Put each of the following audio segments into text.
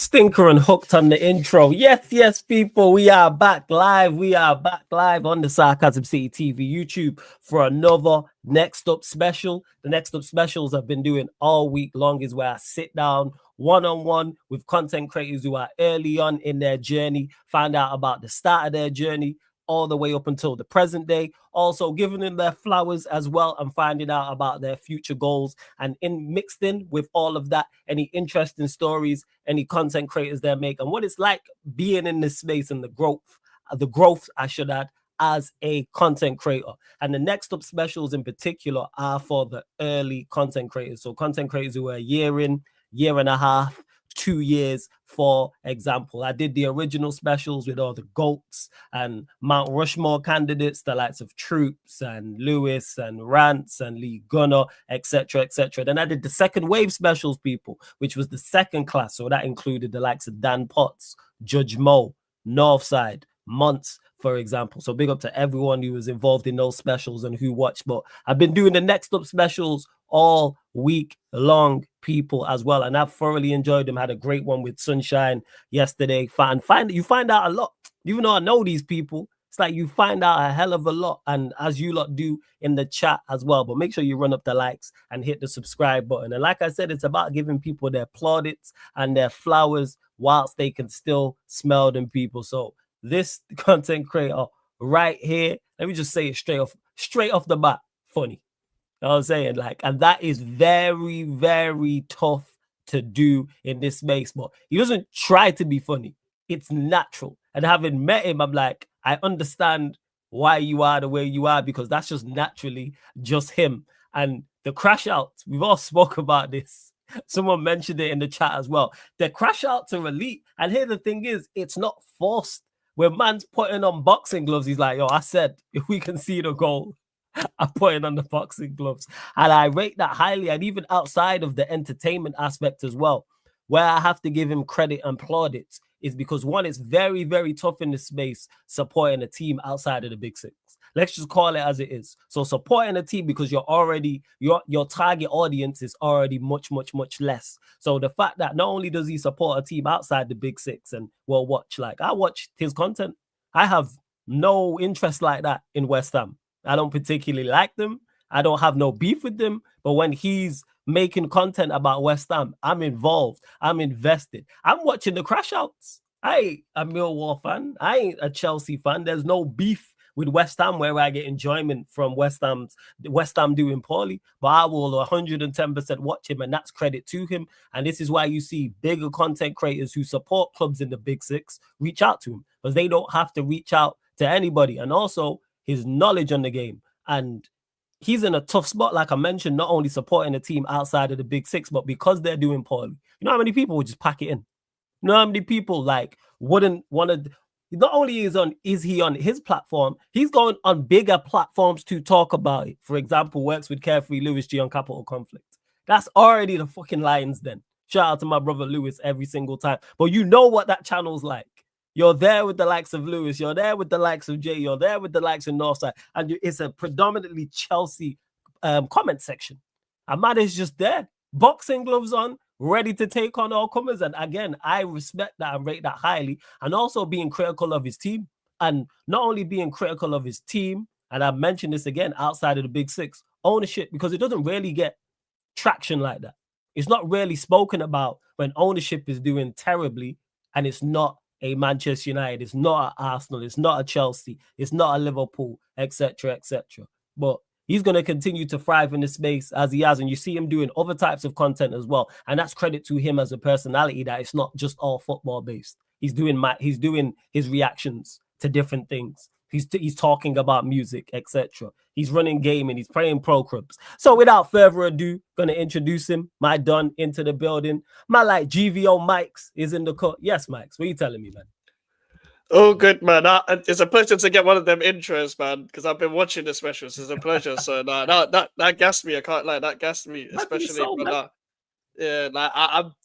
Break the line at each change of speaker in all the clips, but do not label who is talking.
Stinker and hooked on the intro. Yes, people. We are back live. We are back live on the Sarcasm City TV YouTube for another Next Up special. The Next Up specials I've been doing all week long is where I sit down one-on-one with content creators who are early on in their journey, find out about the start of their journey, all the way up until the present day, also giving them their flowers as well and finding out about their future goals, and mixed in with all of that, any interesting stories, any content creators they make, and what it's like being in this space and the growth I should add, as a content creator. And the Next Up specials in particular are for the early content creators, so content creators who are a year in, year and a half, 2 years, for example. I did the original specials with all the GOATs and Mount Rushmore candidates, the likes of Troopz and Lewis and Rance and Lee Gunner, etc., etc. Then I did the second wave specials, people, which was the second class. So that included the likes of Dan Potts, Judge Mo, Northside, Months, for example. So big up to everyone who was involved in those specials and who watched. But I've been doing the Next Up specials all week long, people, as well, and I've thoroughly enjoyed them. Had a great one with Sunshine yesterday. You find out a lot, even though I know these people. It's like you find out a hell of a lot, and as you lot do in the chat as well. But make sure you run up the likes and hit the subscribe button. And like I said, it's about giving people their plaudits and their flowers whilst they can still smell them, people. So this content creator right here, let me just say it straight off the bat, funny. You know what I'm saying? Like, and that is very, very tough to do in this space. But he doesn't try to be funny. It's natural. And having met him, I'm like, I understand why you are the way you are, because that's just naturally just him. And the crash out, we've all spoke about this. Someone mentioned it in the chat as well. The crash out to elite. And here the thing is, it's not forced. When man's putting on boxing gloves, he's like, yo, I said, if we can see the goal, I'm putting on the boxing gloves. And I rate that highly. And even outside of the entertainment aspect as well, where I have to give him credit and plaudits is because, one, it's very, very tough in this space supporting a team outside of the Big Six. Let's just call it as it is. So supporting a team, because you're already, your target audience is already much, much, much less. So the fact that not only does he support a team outside the Big Six, and well, I watch his content. I have no interest like that in West Ham. I don't particularly like them. I don't have no beef with them. But when he's making content about West Ham, I'm involved. I'm invested. I'm watching the crash outs. I ain't a Millwall fan. I ain't a Chelsea fan. There's no beef with West Ham where I get enjoyment from West Ham doing poorly. But I will 110% watch him, and that's credit to him. And this is why you see bigger content creators who support clubs in the Big Six reach out to him, because they don't have to reach out to anybody. And also his knowledge on the game. And he's in a tough spot, like I mentioned, not only supporting a team outside of the Big Six, but because they're doing poorly. You know how many people would just pack it in? You know how many people like wouldn't want to? Not only is he on his platform, he's going on bigger platforms to talk about it. For example, works with Carefree Lewis G on Capital Conflict. That's already the fucking Lions then. Shout out to my brother Lewis every single time. But you know what that channel's like. You're there with the likes of Lewis. You're there with the likes of Jay. You're there with the likes of Northside. And it's a predominantly Chelsea comment section. Ahmad is just there, boxing gloves on, ready to take on all comers. And again, I respect that and rate that highly. And also being critical of his team. And not only being critical of his team, and I've mentioned this again, outside of the Big Six, ownership, because it doesn't really get traction like that. It's not really spoken about when ownership is doing terribly, and it's not a Manchester United, it's not a Arsenal, it's not a Chelsea, it's not a Liverpool, etc., etc. But he's going to continue to thrive in the space as he has, and you see him doing other types of content as well. And that's credit to him as a personality, that it's not just all football based. He's doing his reactions to different things. He's talking about music, etc. He's running game and he's playing pro clubs. So without further ado, going to introduce him. My Don into the building. My like GVO Mikes is in the cut. Yes, Mikes. What are you telling me, man?
Oh, good, man. It's a pleasure to get one of them intros, man, because I've been watching the specials. It's a pleasure. So that gassed me. I can't lie. That gassed me, especially. Yeah, like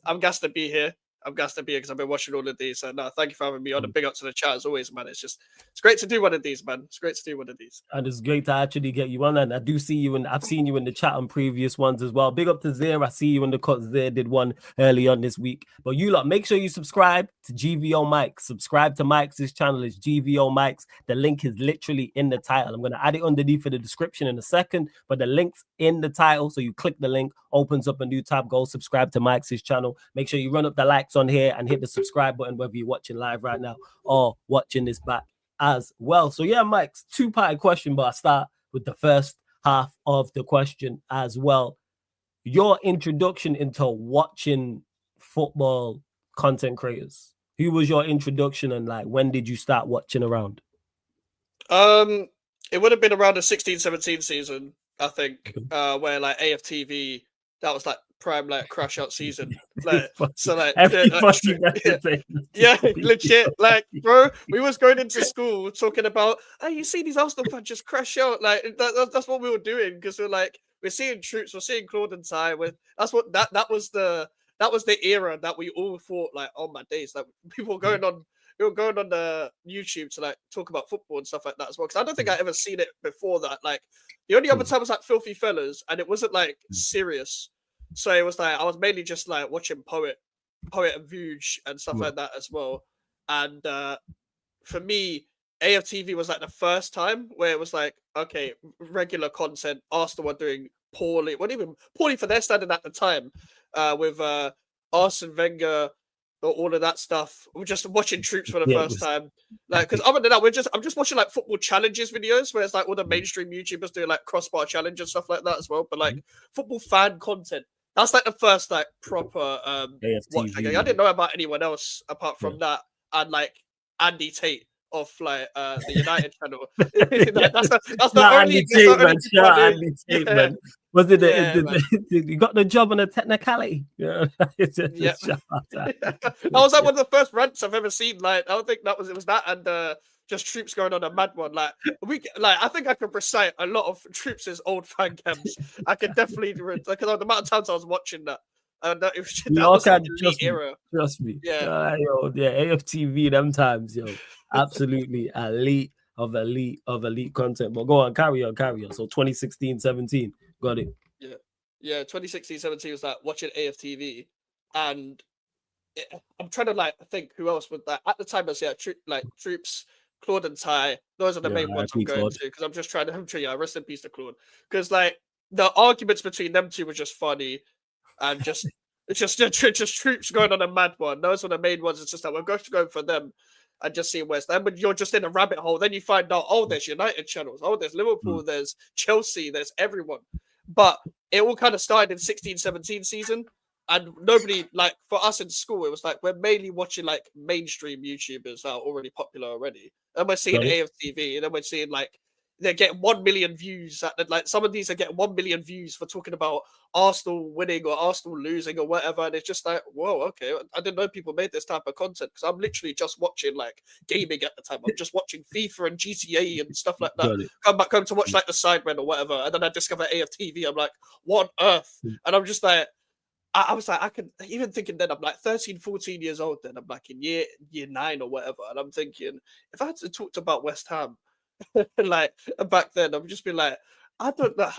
I'm gassed to be here. I'm gassed to be here because I've been watching all of these. And thank you for having me on. And big up to the chat as always, man. It's great to do one of these, man. It's great to do one of these.
And it's great to actually get you on. And I do see you, and I've seen you in the chat on previous ones as well. Big up to Zare. I see you in the cuts there. Did one early on this week. But you lot, make sure you subscribe to GVO Mike's. Subscribe to Mike's channel. It's GVO Mike's. The link is literally in the title. I'm going to add it underneath for the description in a second, but the link's in the title. So you click the link, opens up a new tab, go subscribe to Mike's channel. Make sure you run up the likes on here and hit the subscribe button, whether you're watching live right now or watching this back as well. So yeah, Mike's two-part question, but I start with the first half of the question as well. Your introduction into watching football content creators. Who was your introduction, and like when did you start watching around?
It would have been around the 16-17 season, I think, where like Aftv, that was like prime like crash out season. Like, so like, yeah, legit. Like, bro, we was going into school talking about, hey, you see these Arsenal fans just crash out. Like that's what we were doing, because we're seeing Troopz, we're seeing Claude and Ty. That was the era that we all thought, like, oh my days, like people were going on. We were going on the YouTube to like talk about football and stuff like that as well. Because I don't think I ever seen it before that. Like the only other time was like Filthy Fellas, and it wasn't like serious. So it was like I was mainly just like watching Poet and Vuj and stuff like that as well. And for me, AFTV was like the first time where it was like, okay, regular content. Arsenal were doing poorly, well, even poorly for their standard at the time, with Arsene Wenger. All of that stuff. We're just watching Troopz for the first time. Like, because other than that, I'm just watching like football challenges videos where it's like all the mainstream YouTubers doing like crossbar challenge and stuff like that as well. But like football fan content, that's like the first like proper watch. I didn't know about anyone else apart from that, and like Andy Tate of like the United channel. That's the only
Andy Tate, man. Was it you got the job on a technicality? Yeah.
That was like one of the first rants I've ever seen. Like, I don't think it was that, and just Troopz going on a mad one. Like I think I could recite a lot of Troopz's old fan cams. I could definitely, because the amount of times I was watching that. That was like the era.
Trust me.
Yeah.
AFTV them times, yo. Absolutely elite of elite content. But go on, carry on. So 2016-17, got it.
Yeah. 2016-17 was like watching AFTV, and I'm trying to like think who else would that at the time. I was Troopz, Claude and Ty. Those are the main ones I'm going to, because I'm just trying to rest in peace to Claude, because like the arguments between them two were just funny, and just Troopz going on a mad one. Those were the main ones. It's just that we're going for them and just seeing where's them. But you're just in a rabbit hole. Then you find out, oh, there's United channels. Oh, there's Liverpool. There's Chelsea. There's everyone. But it all kind of started in 16-17 season. And nobody, like, for us in school, it was like we're mainly watching like mainstream YouTubers that are already popular already. And we're seeing AFTV, and then we're seeing like they're getting 1 million views. Like some of these are getting 1 million views for talking about Arsenal winning or Arsenal losing or whatever. And it's just like, whoa, okay. I didn't know people made this type of content, because I'm literally just watching like gaming at the time. I'm just watching FIFA and GTA and stuff like that. Come back home to watch like the Sidemen or whatever. And then I discover AFTV. I'm like, what on earth? And I'm just like, I was like, I could even thinking then, I'm like 13, 14 years old then. I'm like in year 9 or whatever. And I'm thinking, if I had to talk about West Ham, like back then, I'm just be like, I don't know.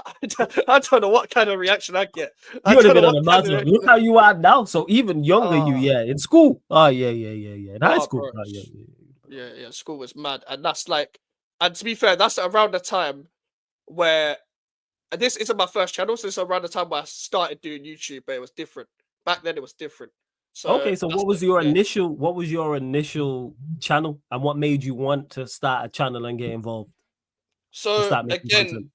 I don't know what kind of reaction I get.
You would have been on a matter. Look how you are now. So even younger, in school. Oh yeah. In high school.
Yeah. School was mad, and that's like, and to be fair, that's around the time where, and this isn't my first channel, so it's around the time where I started doing YouTube, but it was different. Back then, it was different. So
what was your initial channel, and what made you want to start a channel and get involved?
So again,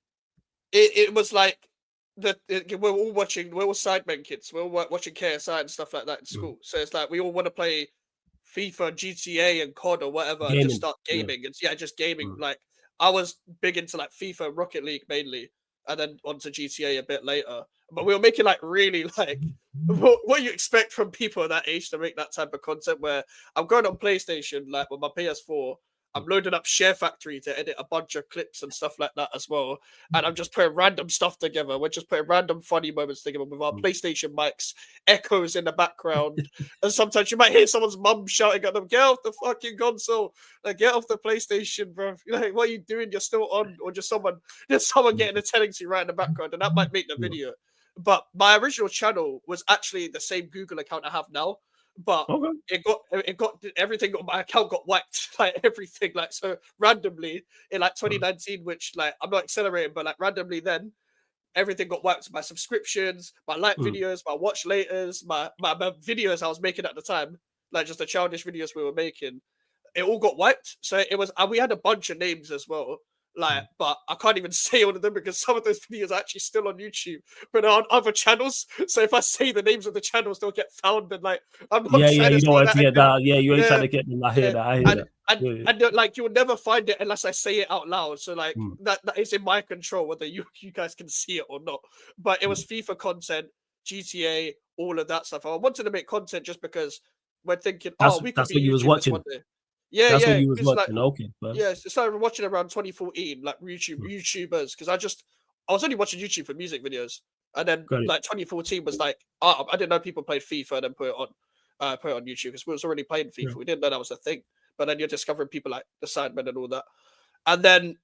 it was like we're all Sidemen kids. We're all watching KSI and stuff like that in school. So it's like we all want to play FIFA, GTA, and COD or whatever, and just start gaming. And just gaming. Like I was big into like FIFA, Rocket League mainly, and then onto GTA a bit later. But we were making like really like what you expect from people at that age to make that type of content, where I'm going on PlayStation like with my PS4, I'm loading up Share Factory to edit a bunch of clips and stuff like that as well. And I'm just putting random stuff together. We're just putting random funny moments together with our PlayStation mics, echoes in the background. And sometimes you might hear someone's mum shouting at them, get off the fucking console, like, get off the PlayStation, bro. You're like, what are you doing? You're still on. Or just someone getting a tendency right in the background, and that might make the video. But my original channel was actually the same Google account I have now. But everything. My account got wiped, like everything, like so randomly in like 2019. Which like I'm not accelerating, but like randomly then everything got wiped. My subscriptions, my like videos, my watch laters, my videos I was making at the time, like just the childish videos we were making. It all got wiped. So it was, and we had a bunch of names as well. Like, but I can't even say all of them because some of those videos are actually still on YouTube, but on other channels. So if I say the names of the channels, they'll get found. And like, I'm not trying to
you don't
say
want to get that. Yeah, you ain't trying to get them. I hear that. I hear that.
And like, you'll never find it unless I say it out loud. So like, that is in my control whether you guys can see it or not. But it was FIFA content, GTA, all of that stuff. I wanted to make content just because we're thinking, we could
that's
be
what you was
YouTubers
watching.
one day. Yeah,
that's
yeah.
what you was watching.
Like,
okay, man.
Yeah, so I started watching around 2014, like YouTubers, because I was only watching YouTube for music videos, and then like 2014 was like, I didn't know people played FIFA and then put it on YouTube because we was already playing FIFA. We didn't know that was a thing, but then you're discovering people like the Sidemen and all that, and then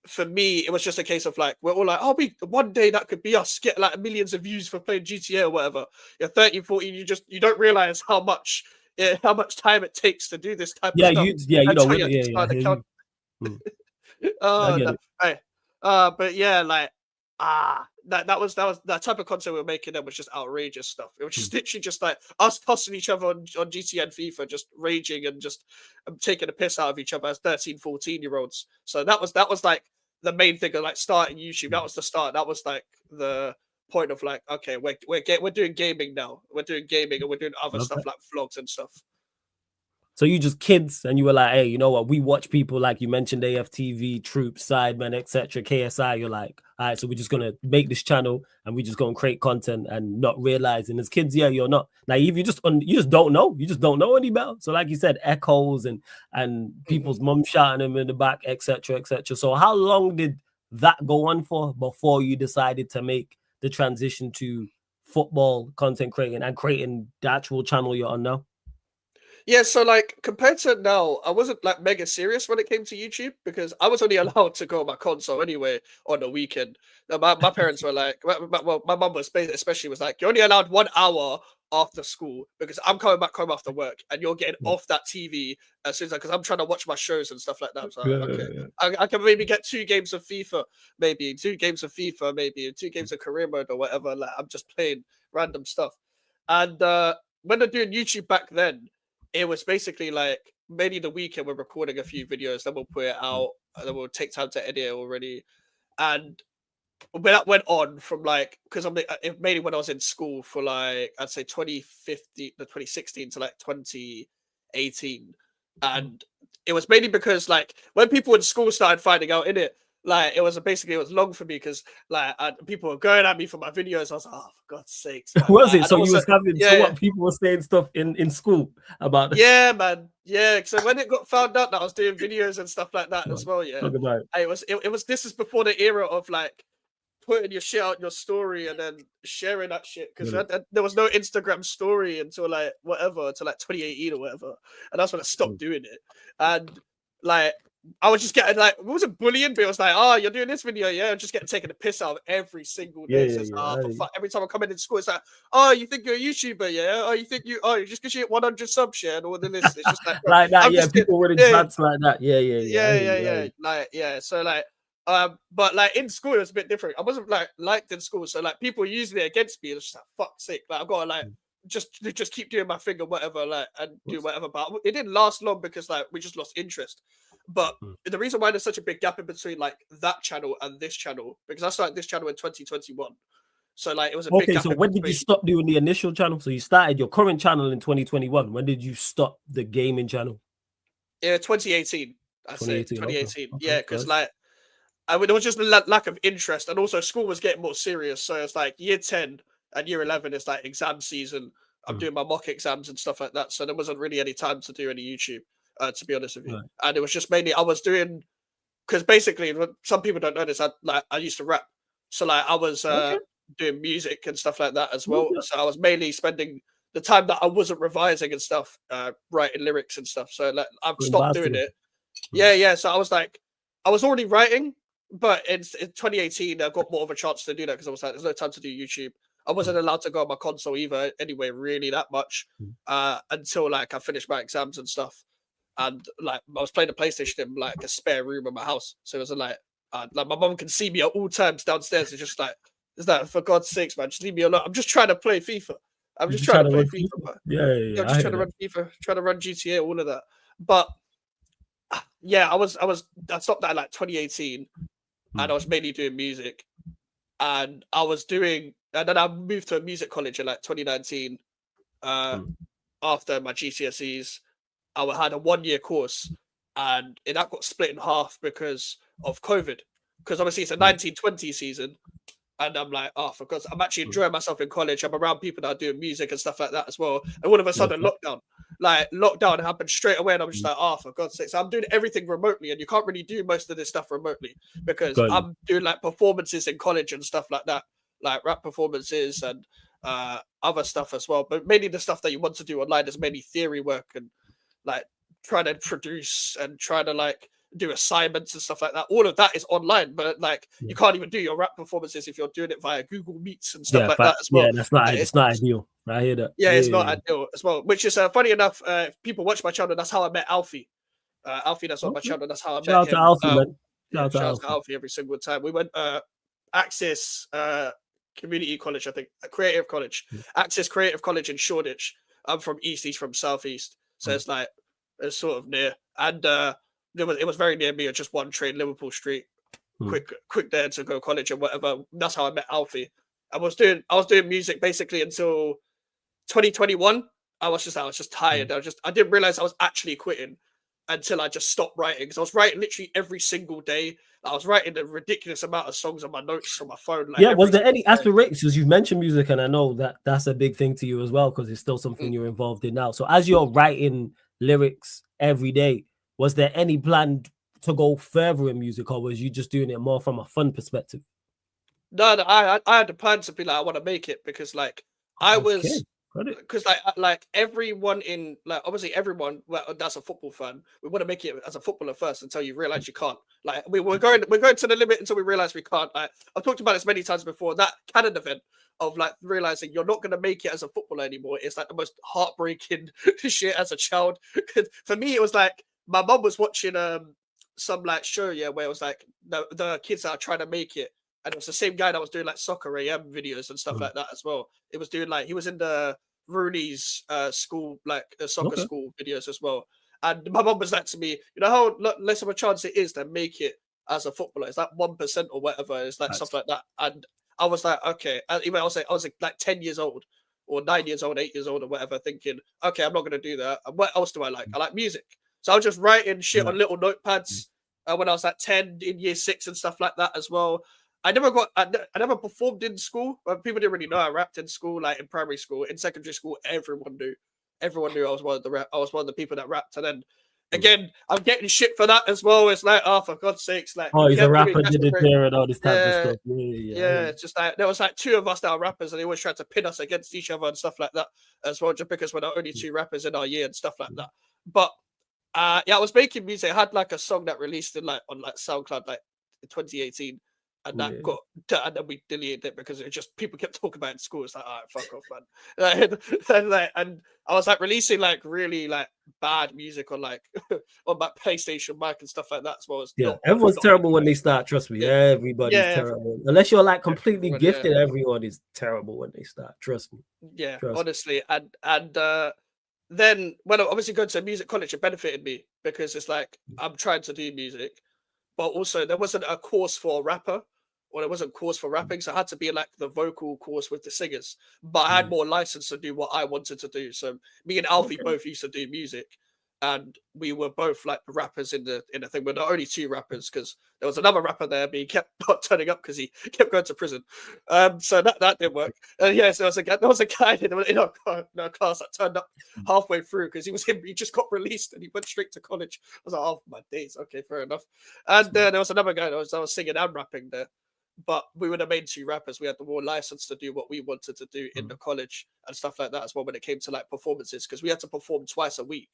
for me, it was just a case of like, we're all like, one day that could be us, get like millions of views for playing GTA or whatever. You're 13, 14, you don't realize how much time it takes to do this type of stuff.
You don't really,
but yeah, like that was that type of content we were making. That was just outrageous stuff. It was just literally just like us tossing each other on GTA and FIFA, just raging and just taking a piss out of each other as 13, 14-year-olds. So that was like the main thing of like starting YouTube. That was the start. That was like the point of like, okay, we're doing gaming now. We're doing gaming and we're doing other stuff like vlogs and stuff.
So you just kids, and you were like, hey, you know what? We watch people like you mentioned, Aftv, Troopz, Sidemen, etc., KSI. You're like, all right, so we're just gonna make this channel, and we just gonna create content, and not realizing as kids, you're not naive. You just don't know. You just don't know any better. So, like you said, echoes and people's mum shouting them in the back, etc., etc. So, how long did that go on for before you decided to make the transition to football content creating and creating the actual channel you're on now?
Yeah, so like compared to now, I wasn't like mega serious when it came to YouTube because I was only allowed to go on my console anyway on the weekend. Now, my parents were like, well, my mum was especially was like, you're only allowed 1 hour after school because I'm coming back home after work and you're getting off that TV as soon as because I'm trying to watch my shows and stuff like that. So I can maybe get 2 games of FIFA, maybe 2 games of FIFA, maybe 2 games of career mode or whatever. Like I'm just playing random stuff. And when they're doing YouTube back then, it was basically like mainly the weekend we're recording a few videos, then we'll put it out, and then we'll take time to edit it already. And when that went on from like, because mainly when I was in school for like, I'd say 2016 to like 2018. And it was mainly because like when people in school started finding out in it, like it was long for me because like people were going at me for my videos. I was like, oh, for God's sakes.
Was it? So you was having what people were saying stuff in school about this?
Yeah, man. Yeah. So when it got found out that I was doing videos and stuff like that as well, this is before the era of like putting your shit out your story and then sharing that shit because there was no Instagram story until like 2018 or whatever, and that's when I stopped doing it. And like I was just getting like, it wasn't bullying, but it was like, oh, you're doing this video, yeah. I'm just getting taken a piss out of every single day. Every time I come in school, it's like, oh, you think you're a YouTuber, yeah? Oh, you just because you hit 100 subs, yeah, and all the list. It's just like,
like that, people with chats like that,
So like, but like in school, it was a bit different. I wasn't like liked in school, so like people were using it against me. It was just like, fuck's sake, like I've got to like just keep doing my thing or whatever, like and do whatever. But it didn't last long because like we just lost interest. But the reason why there's such a big gap in between like that channel and this channel, because I started this channel in 2021. So like it was a big gap.
So when did you stop doing the initial channel? So you started your current channel in 2021. When did you stop the gaming channel?
Yeah, 2018. I say 2018.
Okay.
Yeah, because like there was just a lack of interest, and also school was getting more serious. So it's like year 10 and year 11 is like exam season. I'm doing my mock exams and stuff like that. So there wasn't really any time to do any YouTube. to be honest with you.
Right.
And it was just mainly I was doing, because basically some people don't know this. I used to rap, so like I was
Okay.
doing music and stuff like that as well.
Okay.
So I was mainly spending the time that I wasn't revising and stuff, writing lyrics and stuff. So like I've
In
stopped doing
Boston.
it. Yeah. So I was like, I was already writing, but in 2018 I got more of a chance to do that because I was like, there's no time to do YouTube. I wasn't allowed to go on my console either anyway, really that much, until like I finished my exams and stuff. And like I was playing the PlayStation in like a spare room in my house, so it was like my mom can see me at all times downstairs. It's just like, is that for God's sakes, man? Just leave me alone. I'm just trying to play FIFA. I'm
You
just
just
trying
try
to
to
play
run.
FIFA, but
Yeah.
I'm
I
just
hear
trying to
that.
run FIFA, trying to run GTA, all of that. But yeah, I stopped that in like 2018, and I was mainly doing music, and and then I moved to a music college in like 2019. Uh, After my GCSEs, I had a 1 year course, and that got split in half because of COVID. Because obviously it's a 1920 season, and I'm like, oh, for God's, I'm actually enjoying myself in college. I'm around people that are doing music and stuff like that as well. And all of a sudden,
Okay.
lockdown happened straight away, and I'm just like, oh, for God's sake. So I'm doing everything remotely, and you can't really do most of this stuff remotely because
Got you.
I'm doing like performances in college and stuff like that, like rap performances and other stuff as well. But mainly the stuff that you want to do online is mainly theory work and like trying to produce and trying to like do assignments and stuff like that. All of that is online, but like you can't even do your rap performances if you're doing it via Google Meets and stuff like that as well.
That's not.
Like,
It's not ideal. I hear that.
yeah, it's not ideal as well. Which is funny enough. If people watch my channel, that's how I met Alfie. Alfie, that's on my
Okay.
channel. That's how I
Shout
met
out to
him.
Alfie, man. Shout
Yeah,
out to
shout out to
Alfie.
Alfie every single time. We went Axis Community College, I think, Creative College, Axis Creative College in Shoreditch. I'm from East, he's from Southeast, so it's like it's sort of near, and it was very near me. Just one train, Liverpool Street, quick there to go college and whatever. That's how I met Alfie. I was doing music basically until 2021. I was just tired. I didn't realize I was actually quitting until I just stopped writing. Because I was writing literally every single day. I was writing a ridiculous amount of songs on my notes on my phone. Like,
Yeah, was there any
single day.
aspirations? You've mentioned music, and I know that that's a big thing to you as well because it's still something you're involved in now. So, as you're writing lyrics every day, was there any plan to go further in music, or was you just doing it more from a fun perspective?
No, I had the plan to be like, I want to make it because like I was,
Got it.
because like everyone in like obviously everyone that's a football fan, we want to make it as a footballer first until you realize you can't. Like we're going to the limit until we realize we can't. Like, I've talked about this many times before. That Cannon event of like realizing you're not going to make it as a footballer anymore is like the most heartbreaking shit as a child. For me, it was like my mum was watching some like show, yeah, where it was like the kids that are trying to make it. And it was the same guy that was doing like soccer AM videos and stuff like that as well. It was doing like he was in the Rooney's school, like soccer school videos as well. And my mum was like to me, you know how less of a chance it is to make it as a footballer. It's like 1% or whatever. It's like stuff like that. And I was like, okay. And even I was like 10 years old or 9 years old, 8 years old or whatever, thinking, okay, I'm not gonna do that. And what else do I like? I like music. So I was just writing shit on little notepads when I was like 10 in year 6 and stuff like that as well. I never performed in school. People didn't really know I rapped in school, like in primary school. In secondary school, everyone knew. Everyone knew I was one of the people that rapped. And then again, I'm getting shit for that as well. It's like, oh, for God's sakes, like,
Oh, he's a
can't do it,
rapper,
that's
did it
great.
there and all this type of
Yeah,
stuff.
yeah. It's just like there was like 2 of us that are rappers, and they always tried to pin us against each other and stuff like that as well, just because we're the only 2 rappers in our year and stuff like that. But yeah, I was making music. I had like a song that released in like on like SoundCloud like in 2018. And that got, and then we deleted it because it just people kept talking about it in school. It's like, all right, fuck off, man. And I was like releasing like really like bad music on like on my PlayStation mic and stuff like that as well. As
everyone's terrible when they start. Trust me, everybody's terrible. Unless you're like completely gifted, everyone is terrible when they start. Trust me.
Yeah, honestly, and then when I obviously going to music college, it benefited me because it's like I'm trying to do music, but also there wasn't a course for a rapper. Or there wasn't a course for rapping, so I had to be in like the vocal course with the singers. But I had more license to do what I wanted to do. So me and Alfie both used to do music, and we were both like rappers in the thing. We're the only two rappers because there was another rapper there, but he kept not turning up because he kept going to prison. So that didn't work. Yeah, so there was a guy in our class that turned up halfway through because he just got released and he went straight to college. I was like, oh my days, okay, fair enough. And there was another guy that was singing and rapping there. But we were the main two rappers. We had the more license to do what we wanted to do in the college and stuff like that as well when it came to like performances, because we had to perform twice a week.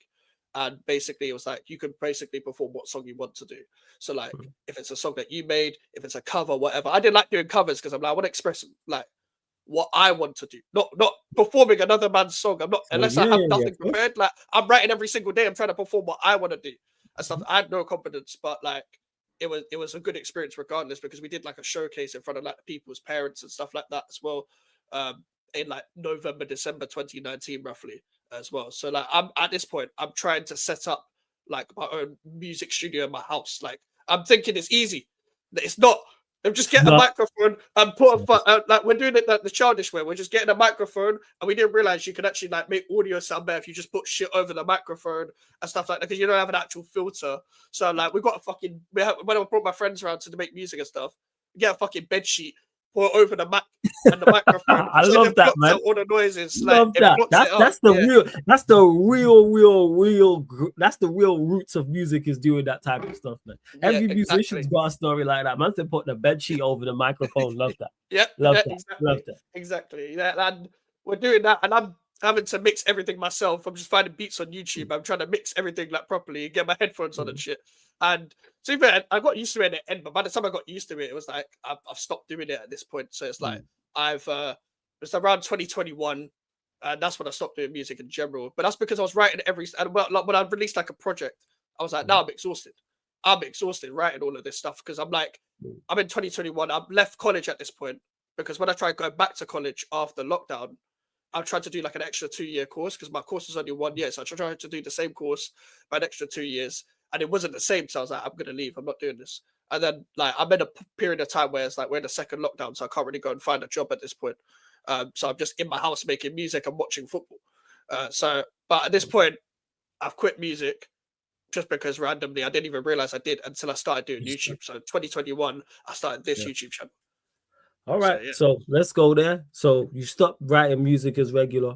And basically, it was like you can basically perform what song you want to do. So, like, if it's a song that you made, if it's a cover, whatever. I didn't like doing covers because I'm like, I want to express like what I want to do, not performing another man's song. I'm not unless I have nothing prepared. Like, I'm writing every single day. I'm trying to perform what I want to do and stuff. I had no confidence, but like it was a good experience regardless because we did like a showcase in front of like people's parents and stuff like that as well. In like November, December 2019, roughly as well. So like I'm at this point, I'm trying to set up like my own music studio in my house. Like I'm thinking it's easy. It's not. Just get a microphone and put like we're doing it like the childish way. We're just getting a microphone, and we didn't realize you could actually like make audio sound better if you just put shit over the microphone and stuff like that because you don't have an actual filter. So like we got a fucking when I brought my friends around to make music and stuff, we get a fucking bed sheet, pour it over the mic and the microphone.
I love that, man.
All the noises.
Love
like,
that. That's the real roots of music is doing that type of stuff, man. Every musician's got a story like that. Man, they put the bed sheet over the microphone. Love that. Love that.
Exactly.
Love that.
Exactly. Yeah, and we're doing that, and I'm having to mix everything myself. I'm just finding beats on YouTube. I'm trying to mix everything like properly, get my headphones on and shit. And to be fair, I got used to it at the end, but by the time I got used to it, it was like I've stopped doing it at this point. So it's like it's around 2021, and that's when I stopped doing music in general. But that's because I was writing like when I released like a project, I was like, now I'm exhausted. I'm exhausted writing all of this stuff because I'm like, I'm in 2021. I've left college at this point because when I tried going back to college after lockdown, I tried to do like an extra 2-year course because my course was only 1 year. So I tried to do the same course by an extra 2 years. And it wasn't the same. So I was like, I'm going to leave. I'm not doing this. And then like I'm in a period of time where it's like we're in the second lockdown. So I can't really go and find a job at this point. So I'm just in my house making music and watching football. But at this point, I've quit music just because randomly I didn't even realize I did until I started doing YouTube. So 2021, I started this YouTube channel.
All right. So let's go there. So you stopped writing music as regular.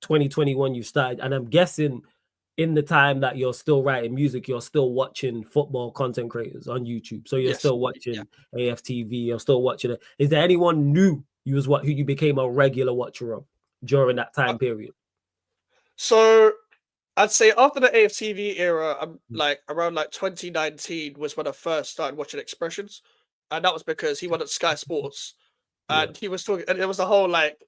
2021, you started. And I'm guessing in the time that you're still writing music, you're still watching football content creators on YouTube. So you're still watching Aftv, you're still watching it. Is there anyone new who you became a regular watcher of during that time period?
So I'd say after the Aftv era, I'm like around like 2019 was when I first started watching Expressions. And that was because he went at Sky Sports and he was talking, and it was the whole like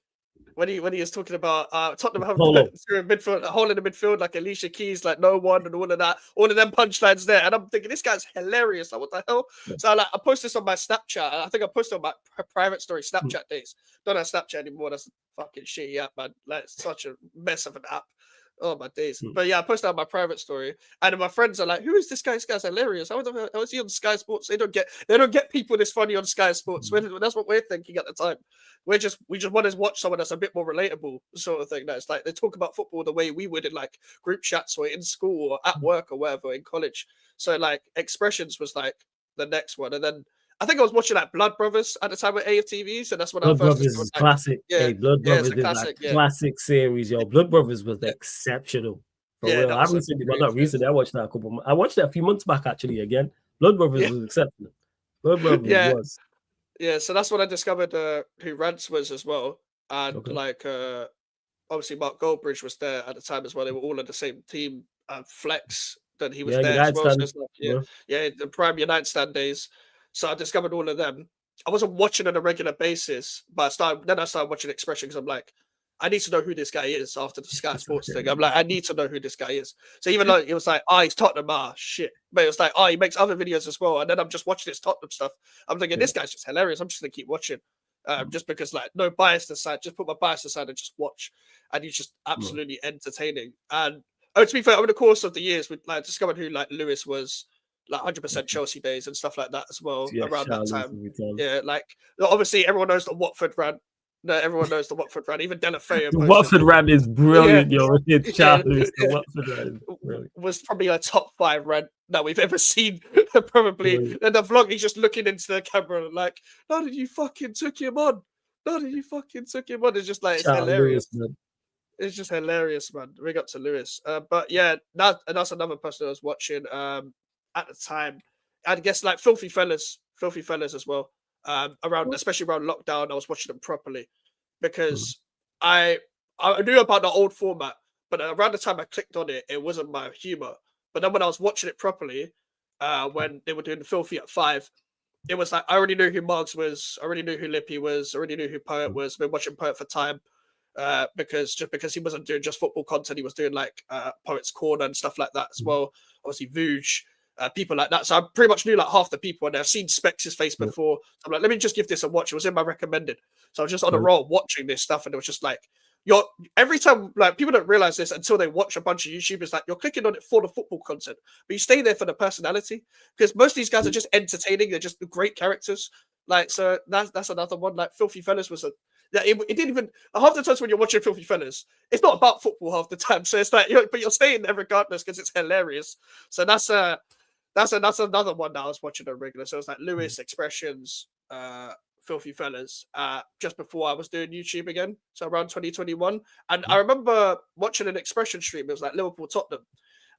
when he was talking about Tottenham having midfield, a hole in the midfield, like Alicia Keys, like no one, and all of that, all of them punchlines there. And I'm thinking, this guy's hilarious. Like, what the hell? So I posted this on my Snapchat. I think I posted on my private story Snapchat days. Don't have Snapchat anymore. That's fucking shitty app, man. Like, it's such a mess of an app. Oh my days. But yeah, I posted on my private story, and my friends are like, "Who is this guy? This guy's hilarious. How is he on Sky Sports? They don't get people this funny on Sky Sports." That's what we're thinking at the time. We just want to watch someone that's a bit more relatable, sort of thing. That's like they talk about football the way we would in like group chats or in school or at work or wherever in college. So like Expressions was like the next one, and then I think I was watching like Blood Brothers at the time with AFTV, so that's when
Blood
I first
Brothers is classic. Hey, Blood Brothers is classic, like classic series, yo. Blood Brothers was exceptional. For real. I recently, well, not recently, I watched that I watched that a few months back actually again. Blood Brothers was exceptional. Blood Brothers was.
Yeah, so that's when I discovered who Rance was as well. And like obviously Mark Goldbridge was there at the time as well. They were all on the same team. Flex, then he was there as well. So it's like, the prime United Stand days. So I discovered all of them. I wasn't watching on a regular basis, but I started watching Expression because I'm like, I need to know who this guy is after the Sky Sports thing. I'm like, I need to know who this guy is. So even though it was like, he's Tottenham, shit. But it was like, he makes other videos as well. And then I'm just watching his Tottenham stuff. I'm thinking, this guy's just hilarious. I'm just going to keep watching. Just because like, no bias aside, just put my bias aside and just watch. And he's just absolutely entertaining. And to be fair, over the course of the years, we like discovered who like Lewis was, like 100% Chelsea days and stuff like that as well around that time. Yeah, like obviously everyone knows the Watford rant. No, everyone knows the Watford run. Even Delafeu
The Watford run is brilliant, yo. Shout
yeah,
out the Watford run is brilliant.
was probably a top 5 rant that we've ever seen. Probably.
Brilliant.
And the vlog, he's just looking into the camera like, "No, did you fucking took him on? No, did you fucking took him on?" It's just like it's
Shout out
hilarious.
Lewis, man.
It's just hilarious, man. Ring up to Lewis. But yeah, that's another person I was watching at the time. I guess like Filthy Fellas as well. Around especially around lockdown, I was watching them properly because I I knew about the old format, but around the time I clicked on it, it wasn't my humor. But then when I was watching it properly, when they were doing the Filthy at 5, it was like I already knew who Margs was, I already knew who Lippy was, I already knew who Poet was. Been watching Poet for time because he wasn't doing just football content, he was doing like Poet's Corner and stuff like that as well. Obviously, Vooch, people like that. So I pretty much knew like half the people, and I've seen Specs' face before. So I'm like, let me just give this a watch. It was in my recommended, so I was just on a roll watching this stuff, and it was just like you're every time like people don't realize this until they watch a bunch of YouTubers. Like you're clicking on it for the football content, but you stay there for the personality because most of these guys are just entertaining. They're just great characters. Like so that's another one. Like Filthy Fellas was a that it didn't even half the times when you're watching Filthy Fellas, it's not about football half the time. So it's like, but you're staying there regardless because it's hilarious. So that's another one that I was watching on regular. So it's like Lewis Expressions, Filthy Fellas, just before I was doing YouTube again. So around 2021, and I remember watching an Expression stream. It was like Liverpool Tottenham,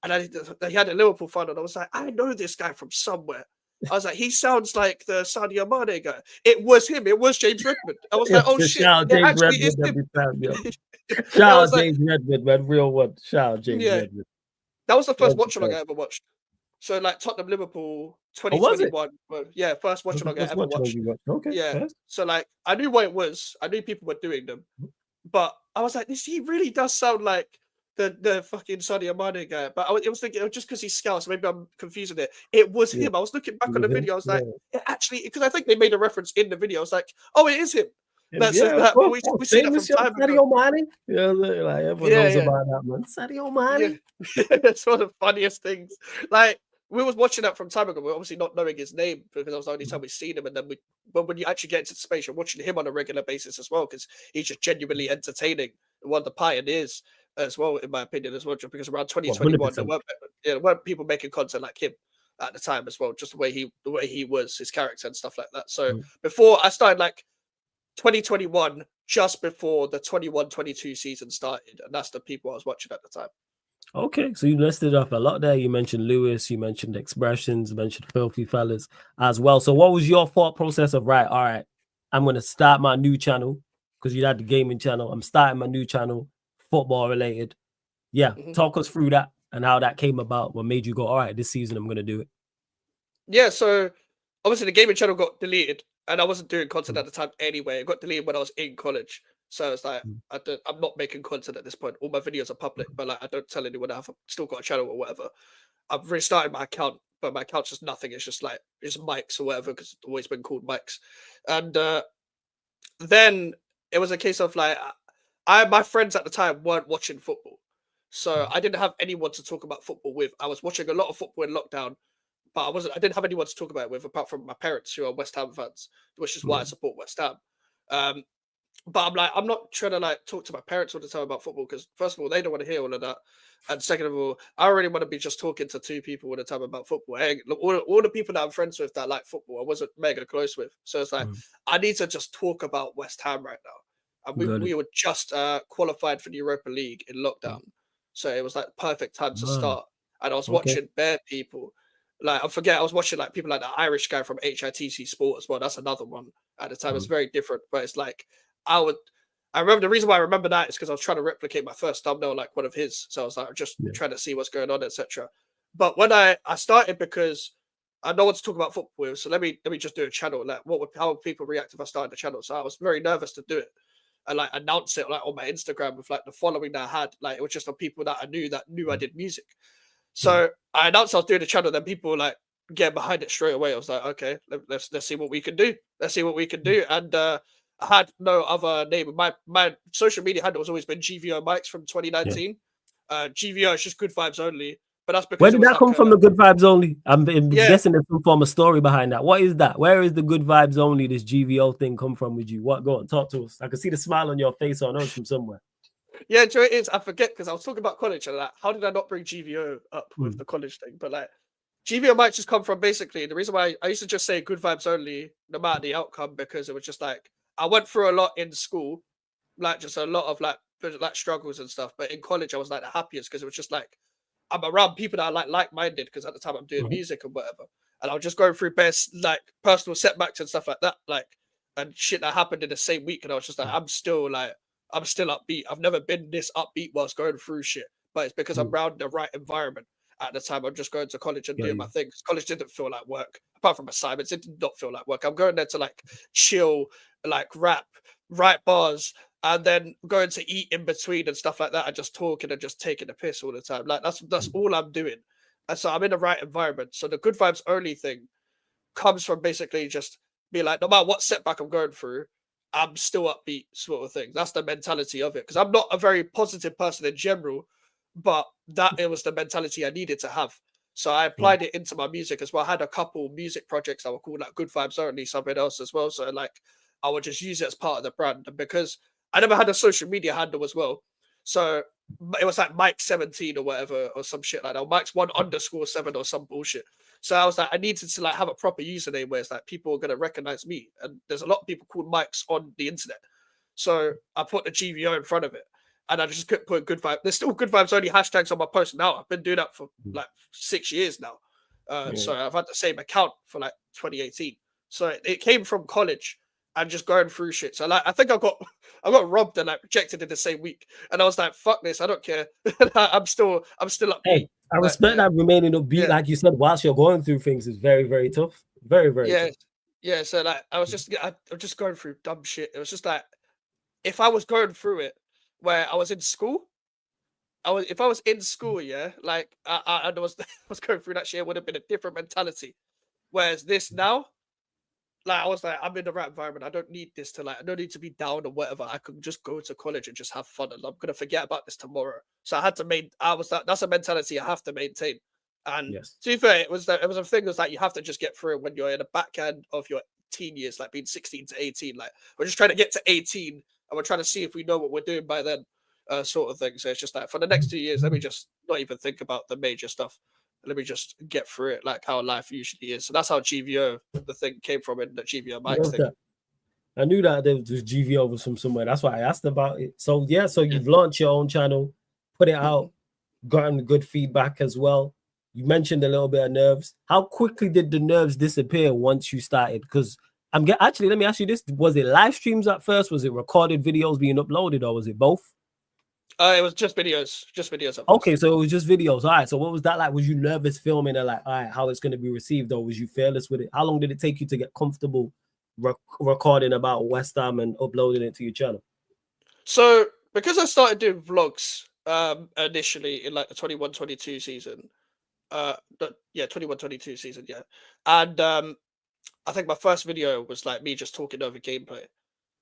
and they had a Liverpool fan, and I was like, I know this guy from somewhere. I was like, he sounds like the Sadio Mane guy. It was him. It was James Redmond. I was like, oh shit,
Shout out
it
James
actually is
Redmond
him.
every time, yo.
I
Shout
was
out
like,
James Redmond, man. Real one. Shout out James
yeah,
Redmond.
that was the first
Every
watch along
time.
I ever watched. So like Tottenham Liverpool
Oh, was it?
2021. Well, yeah, first watch
That's the
along I
first
ever
watch along
watched.
you watched. Okay,
Yeah.
first.
So like I knew what it was. I knew people were doing them. But I was like, he really does sound like the fucking Sadio Mane guy. But I was thinking, oh, just because he's Scout, so maybe I'm confusing it. It was
Yeah.
him. I was looking back
It
on the
was him?
video. I was like,
Yeah.
it actually, because I think they made a reference in the video. I was like, oh, it is him. That's
Yeah,
that.
of
We
course.
see that from
Famous young
time ago.
Sadio Mane. Yeah, like everyone
Yeah,
knows
yeah.
about that, man. Sadio Mane.
Yeah, it's one of the funniest things. Like we was watching that from time ago. We're obviously not knowing his name because that was the only time we've seen him. And then but when you actually get into the space, you're watching him on a regular basis as well because he's just genuinely entertaining. One of the pioneers as well, in my opinion, as well. Just because around 2021,
100%.
there weren't people making content like him at the time as well. Just the way he was, his character and stuff like that. So before I started, like 2021, just before the 21-22 season started, and that's the people I was watching at the time.
Okay, so you listed off a lot there. You mentioned Lewis, you mentioned Expressions, you mentioned Filthy Fellas as well. So what was your thought process of, right, all right, I'm going to start my new channel because you had the gaming channel. I'm starting my new channel, football related. Yeah, talk us through that and how that came about. What made you go, all right, this season I'm going to do it?
Yeah, so obviously the gaming channel got deleted and I wasn't doing content at the time anyway. It got deleted when I was in college. So it's like I'm not making content at this point. All my videos are public, but like I don't tell anyone I've still got a channel or whatever. I've restarted my account, but my account's just nothing. It's just like it's mics or whatever because it's always been called mics. And then it was a case of like my friends at the time weren't watching football, so I didn't have anyone to talk about football with. I was watching a lot of football in lockdown, but I didn't have anyone to talk about it with apart from my parents who are West Ham fans, which is why I support West Ham. But I'm like, I'm not trying to like talk to my parents all the time about football because first of all, they don't want to hear all of that. And second of all, I already want to be just talking to two people all the time about football. Hey, look, all the people that I'm friends with that like football, I wasn't mega close with. So it's like, I need to just talk about West Ham right now. And we were just qualified for the Europa League in lockdown. So it was like perfect time to start. And I was watching bare people. Like I was watching like people like the Irish guy from HITC Sport as well. That's another one at the time. It's very different, but it's like I remember the reason why I remember that is because I was trying to replicate my first thumbnail like one of his. So I was like just trying to see what's going on, etc. But when I started because I know what to talk about football with, so let me just do a channel. Like how would people react if I started a channel? So I was very nervous to do it and like announce it like on my Instagram with like the following that I had. Like it was just on people that I knew I did music. So I announced I was doing a channel, then people were like get behind it straight away. I was like, okay, let's see what we can do. Let's see what we can do. And I had no other name. My social media handle has always been GVO Mics from 2019. GVO is just good vibes only. but that's because
Where
it
did
was
that come
like
from? The Good Vibes Only. I'm
yeah.
guessing there's some form of story behind that. What is that? Where is the Good Vibes Only? This GVO thing come from with you? What? Go on, talk to us. I can see the smile on your face. So I know it's from somewhere.
Yeah, Joe, it is. I forget because I was talking about college and like, how did I not bring GVO up with
Mm.
the college thing? But like, GVO might just come from basically the reason why I used to just say good vibes only, no matter the outcome, because it was just like I went through a lot in school, like just a lot of like struggles and stuff. But in college, I was like the happiest because it was just like I'm around people that are like-minded because at the time I'm doing
Mhm.
music and whatever, and I was just going through best like personal setbacks and stuff like that, like and shit that happened in the same week, and I was just like I'm still upbeat. I've never been this upbeat whilst going through shit, but it's because I'm
Mm.
around the right environment at the time. I'm just going to college and
Yeah,
doing my thing. 'Cause college didn't feel like work, apart from assignments. It did not feel like work. I'm going there to like chill, like rap, write bars, and then going to eat in between and stuff like that, and just talking and just taking the piss all the time. Like that's all I'm doing, and so I'm in the right environment. So the good vibes only thing comes from basically just be like, no matter what setback I'm going through, I'm still upbeat, sort of thing. That's the mentality of it. Because I'm not a very positive person in general, but that it was the mentality I needed to have. So I
yeah,
applied it into my music as well. I had a couple music projects that were called like Good Vibes Only, something else as well. So like I would just use it as part of the brand. And because I never had a social media handle as well. So it was like Mike 17 or whatever, or some shit like that. Mike's 1_7 or some bullshit. So I was like, I needed to like have a proper username where it's like people are gonna recognize me. And there's a lot of people called Mikes on the internet. So I put the GVO in front of it. And I just couldn't put good vibe. There's still good vibes only hashtags on my post now. I've been doing that for
mm,
like 6 years now.
yeah.
So I've had the same account for like 2018. So it came from college and just going through shit. So like I think I got robbed and like rejected in the same week. And I was like, fuck this, I don't care. I'm still
Hey,
upbeat.
I
Like
respect that remaining upbeat,
yeah.
like you said, whilst you're going through things is very, very tough. Very, very
Yeah,
tough.
yeah. So like, I'm just going through dumb shit. It was just like, if I was going through it, where I was in school, if I was in school, yeah, like I was I was going through that shit, it would have been a different mentality. Whereas this now, like I was like, I'm in the right environment. I don't need this to like, I don't need to be down or whatever. I could just go to college and just have fun, and I'm gonna forget about this tomorrow. So I had to make. I was like, that's a mentality I have to maintain. And
Yes.
to be fair, it was a thing that's like you have to just get through it when you're in the back end of your teen years, like being 16 to 18. Like we're just trying to get to 18, and we're trying to see if we know what we're doing by then, sort of thing. So it's just like for the next 2 years, let me just not even think about the major stuff. Let me just get through it like how life usually is. So that's how GVO the thing came from in the GVO Mike's
Love
thing.
that. I knew that there was GVO was from somewhere. That's why I asked about it. So yeah, so
Yeah.
you've launched your own channel, put it
Mhm.
out, gotten good feedback as well. You mentioned a little bit of nerves. How quickly did the nerves disappear once you started? Because actually, let me ask you this: was it live streams at first? Was it recorded videos being uploaded, or was it both?
It was just videos at
Okay,
first.
so it was just videos. All right. So what was that like? Was you nervous filming and like, all right, how it's going to be received, or was you fearless with it? How long did it take you to get comfortable recording about West Ham and uploading it to your channel?
So because I started doing vlogs initially in like the 21-22 season, yeah, 21-22 season, yeah. And I think my first video was like me just talking over gameplay.
Mm,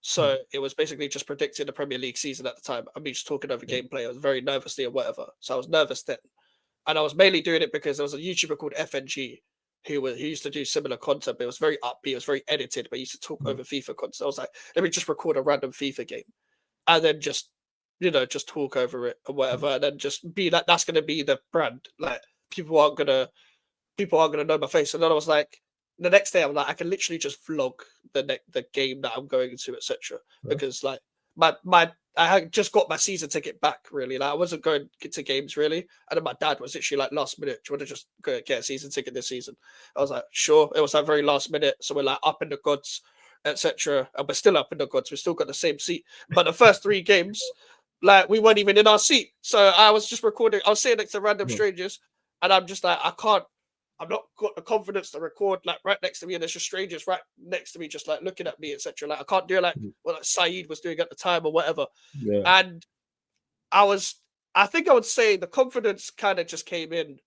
So it was basically just predicting the Premier League season at the time. I mean, just talking over
yeah,
gameplay. I was very nervously or whatever. So I was nervous then. And I was mainly doing it because there was a YouTuber called FNG who used to do similar content, but it was very upbeat, it was very edited, but he used to talk
mm,
over FIFA content. I was like, let me just record a random FIFA game and then just just talk over it or whatever, and then just be like that's gonna be the brand. Like people aren't gonna people aren't gonna know my face. And then I was like, the next day I'm like, I can literally just vlog the game that I'm going to, etc.
yeah,
Because like my I had just got my season ticket back really. Like I wasn't going to games really. And then my dad was literally like last minute, do you want to just go get a season ticket this season? I was like, sure. It was like very last minute. So we're like up in the gods, etc. And we're still up in the gods. We still got the same seat. But the first three games, like we weren't even in our seat. So I was just recording. I was sitting next to random
yeah,
strangers, and I'm just like, I can't. I'm not got the confidence to record like right next to me, and there's just strangers right next to me, just like looking at me, etc. Like I can't do like
mm,
what like Saeed was doing at the time or whatever.
yeah,
And I was, I think I would say the confidence kind of just came in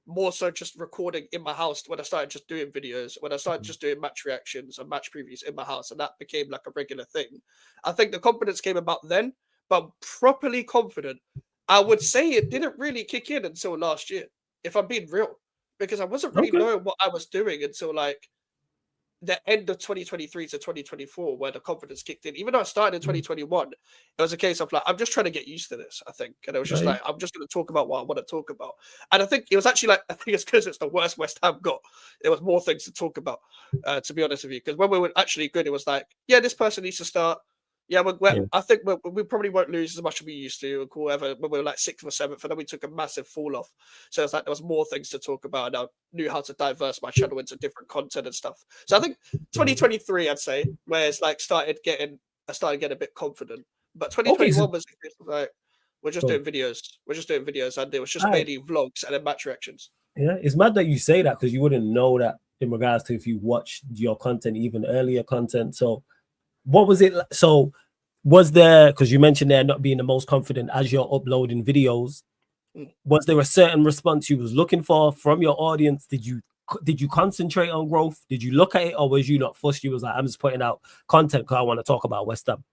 more so just recording in my house when I started just doing videos, when I started
mm,
just doing match reactions and match previews in my house, and that became like a regular thing. I think the confidence came about then, but properly confident, I would say it didn't really kick in until last year. if I'm being real, because I wasn't really knowing what I was doing until like the end of 2023 to 2024, where the confidence kicked in. Even though I started in 2021, it was a case of like, I'm just trying to get used to this, I think. And it was just like, I'm just going to talk about what I want to talk about. And I think it was actually like, I think it's because it's the worst West Ham got. There was more things to talk about, to be honest with you. Because when we were actually good, it was like, yeah, this person needs to start. Yeah, I think we probably won't lose as much as we used to, or whatever, when we were like 6th or 7th, and then we took a massive fall off. So it's like there was more things to talk about, and I knew how to diverse my channel into different content and stuff. So I think 2023, I'd say, where it's like I started getting a bit confident. But 2021 was like we're just doing videos. We're just doing videos, and it was just mainly vlogs and then match reactions.
Yeah, it's mad that you say that, because you wouldn't know that in regards to if you watched your content, even earlier content. So what was it? So was there, because you mentioned there not being the most confident as you're uploading videos, was there a certain response you was looking for from your audience? Did you concentrate on growth? Did you look at it, or was you not fussed? You was like, I'm just putting out content because I want to talk about West Ham.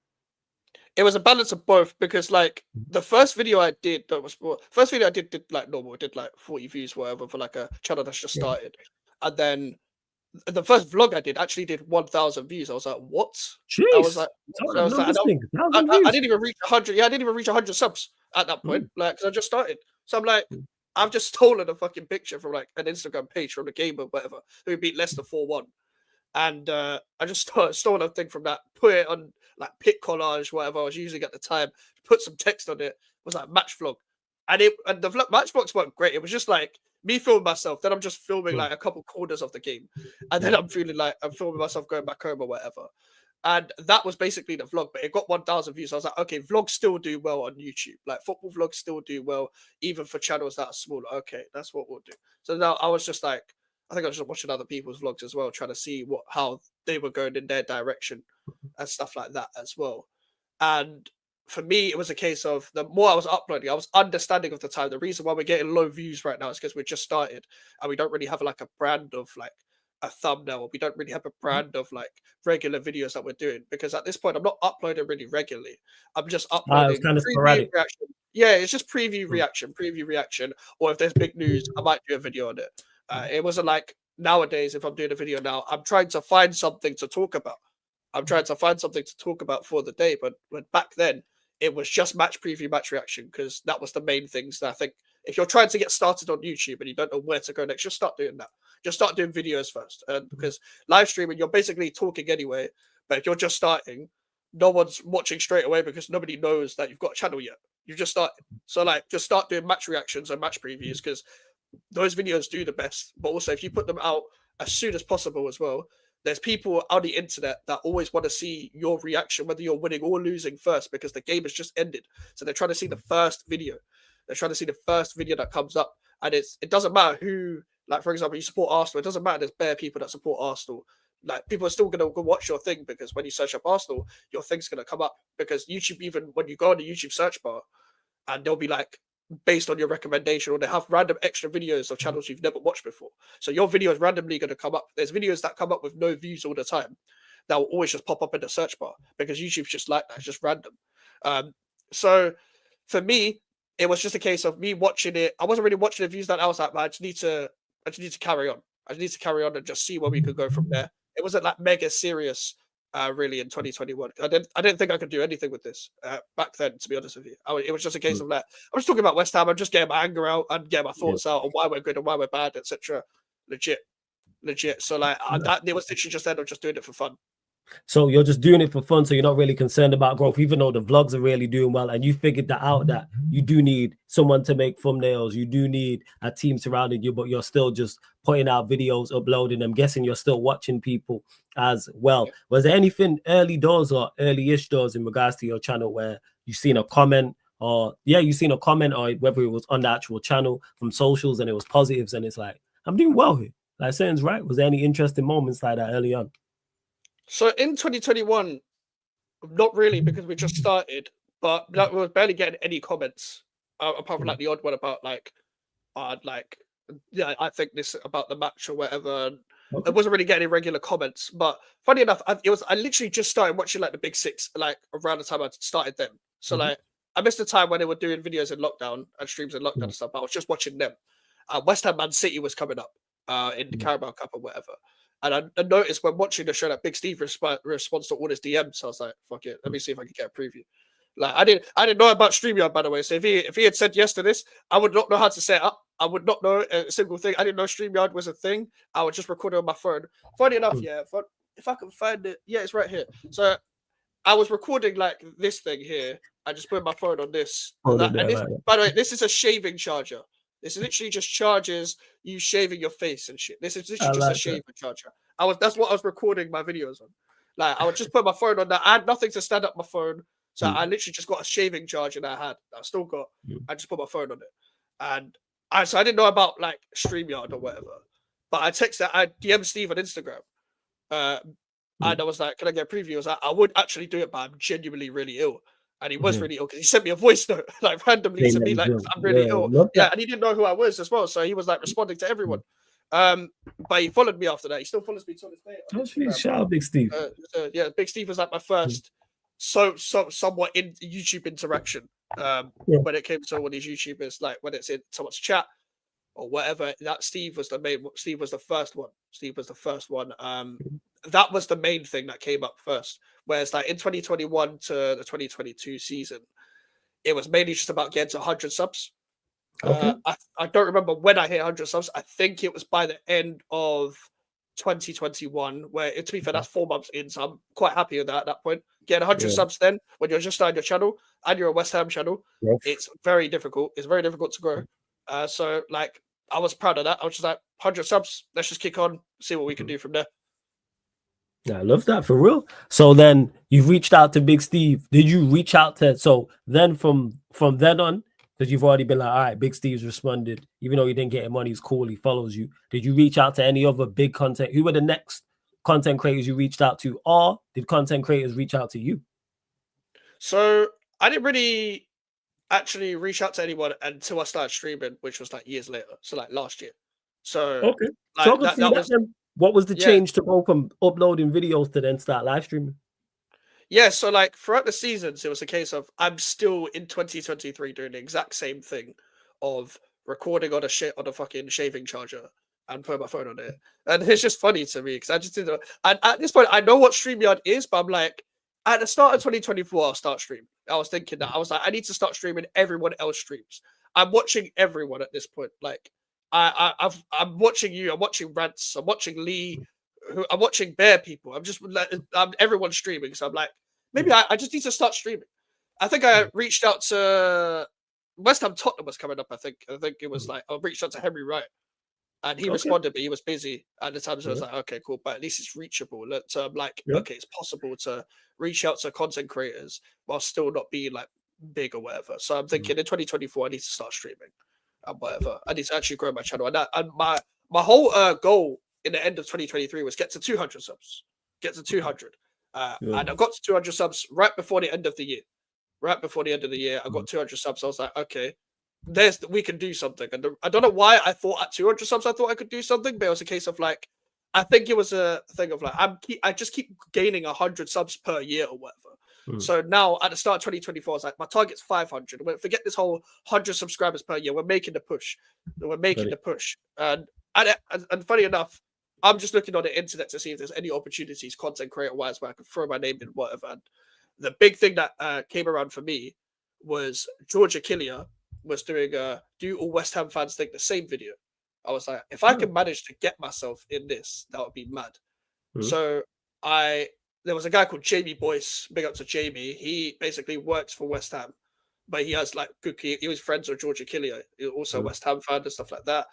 It was a balance of both, because like the first video I did did like normal, did like 40 views, whatever, for like a channel that's just started. And then the first vlog I did actually did 1,000 views. I was like, what?
Jeez.
I was like, I didn't even reach 100. Yeah, I didn't even reach 100 subs at that point. Like, because I just started. So I'm like, I've just stolen a fucking picture from like an Instagram page from the game or whatever, who beat Leicester 4-1. And I just stole a thing from that, put it on like pic collage, whatever I was using at the time, put some text on it. It was like match vlog. And the match vlogs weren't great. It was just like me filming myself, then I'm just filming like a couple corners of the game, and then I'm feeling like I'm filming myself going back home or whatever. And that was basically the vlog, but it got 1,000 views. I was like, okay, vlogs still do well on YouTube. Like football vlogs still do well, even for channels that are smaller. Okay, that's what we'll do. So now I was just like, I think I was just watching other people's vlogs as well, trying to see how they were going in their direction and stuff like that as well. And for me, it was a case of the more I was uploading, I was understanding of the time. The reason why we're getting low views right now is because we just started and we don't really have like a brand of like a thumbnail. We don't really have a brand of like regular videos that we're doing, because at this point I'm not uploading really regularly. I'm just uploading
kind of
preview reaction. Yeah, it's just preview reaction. Or if there's big news, I might do a video on it. It wasn't like nowadays, if I'm doing a video now, I'm trying to find something to talk about. I'm trying to find something to talk about for the day. But back then, it was just match preview, match reaction, because that was the main things that I think if you're trying to get started on YouTube and you don't know where to go next, just start doing that. Just start doing videos first. Because live streaming, you're basically talking anyway. But if you're just starting, no one's watching straight away because nobody knows that you've got a channel yet. You've just started. So like, just start doing match reactions and match previews, because those videos do the best. But also, if you put them out as soon as possible as well, there's people on the internet that always want to see your reaction, whether you're winning or losing first, because the game has just ended. So they're trying to see the first video. They're trying to see the first video that comes up. And it doesn't matter who, like, for example, you support Arsenal. It doesn't matter there's bare people that support Arsenal. Like, people are still going to go watch your thing, because when you search up Arsenal, your thing's going to come up. Because YouTube, even when you go on the YouTube search bar, and they'll be like, based on your recommendation, or they have random extra videos of channels you've never watched before. So your video is randomly going to come up. There's videos that come up with no views all the time that will always just pop up in the search bar, because YouTube's just like that. It's just random. So for me, it was just a case of me watching it. I wasn't really watching the views that I was like, man, I just need to carry on. I just need to carry on and just see where we could go from there. It wasn't like mega serious. Really in 2021, I didn't think I could do anything with this back then, to be honest with you. It was just a case of like, I was talking about West Ham. I'm just getting my anger out and getting my thoughts out on why we're good and why we're bad, etc. Legit. So like, it was literally just then of just doing it for fun.
So you're just doing it for fun, so you're not really concerned about growth, even though the vlogs are really doing well, and you figured that out, that you do need someone to make thumbnails, you do need a team surrounding you, but you're still just putting out videos, uploading. I'm guessing you're still watching people as well. Yeah. Was there anything early doors or early-ish doors in regards to your channel where you've seen a comment, or whether it was on the actual channel from socials and it was positives and it's like, I'm doing well here, like something's right? Was there any interesting moments like that early on?
So in 2021, not really, because we just started, but we were barely getting any comments, apart from like the odd one about like, yeah, I think this about the match or whatever. Okay. I wasn't really getting any regular comments, but funny enough, I literally just started watching like the Big Six, like around the time I started them. So like, I missed the time when they were doing videos in lockdown and streams in lockdown and stuff, but I was just watching them. West Ham Man City was coming up in the Carabao Cup or whatever. And I noticed when watching the show that Big Steve responds to all his DMs. So I was like, fuck it, let me see if I can get a preview. Like I didn't know about StreamYard, by the way. So if he had said yes to this, I would not know how to set up. I would not know a single thing. I didn't know StreamYard was a thing. I would just record it on my phone. Funny enough, yeah. If I can find it, yeah, it's right here. So I was recording like this thing here. I just put my phone on this. By the way, this is a shaving charger. This literally just charges you shaving your face and shit. This is literally just a shaving charger. That's what I was recording my videos on. Like I would just put my phone on that. I had nothing to stand up my phone. So I literally just got a shaving charger that I still got. I just put my phone on it. And I didn't know about like StreamYard or whatever. But I DM'd Steve on Instagram. And I was like, can I get a preview? I was like, I would actually do it, but I'm genuinely really ill. And he was really ill because he sent me a voice note, like randomly to me, like, I'm really ill. Yeah, and he didn't know who I was as well. So he was like responding to everyone. But he followed me after that. He still follows me to this day.
Shout out Big Steve.
Yeah, Big Steve was like my first somewhat in YouTube interaction. When it came to all these YouTubers, like when it's in someone's chat or whatever, that Steve was the first one. That was the main thing that came up first. Whereas like in 2021 to the 2022 season, it was mainly just about getting to 100 subs. I don't remember when I hit 100 subs. I think it was by the end of 2021, where to be fair, that's 4 months in, so I'm quite happy with that at that point. Getting 100 subs then, when you're just starting your channel and you're a West Ham channel, it's very difficult. It's very difficult to grow. So like, I was proud of that. I was just like, 100 subs, let's just kick on, see what we can do from there.
Yeah, I love that, for real. So then you've reached out to Big Steve. Did you reach out to, so then from then on, because you've already been like, all right, Big Steve's responded, even though he didn't get him money, he's cool, he follows you. Did you reach out to any other big content? Who were the next content creators you reached out to, or did content creators reach out to you?
So I didn't really actually reach out to anyone until I started streaming, which was like years later. So like last year. So
like, what was the change to go from uploading videos to then start live streaming?
Yeah, so like throughout the seasons, it was a case of I'm still in 2023 doing the exact same thing of recording on a fucking shaving charger and putting my phone on it. And it's just funny to me because I just didn't know. And at this point, I know what StreamYard is, but I'm like, at the start of 2024, I'll start streaming. I was thinking that. I was like, I need to start streaming. Everyone else streams. I'm watching everyone at this point. Like, I'm watching you. I'm watching Rants. I'm watching Lee. I'm watching Bear people. I'm everyone's streaming. So I'm like, maybe I just need to start streaming. I think I reached out to West Ham Tottenham was coming up. I think it was like I reached out to Henry Wright, and he responded, but he was busy at the time. So I was like, okay, cool, but at least it's reachable. So I'm like, okay, it's possible to reach out to content creators while still not being like big or whatever. So I'm thinking in 2024, I need to start streaming and whatever. I need to actually grow my channel, and my whole goal in the end of 2023 was get to 200 subs. Get to 200. And I got to 200 subs right before the end of the year. Right before the end of the year, I got 200 subs. I was like, okay, we can do something. And I don't know why I thought at 200 subs I thought I could do something, but it was a case of like, I think it was a thing of like, I just keep gaining 100 subs per year or whatever. So now at the start of 2024, I was like, my target's 500. Forget this whole 100 subscribers per year. We're making the push. And funny enough, I'm just looking on the internet to see if there's any opportunities content creator wise where I can throw my name in, whatever. And the big thing that came around for me was George Achillia was doing Do All West Ham Fans Think the Same video. I was like, if I can manage to get myself in this, that would be mad. So there was a guy called Jamie Boyce, big up to Jamie. He basically works for West Ham, but he has like he was friends with George Achillia, also West Ham fan and stuff like that.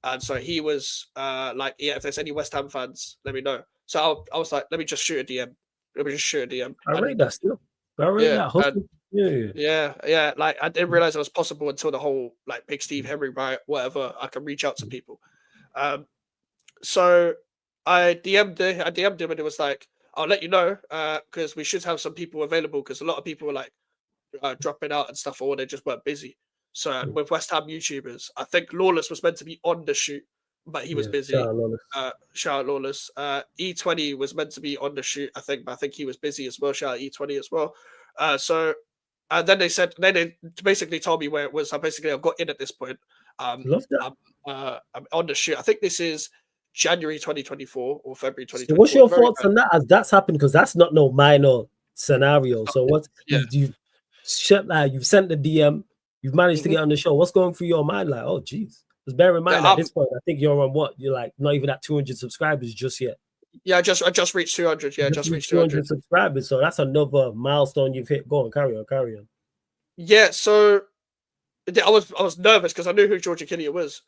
And so he was like, yeah, if there's any West Ham fans, let me know. So I was like, let me just shoot a DM.
I rate that still. I rate that.
Yeah. Like I didn't realize it was possible until the whole like Big Steve, Henry Wright, whatever. I can reach out to people. So I DM'd him and it was like, I'll let you know because we should have some people available because a lot of people were like dropping out and stuff, or they just weren't busy. So with West Ham YouTubers, I think Lawless was meant to be on the shoot, but he was busy. Shout out Lawless. E20 was meant to be on the shoot, I think, but I think he was busy as well. Shout out E20 as well. And then they basically told me where it was. I've got in at this point.
Love that.
I'm on the shoot. I think this is January 2024 or February
So what's
2024.
your
Very
thoughts on that as that's happened? Because that's not no minor scenario. So what
yeah.
you've you've sent the DM, you've managed to
Mhm.
get on the show. What's going through your mind? Like, oh geez. Because bear in mind
Yeah,
at this point, I think you're on what? You're like not even at 200 subscribers just yet.
I just reached 200. Yeah,
You just
just reached
reached
200.
200 subscribers. So that's another milestone you've hit. Go on, carry on, carry on.
Yeah, so I was nervous because I knew who Georgia Killian was.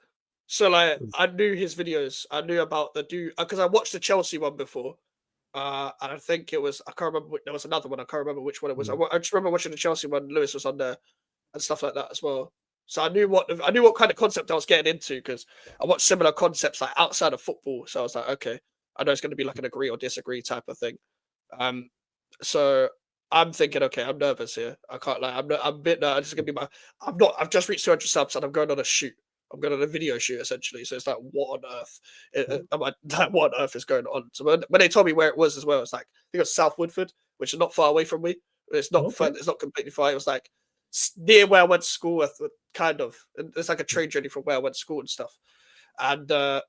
So like I knew his videos. I knew about the dude because I watched the Chelsea one before. And I think it was I can't remember. There was another one. I can't remember which one it was. I just remember watching the Chelsea one. Lewis was on there and stuff like that as well. So I knew what kind of concept I was getting into because I watched similar concepts like outside of football. So I was like, okay, I know it's going to be like an agree or disagree type of thing. Um, so I'm thinking, okay, I'm nervous here. I can't like, I'm a bit nervous. This is gonna be my. I'm not. I've just reached 200 subs and I'm going on a shoot. I'm going on a video shoot essentially. So it's like, what on earth? I'm like, what on earth is going on? So when they told me where it was as well, it's like I think it was South Woodford, which is not far away from me. It's not fun. It's not completely far. It was like near where I went to school, kind of. It's like a train journey from where I went to school and stuff. And I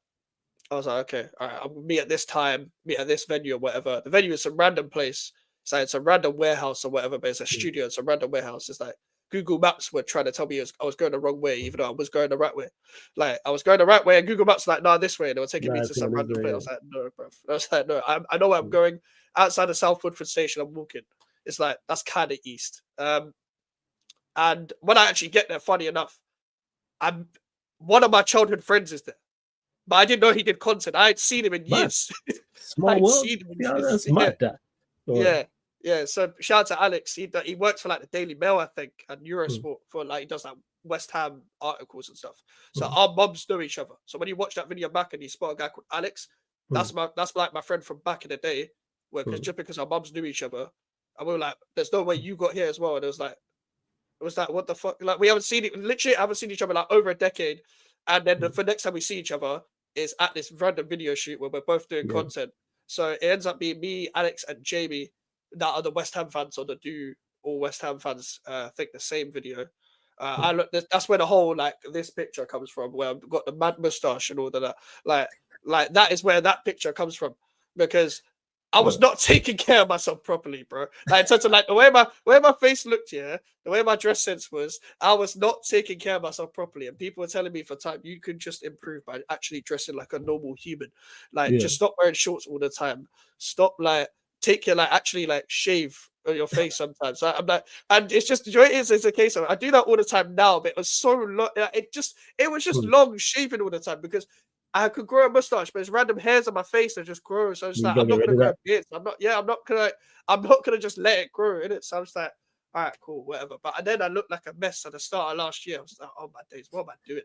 was like, okay, all right, I'll meet at this time, meet at this venue or whatever. The venue is some random place. It's like it's a random warehouse or whatever, but it's a studio. It's a random warehouse. It's like Google Maps were trying to tell me I was going the wrong way, even though I was going the right way. Like I was going the right way, and Google Maps was like, no, this way. And they were taking me to some random place. I was like, no, bro. I was like, no, I know where I'm going. Outside of South Woodford Station, I'm walking. It's like that's kind of east. And when I actually get there, funny enough, I'm one of my childhood friends is there. But I didn't know he did content. I had seen him in years.
Small world. Yeah, that's mad.
Yeah. Yeah. So shout out to Alex. He works for like the Daily Mail, I think, and Eurosport for like he does like West Ham articles and stuff. So our mums know each other. So when you watch that video back and you spot a guy called Alex, that's like my friend from back in the day. Just because our mums knew each other, and we were like, "There's no way you got here as well." And it was like, what the fuck? Like we haven't seen it. Literally, haven't seen each other like over a decade. And then the next time we see each other is at this random video shoot where we're both doing content. So it ends up being me, Alex, and Jamie that are the West Ham fans or that do all West Ham fans think the same video. I look. That's where the whole like this picture comes from, where I've got the mad mustache and all of that. Like that is where that picture comes from because I was not taking care of myself properly, bro. Like in terms of like the way my face looked, the way my dress sense was, I was not taking care of myself properly. And people were telling me for time, you can just improve by actually dressing like a normal human. Like just stop wearing shorts all the time. Stop take your actually shave on your face sometimes. I'm like, and it's just the joy is it's a case of I do that all the time now, but it was so long. It was just long shaving all the time because I could grow a mustache, but it's random hairs on my face that just grow. So I'm just like, I'm not gonna grow a beard. I'm not gonna just let it grow in it. So I'm just like, all right, cool, whatever. But then I looked like a mess at the start of last year. I was like, oh my days, what am I doing?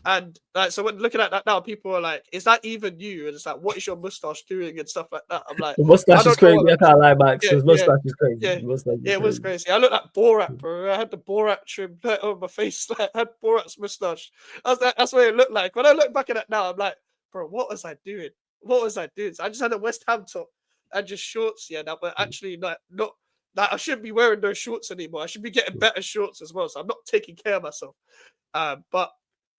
And so when looking at that now, people are like, is that even you? And it's like, what is your mustache doing and stuff like that? I'm like,
the mustache is crazy. I can't lie, Max. His mustache is crazy.
Yeah, it was crazy. I looked like Borat, bro. I had the Borat trim on my face. I had Borat's mustache. I was like, that's what it looked like. When I look back at it now, I'm like, bro, what was I doing? What was I doing? So I just had a West Ham top and just shorts. Yeah, that were actually not. Like I shouldn't be wearing those shorts anymore. I should be getting better shorts as well. So I'm not taking care of myself. But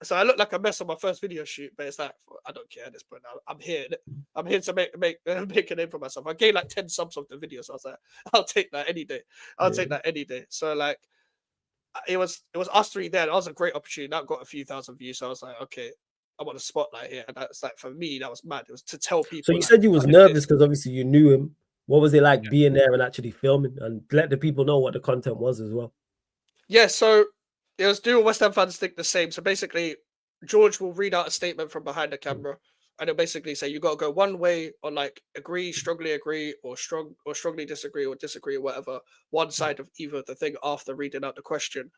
so I look like a mess on my first video shoot, but it's like I don't care at this point now. I'm here. I'm here to make a name for myself. I gained like 10 subs off the video, so I was like, I'll take that any day. I'll take that any day. So like, it was us three there. That was a great opportunity. That got a few thousand views. So I was like, okay, I want a spotlight here, and that's like for me, that was mad. It was to tell people.
So you said you was nervous because obviously you knew him. What was it like being there and actually filming and let the people know what the content was as well?
Yeah, so it was do West Ham fans think the same. So basically, George will read out a statement from behind the camera, and it'll basically say you got to go one way on like agree, strongly agree, or strongly disagree, or disagree, or whatever. One side of either the thing after reading out the question,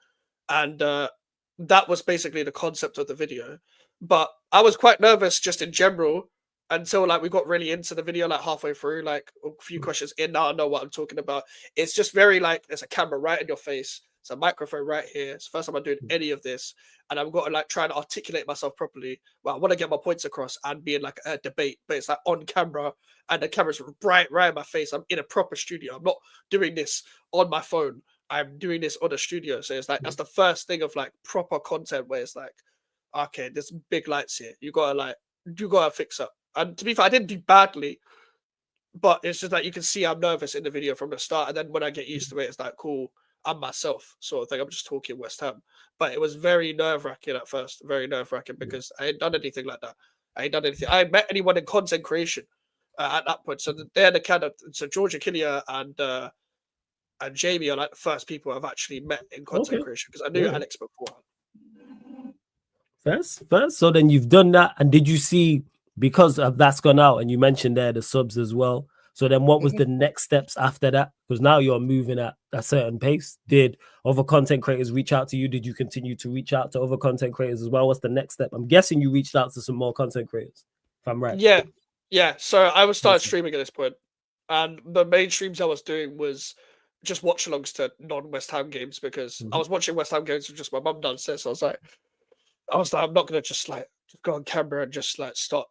and that was basically the concept of the video. But I was quite nervous just in general until like we got really into the video, like halfway through, like a few questions in. Now I know what I'm talking about. It's just very like there's a camera right in your face. It's a microphone right here. It's the first time I'm doing any of this, and I've got to like try to articulate myself properly. Well, I want to get my points across and be in like a debate, but it's like on camera, and the camera's right in my face. I'm in a proper studio. I'm not doing this on my phone. I'm doing this on a studio. So it's like that's the first thing of like proper content where it's like, okay, there's big lights here. You gotta fix up. And to be fair, I didn't do badly, but it's just like you can see I'm nervous in the video from the start, and then when I get used to it, it's like cool. I'm myself, sort of thing. I'm just talking West Ham, but it was very nerve wracking at first, very nerve wracking because I ain't done anything like that. I ain't done anything. I ain't met anyone in content creation at that point. So they're the kind of Georgia Killier and Jamie are like the first people I've actually met in content creation because I knew Alex before.
First. So then you've done that, and did you see, because of that's gone out, and you mentioned there the subs as well. So then what was the next steps after that? Because now you're moving at a certain pace. Did other content creators reach out to you? Did you continue to reach out to other content creators as well? What's the next step? I'm guessing you reached out to some more content creators, if I'm right.
Yeah. So I was started streaming at this point, and the main streams I was doing was just watch-alongs to non-West Ham games because I was watching West Ham games with just my mum downstairs. So I was like, I'm not gonna just go on camera and just start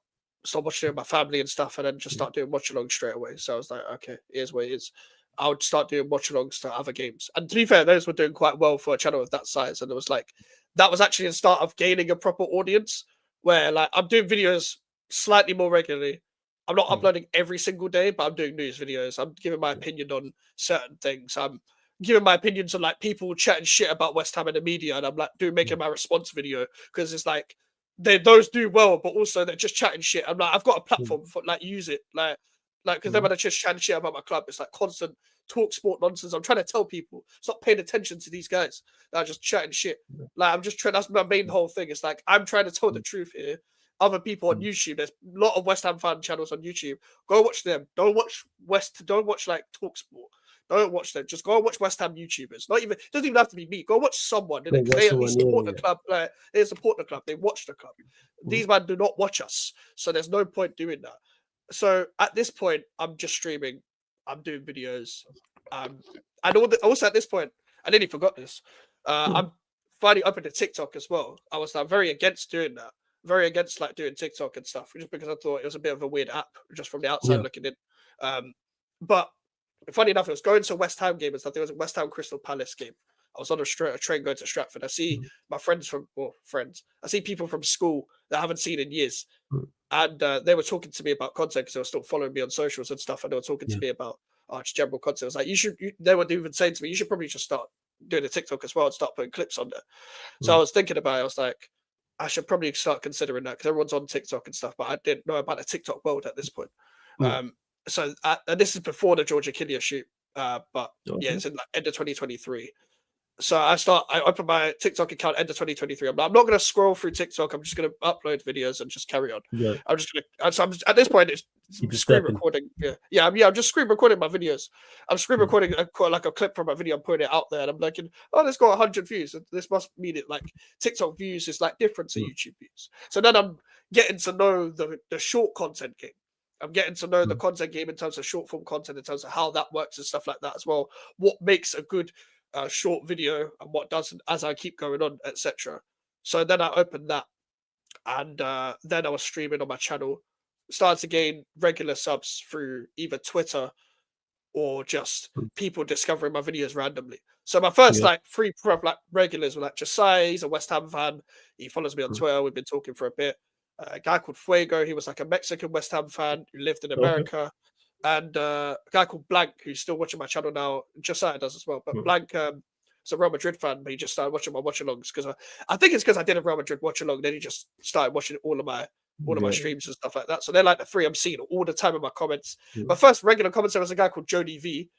watching with my family and stuff, and then just start doing watch-alongs straight away. So I was like, okay, here's what it is. I would start doing watch-alongs to other games, and to be fair, those were doing quite well for a channel of that size. And it was that was actually the start of gaining a proper audience, where I'm doing videos slightly more regularly. I'm not uploading every single day, but I'm doing news videos. I'm giving my opinion on certain things. I'm giving my opinions on people chatting shit about West Ham in the media, and I'm making my response video because it's those do well, but also they're just chatting shit. I'm I've got a platform for use it, because then when I just chatting shit about my club, it's constant talk sport nonsense. I'm trying to tell people stop paying attention to these guys that are just chatting shit. I'm just trying. That's my main whole thing. It's I'm trying to tell the truth here. Other people on YouTube, there's a lot of West Ham fan channels on YouTube. Go watch them. Don't watch Talk Sport. Don't watch them. Just go and watch West Ham YouTubers. It doesn't even have to be me. Go watch someone. Because they at least support the club. They support the club. They watch the club. These men do not watch us. So there's no point doing that. So at this point, I'm just streaming. I'm doing videos. And also at this point, I nearly forgot this. I'm finally open to TikTok as well. I was very against doing that. Very against doing TikTok and stuff, just because I thought it was a bit of a weird app, just from the outside looking in. But funny enough, it was going to a West Ham game and stuff. There was a West Ham Crystal Palace game. I was on a train going to Stratford. I see my friends. I see people from school that I haven't seen in years, and they were talking to me about content because they were still following me on socials and stuff, and they were talking to me about just general content. I was they were even saying to me, you should probably just start doing a TikTok as well and start putting clips on there. So I was thinking about it. I was like, I should probably start considering that because everyone's on TikTok and stuff, but I didn't know about the TikTok world at this point. So and this is before the Georgia Killier shoot, but it's in end of 2023. So I open my TikTok account end of 2023. I'm not going to scroll through TikTok. I'm just going to upload videos and just carry on. I'm just going to. So at this point, it's screen recording. I'm just screen recording my videos. I'm screen recording a clip from my video. I'm putting it out there, and I'm like, oh, this got 100 views. This must mean it TikTok views is different to YouTube views. So then I'm getting to know the short content game. I'm getting to know the content game in terms of short form content, in terms of how that works and stuff like that as well. What makes a good short video and what doesn't, as I keep going on, etc. So then I opened that, and then I was streaming on my channel, started to gain regular subs through either Twitter or just people discovering my videos randomly. So my first three regulars were Josiah. He's a West Ham fan. He follows me on Twitter. We've been talking for a bit. A guy called Fuego. He was a Mexican West Ham fan who lived in America. And a guy called Blank, who's still watching my channel now. Josiah does as well. But Blank is a Real Madrid fan, but he just started watching my watch-alongs because I think it's because I did a Real Madrid watch-along. Then he just started watching all of my streams and stuff like that. So they're the three I'm seeing all the time in my comments. My first regular commenter was a guy called Jody V.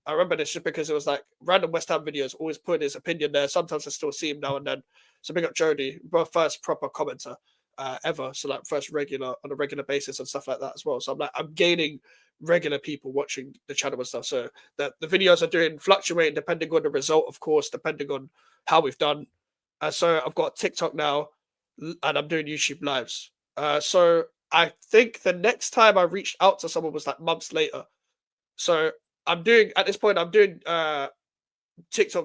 I remember this just because it was random West Ham videos, always putting his opinion there. Sometimes I still see him now and then. So big up Jody, my first proper commenter ever. So first regular on a regular basis and stuff like that as well. So I'm gaining regular people watching the channel and stuff. So the videos are doing fluctuating depending on the result, of course, depending on how we've done. So I've got TikTok now, and I'm doing YouTube lives. So I think the next time I reached out to someone was months later. So I'm doing TikTok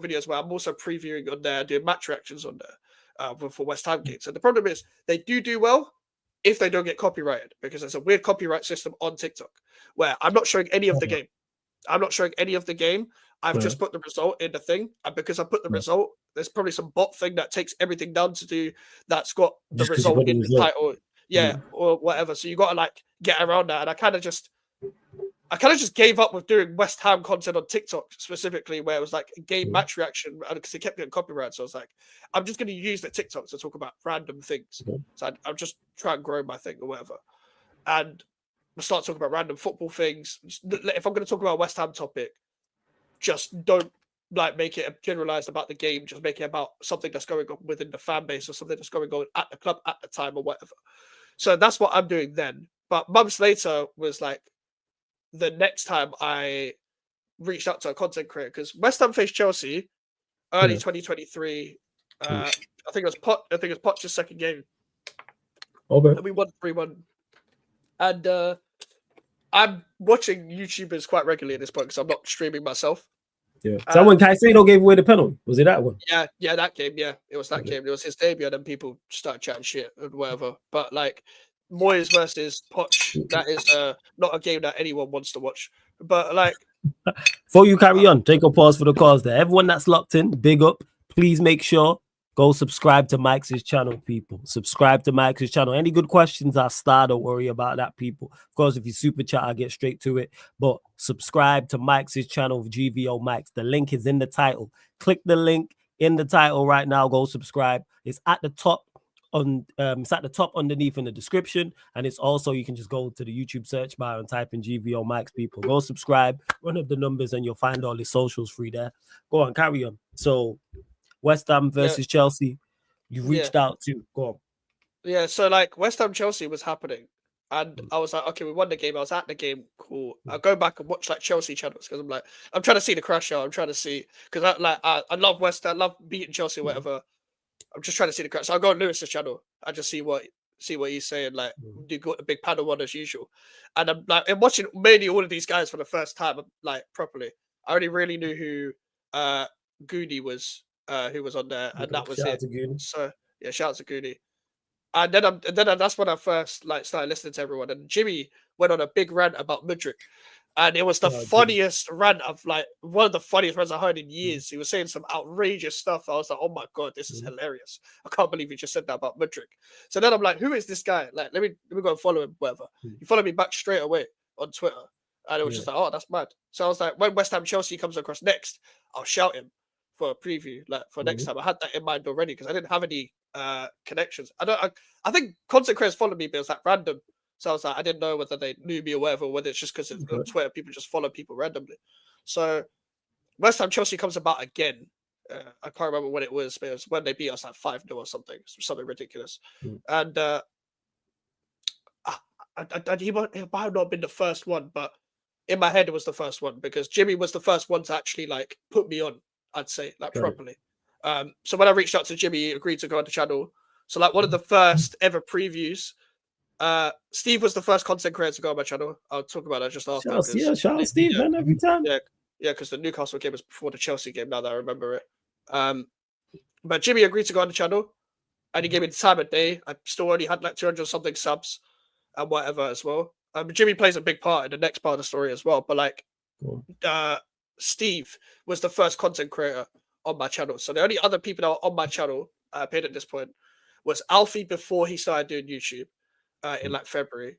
videos where I'm also previewing on there, doing match reactions on there for West Ham games. And the problem is they do well if they don't get copyrighted, because there's a weird copyright system on TikTok where I'm not showing any of the game. I've just put the result in the thing, and because I put the result, there's probably some bot thing that takes everything down to do that's got the
Just 'cause you
result
put the
in the
result.
title, or whatever. So you got to like get around that, and I kind of just gave up with doing West Ham content on TikTok specifically, where it was like a game match reaction, because it kept getting copyright. So I was like, I'm just going to use the TikTok to talk about random things. So I'll just try and grow my thing or whatever, and we'll start talking about random football things. If I'm going to talk about a West Ham topic, just don't like make it generalized about the game. Just make it about something that's going on within the fan base or something that's going on at the club at the time or whatever. So that's what I'm doing then. But months later was like the next time I reached out to a content creator, because West Ham faced Chelsea early 2023. I think it was Poch's second game.
Okay.
And we won 3-1. And I'm watching YouTubers quite regularly at this point because I'm not streaming myself.
Yeah. So when Caicedo gave away the penalty, was it that one?
Yeah, that game. Yeah, it was that game. It was his debut, and then people started chatting shit and whatever. But like Moyes versus Poch, that is not a game that anyone wants to watch. But like,
before you carry on, take a pause for the cause there. Everyone that's locked in, big up. Please make sure go subscribe to Mike's channel, people. Subscribe to Mike's channel. Any good questions, I'll start. Don't worry about that, people. Of course, if you super chat, I'll get straight to it. But subscribe to Mike's channel, GVO Mike's. The link is in the title. Click the link in the title right now. Go subscribe. It's at the top. It's at the top underneath in the description, and it's also, you can just go to the YouTube search bar and type in GVO Mike's, people. Go subscribe, run up the numbers, and you'll find all the socials free there. Go on, carry on. So West Ham versus Chelsea, you reached out to. Go on.
Yeah, so like West Ham Chelsea was happening, and I was like, okay, we won the game. I was at the game, cool. I'll go back and watch like Chelsea channels because I'm trying to see the crash out. I'm trying to see, because I love West Ham, I love beating Chelsea, or whatever. I'm just trying to see the crash. So I'll go on Lewis's channel. I just see what he's saying. Like, you got the big panel one as usual, and I'm watching mainly all of these guys for the first time, like properly. I only really knew who Goody was. Who was on there, and that was it. So yeah, shout out to Goody. And then that's when I first like started listening to everyone. And Jimmy went on a big rant about Mudryk, and it was the funniest rant of like one of the funniest rants I heard in years. He was saying some outrageous stuff. I was like, oh my god, this is hilarious. I can't believe he just said that about Mudryk. So then I'm like, who is this guy? Like, let me go and follow him. Whatever. He followed me back straight away on Twitter, and it was just like, oh, that's mad. So I was like, when West Ham Chelsea comes across next, I'll shout him for a preview, like for next time. I had that in mind already because I didn't have any connections. I think content creators followed me, but it was like random. So I was like, I didn't know whether they knew me or whatever, or whether it's just because on Twitter people just follow people randomly. So West Ham Chelsea comes about again. I can't remember when it was, but it was when they beat us like 5-0 or something ridiculous. And he might not have been the first one, but in my head it was the first one because Jimmy was the first one to actually like put me on. I'd say like properly. So when I reached out to Jimmy, he agreed to go on the channel. So like one of the first ever previews, Steve was the first content creator to go on my channel. I'll talk about that just after.
Shout out Steve, man, every time.
Yeah, because the Newcastle game was before the Chelsea game. Now that I remember it. But Jimmy agreed to go on the channel, and he gave me the time of day. I still only had like 200 something subs and whatever as well. Jimmy plays a big part in the next part of the story as well. But like, Steve was the first content creator on my channel. So the only other people that were on my channel paid at this point was Alfie before he started doing YouTube in like February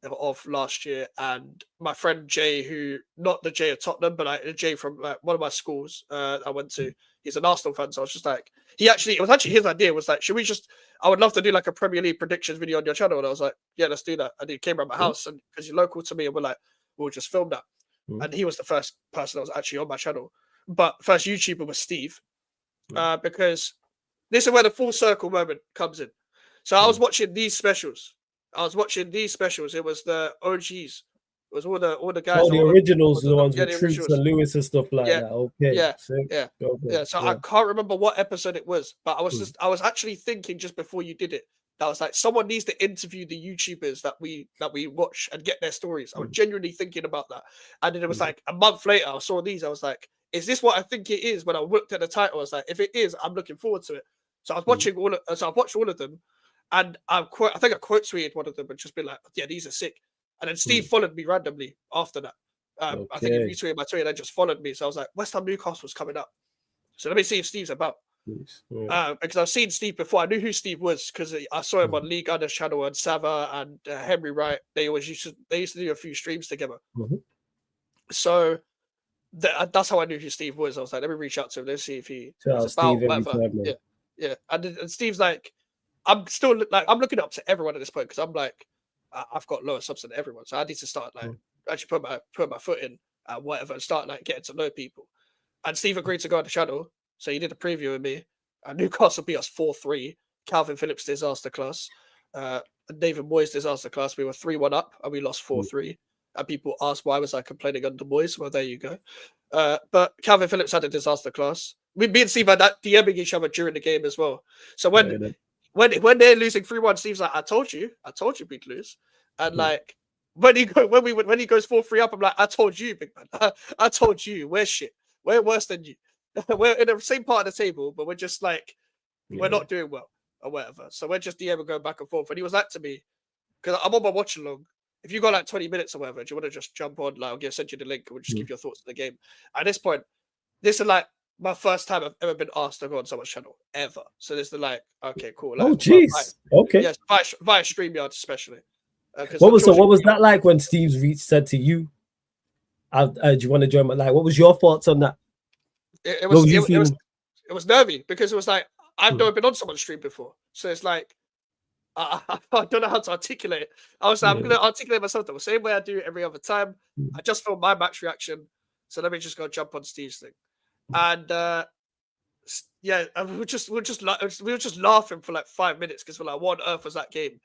of last year, and my friend Jay, who not the Jay of Tottenham, but like Jay from like one of my schools I went to. He's an Arsenal fan, so I was just like, it was actually his idea. Was like, I would love to do like a Premier League predictions video on your channel, and I was like, yeah, let's do that. And he came around my house, and because you're local to me, and we're like, we'll just film that. And he was the first person that was actually on my channel. But first YouTuber was Steve, because this is where the full circle moment comes in. So I was watching these specials. It was the OGs. It was all the guys.
Oh, the originals, the ones with Troopz and Lewis and stuff like that. Okay.
Yeah. So I can't remember what episode it was, but I was actually thinking just before you did it, that was like, someone needs to interview the YouTubers that we watch and get their stories. I was genuinely thinking about that. And then it was like a month later, I saw these. I was like, is this what I think it is? When I looked at the title, I was like, if it is, I'm looking forward to it. So I was watching I watched all of them, and I think I quote tweeted one of them and just been like, yeah, these are sick. And then Steve followed me randomly after that. I think he retweeted my tweet and then just followed me. So I was like, West Ham Newcastle's coming up. So let me see if Steve's about. Because I've seen Steve before. I knew who Steve was because I saw him on League Gunner's channel, and Sava and Henry Wright. They used to do a few streams together. So that's how I knew who Steve was. I was like, let me reach out to him. Let's see if he was about whatever. Yeah. And Steve's like, I'm still like, I'm looking up to everyone at this point because I'm like, I've got lower subs than everyone, so I need to start like actually put my foot in whatever and start like getting to know people. And Steve agreed to go on the channel, so he did a preview with me. Newcastle beat us 4-3. Calvin Phillips disaster class. David Moyes disaster class. We were 3-1 up and we lost 4-3. And people asked why was I complaining under Moyes. Well, there you go. But Calvin Phillips had a disaster class. Me and Steve had that DMing each other during the game as well. So when they're losing 3-1, Steve's like, I told you we'd lose. And like when he goes 4-3 up, I'm like, I told you, big man. I told you, we're shit. We're worse than you. We're in the same part of the table, but we're just like we're not doing well or whatever. So we're just DMing going back and forth. And he was like to me, because I'm on my watch along. If you got like 20 minutes or whatever, do you want to just jump on? Like, I'll send you the link and we'll just give your thoughts on the game. At this point, this is like my first time I've ever been asked to go on someone's channel ever. So this is like, okay, cool. Like,
okay.
Yes, via StreamYard especially.
What was that like when Steve said to you, do you want to join? Like, what was your thoughts on that?
It was nervy because it was like, I've never been on someone's stream before. So it's like, I don't know how to articulate it. I was like, I'm going to articulate myself the same way I do every other time. I just filmed my match reaction. So let me just go jump on Steve's thing. And we were just laughing for like 5 minutes because we're like, what on earth was that game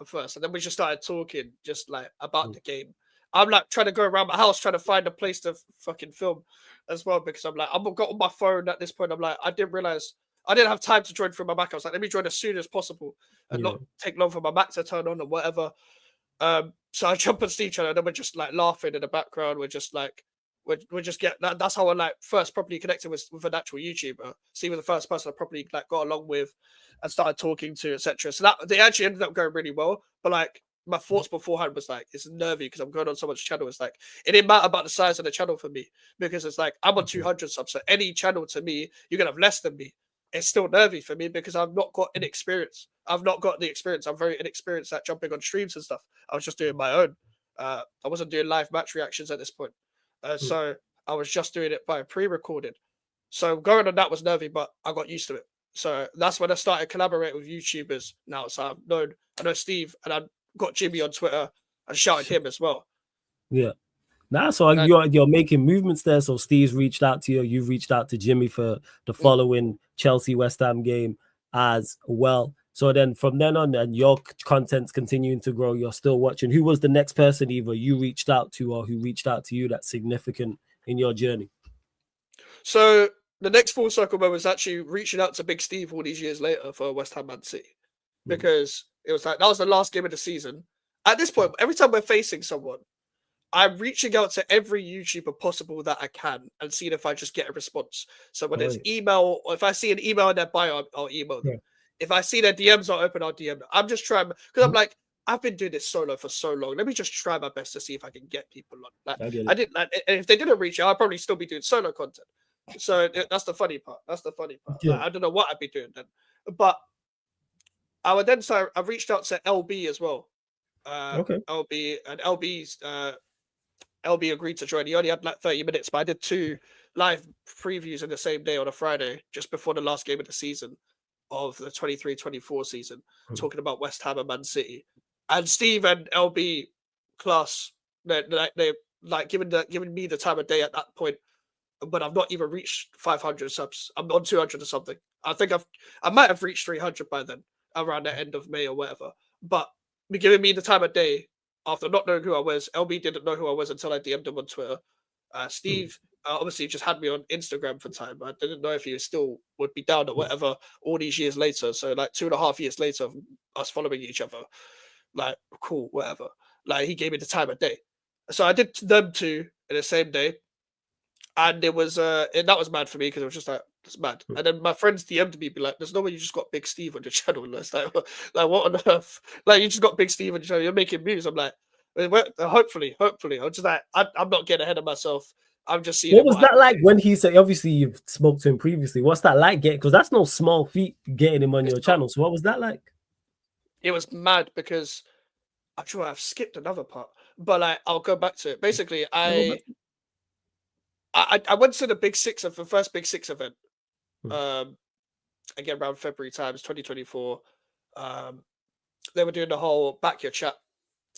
first? And then we just started talking just like about the game. I'm like trying to go around my house trying to find a place to fucking film as well because I'm like, I've got on my phone at this point. I'm like, I didn't realize I didn't have time to join from my Mac. I was like, let me join as soon as possible and not take long for my Mac to turn on or whatever. So I jump on Steve channel and then we're just like laughing in the background. We're just like, we just get that. That's how I like first properly connected with an actual YouTuber. Steve was the first person I properly like got along with and started talking to, etc. So that they actually ended up going really well. But like my thoughts beforehand was like, it's nervy because I'm going on someone's channel. It's like it didn't matter about the size of the channel for me because it's like I'm on 200 subs. So any channel to me, you're gonna have less than me. It's still nervy for me because I've not got an experience. I've not got the experience. I'm very inexperienced at jumping on streams and stuff. I was just doing my own. I wasn't doing live match reactions at this point. So I was just doing it by pre-recorded. So going on that was nervy, but I got used to it. So that's when I started collaborating with YouTubers now. So I know Steve and I got Jimmy on Twitter and shouted him as well.
Yeah. So you're making movements there. So Steve's reached out to you. You've reached out to Jimmy for the following Chelsea West Ham game as well. So then from then on, and your content's continuing to grow. You're still watching. Who was the next person either you reached out to or who reached out to you that's significant in your journey?
So the next full circle moment was actually reaching out to Big Steve all these years later for West Ham Man City because it was like that was the last game of the season. At this point, every time we're facing someone, I'm reaching out to every YouTuber possible that I can and seeing if I just get a response. So when it's email, or if I see an email in their bio, I'll email them. If I see their DMs are open, I'll DM them. I'm just trying because I'm like, I've been doing this solo for so long. Let me just try my best to see if I can get people on. Like, I didn't. Like, and if they didn't reach out, I'd probably still be doing solo content. So that's the funny part. Yeah. Like, I don't know what I'd be doing then, but I would then. So I reached out to LB as well. LB and LB agreed to join. He only had like 30 minutes, but I did 2 live previews in the same day on a Friday, just before the last game of the season of the 23-24 season, talking about West Ham and Man City. And Steve and LB class, they like giving me the time of day at that point, but I've not even reached 500 subs. I'm on 200 or something. I think I might have reached 300 by then, around the end of May or whatever. But giving me the time of day after not knowing who I was. LB didn't know who I was until I DM'd him on Twitter. Steve obviously just had me on Instagram for time. I didn't know if he still would be down or whatever all these years later. So like 2.5 years later of us following each other, like cool, whatever. Like he gave me the time of day. So I did them 2 in the same day. And it was and that was mad for me because it was just like, it's mad. And then my friends DM'd me, be like, there's no way you just got Big Steve on your channel. And it's like what on earth? Like, you just got Big Steve on your channel, you're making moves. I'm like, Hopefully. I'm just like, I'm not getting ahead of myself. I'm just seeing.
What was that like when he said? Obviously, you've spoke to him previously. What's that like? Because that's no small feat getting him on your channel. So what was that like?
It was mad because I'm sure I've skipped another part, but like I'll go back to it. Basically, I went to the Big Six of the first Big Six event. Again around February times 2024. They were doing the whole back your chat,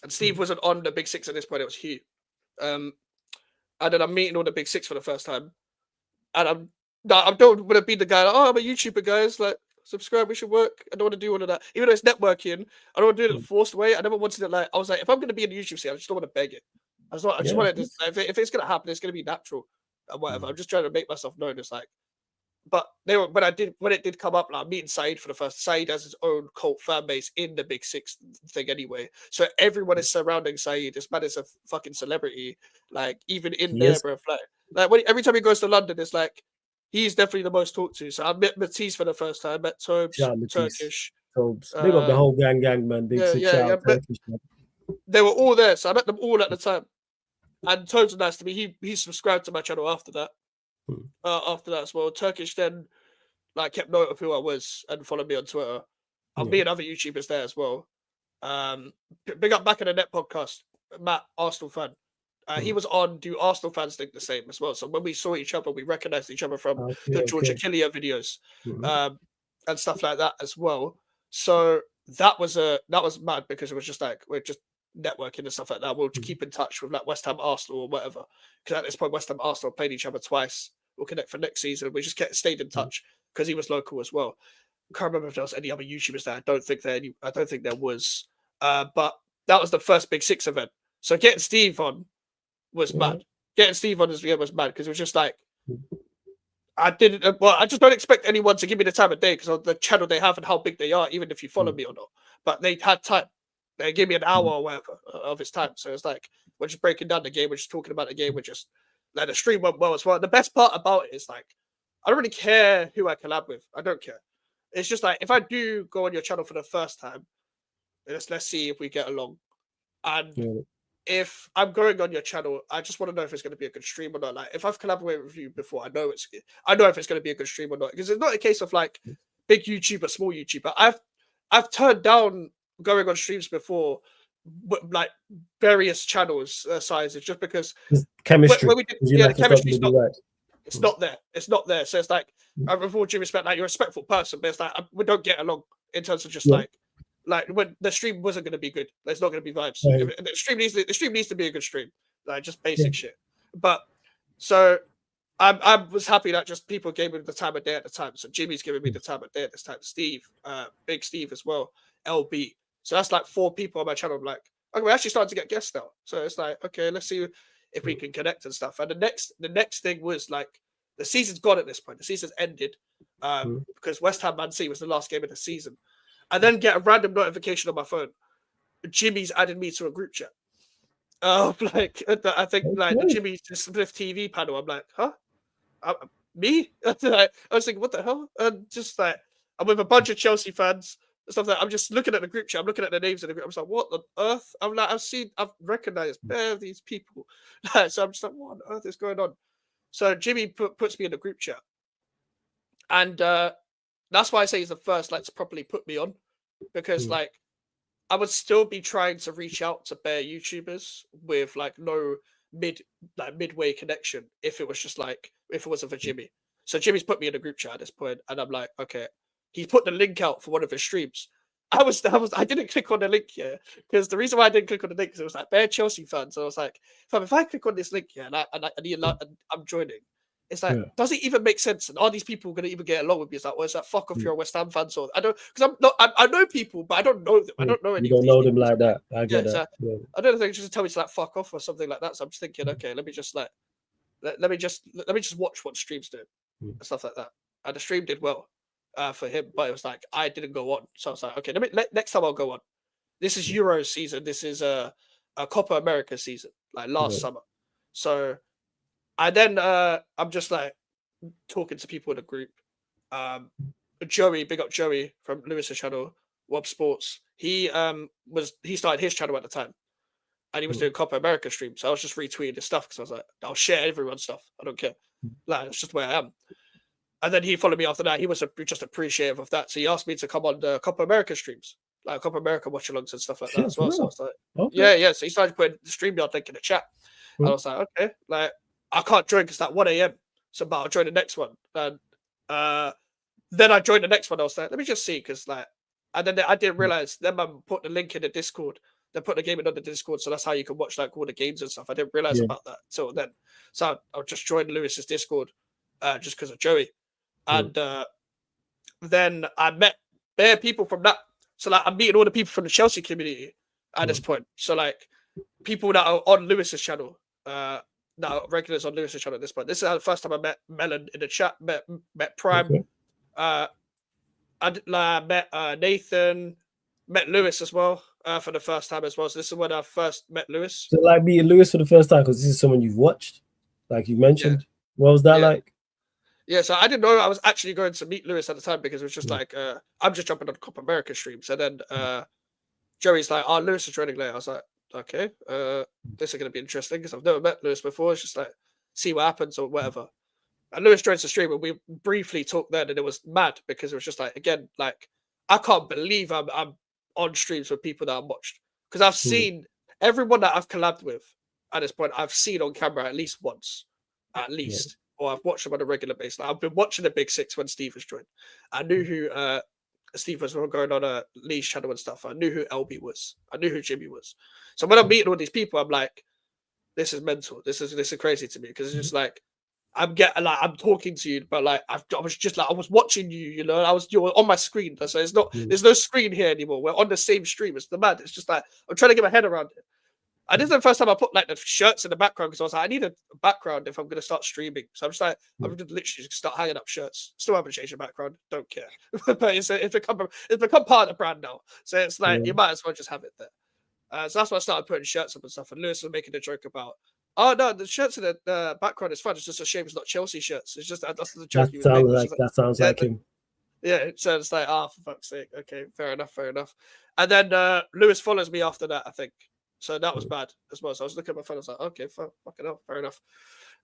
and Steve wasn't on the Big Six at this point. It was Hugh. And then I'm meeting all the Big Six for the first time, and I don't want to be the guy like, oh, I'm a YouTuber, guys, like subscribe, we should work. I don't want to do all of that, even though it's networking. I don't want to do it the forced way. I never wanted it like, I was like, if I'm going to be in the YouTube scene, I just don't want to beg it. I just wanted to, if it's going to happen, it's going to be natural and whatever. I'm just trying to make myself known. It's like, but when it did come up, like meeting Saeed for the first. Saeed has his own cult fan base in the Big Six thing anyway, so everyone is surrounding Saeed. This man is a fucking celebrity, like even in there, bro. Like every time he goes to London, it's like he's definitely the most talked to. So I met Matisse for the first time. Met Troopz, Turkish.
Troopz. Big up the whole gang, man. Big Six shout out Turkish, man.
They were all there, so I met them all at the time. And Troopz was nice to me. He subscribed to my channel after that. After that as well, Turkish then like kept note of who I was and followed me on Twitter. I'll be and other YouTubers there as well. Big up Back in the Net podcast, Matt, Arsenal fan. He was on Do Arsenal Fans Think the Same as well. So when we saw each other, we recognized each other from the George Achilles videos and stuff like that as well. So that was mad because it was just like we're just networking and stuff like that. We'll keep in touch with like West Ham, Arsenal, or whatever. Because at this point, West Ham, Arsenal played each other twice. We'll connect for next season. We just stayed in touch because he was local as well. I can't remember if there was any other YouTubers there. I don't think there was. But that was the first Big Six event. So getting Steve on was mad. Getting Steve on was mad because it was just like I just don't expect anyone to give me the time of day because of the channel they have and how big they are, even if you follow me or not. But they had time. They gave me an hour or whatever of his time. So it's like we're just breaking down the game, we're just talking about the game, we're just like the stream went well as well. The best part about it is like I don't really care who I collab with. I don't care. It's just like if I do go on your channel for the first time, let's see if we get along. And if I'm going on your channel, I just want to know if it's going to be a good stream or not. Like if I've collaborated with you before, I know if it's going to be a good stream or not. Because it's not a case of like big YouTuber, small YouTuber. I've turned down going on streams before, like various channels sizes, just because
chemistry.
When we did, the chemistry's not. Right. It's not there. It's not there. So it's like, with all due respect, like you're a respectful person, but it's like we don't get along in terms of just like when the stream wasn't going to be good. There's not going to be vibes. The stream needs to be a good stream, like just basic shit. But so I was happy that just people gave me the time of day at the time. So Jimmy's giving me the time of day at this time. Steve, Big Steve as well. LB. So that's like 4 people on my channel. I'm like, okay, we're actually starting to get guests now. So it's like, okay, let's see if we can connect and stuff. And the next thing was like the season's gone at this point. The season's ended because West Ham Man City was the last game of the season. I then get a random notification on my phone. Jimmy's added me to a group chat. Like I think like the Jimmy Smith TV panel. I'm like, huh? Me? I was thinking, what the hell? And just like I'm with a bunch of Chelsea fans. Stuff like that. I'm just looking at the group chat. I'm looking at the names of the group. I'm just like, what on earth? I'm like, I've recognized these people. So I'm just like, what on earth is going on? So Jimmy puts me in the group chat, and that's why I say he's the first like to properly put me on, because like I would still be trying to reach out to bare YouTubers with like no midway connection if it wasn't for Jimmy. So Jimmy's put me in a group chat at this point, and I'm like, okay. He put the link out for one of his streams. I didn't click on the link here because the reason why I didn't click on the link is it was like bare Chelsea fans. So I was like, if I click on this link here and I'm joining, it's like, does it even make sense? And are these people going to even get along with me? It's like, well, it's like, fuck off, you're a West Ham fan. So I don't, because I'm not, I know people, but I don't know them. I don't know any. You
don't know them like that. I get that.
So I don't think just tell me to like fuck off or something like that. So I'm just thinking, okay, let me just watch what streams do and stuff like that. And the stream did well. For him, but it was like I didn't go on, so I was like, okay, next time I'll go on. This is Euro season. This is a Copa America season, like last summer. So I then I'm just like talking to people in the group. Joey, big up Joey from Lewis's channel, Wob Sports. He started his channel at the time, and he was doing Copa America streams. So I was just retweeting his stuff because I was like, I'll share everyone's stuff. I don't care. Like, it's just where I am. And then he followed me after that. He was just appreciative of that. So he asked me to come on the Copa America streams, like Copa America watch-alongs and stuff like that as well. So I was like, yeah. So he started putting the StreamYard link in the chat. And I was like, okay, like, I can't join because it's like 1 a.m. So, but I'll join the next one. And then I joined the next one. I was like, let me just see, because like, and then I didn't realize. Then I put the link in the Discord. They put the game in on the Discord, so that's how you can watch like all the games and stuff. I didn't realize about that till then. So I'll just join Lewis's Discord, just because of Joey. And then I met bare people from that. So like, I'm meeting all the people from the Chelsea community at this point. So like, people that are on Lewis's channel, that are regulars on Lewis's channel at this point. This is the first time I met Melon in the chat. Met Prime. I met Nathan. Met Lewis as well for the first time as well. So this is when I first met Lewis.
So like meeting Lewis for the first time, because this is someone you've watched, like you mentioned. What was that like?
Yeah, so I didn't know I was actually going to meet Lewis at the time, because it was just like, I'm just jumping on the Copa America streams. And then Joey's like, oh, Lewis is training later. I was like, okay, this is going to be interesting, because I've never met Lewis before. It's just like, see what happens or whatever. And Lewis joins the stream, and we briefly talked then, and it was mad, because it was just like, again, like, I can't believe I'm on streams with people that I've watched, because I've seen everyone that I've collabed with at this point, I've seen on camera at least once, or I've watched them on a regular basis. Like, I've been watching the Big Six when Steve was joined. I knew who Steve was going on Lee's channel and stuff. I knew who LB was. I knew who Jimmy was. So when I'm meeting all these people, I'm like, this is mental. This is crazy to me, because it's just like, I'm talking to you, but like I was watching you, you know, you were on my screen. So it's not, there's no screen here anymore. We're on the same stream. It's the mad. It's just like, I'm trying to get my head around it. And this is the first time I put like the shirts in the background, because I was like, I need a background if I'm going to start streaming. So I'm just like, I'm going to literally just start hanging up shirts. Still haven't changed the background. Don't care. But it's become part of the brand now. So it's like, you might as well just have it there. So that's why I started putting shirts up and stuff. And Lewis was making a joke about, oh no, the shirts in the background is fun. It's just a shame it's not Chelsea shirts. It's just that's the joke.
That sounds like him.
Yeah, so it's like, for fuck's sake. Okay, fair enough. And then Lewis follows me after that, I think. So that was bad as well. So I was looking at my phone. I was like, okay, fucking hell, fair enough.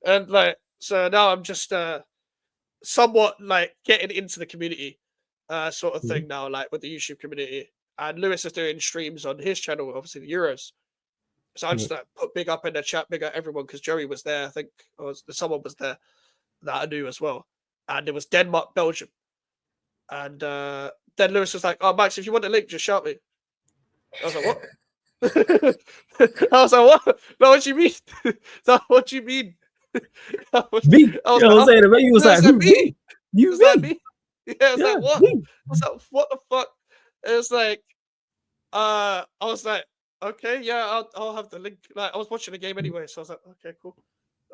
And like, so now I'm just somewhat like getting into the community sort of thing now, like with the YouTube community. And Lewis is doing streams on his channel, obviously the Euros. So I just put big up in the chat, big up everyone, because Joey was there, I think, or someone was there that I knew as well. And it was Denmark, Belgium. And then Lewis was like, oh, Max, if you want the link, just shout me. I was like, what? I was like, what? No, what do you mean? No, what do you mean? I was like,
me? You was like, me? You
was like, me? Yeah, I was like, what? I was like, what the fuck? It was like, I was like, okay, yeah, I'll have the link. Like, I was watching the game anyway, so I was like, okay, cool.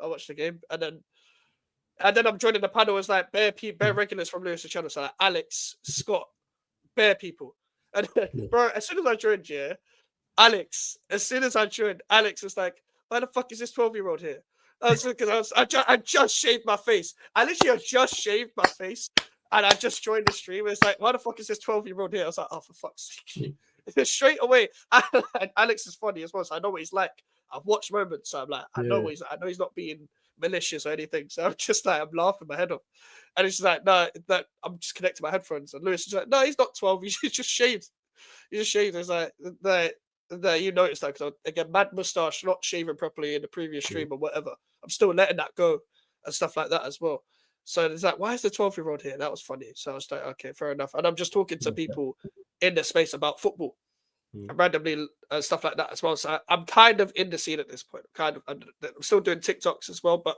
I'll watch the game. And then I'm joining the panel as like bare regulars from Lewis's channel. So like Alex, Scott, bare people. And bro, as soon as I joined, Alex was like, why the fuck is this 12-year-old here? Because I just shaved my face. I literally had just shaved my face, and I just joined the stream. It's like, why the fuck is this 12-year-old here? I was like, oh, for fuck's sake. Straight away. And Alex is funny as well, so I know what he's like. I've watched moments, so I'm like, I know he's not being malicious or anything. So I'm just like, I'm laughing my head off. And it's just like, no, I'm just connecting my headphones. And Lewis is like, no, he's not 12. He's just shaved. It's like, you notice that, because again, mad mustache, not shaving properly in the previous stream or whatever. I'm still letting that go and stuff like that as well. So it's like, why is the 12-year-old here? That was funny. So I was like, okay, fair enough. And I'm just talking to people in the space about football and randomly stuff like that as well. So I'm kind of in the scene at this point. I'm still doing TikToks as well, but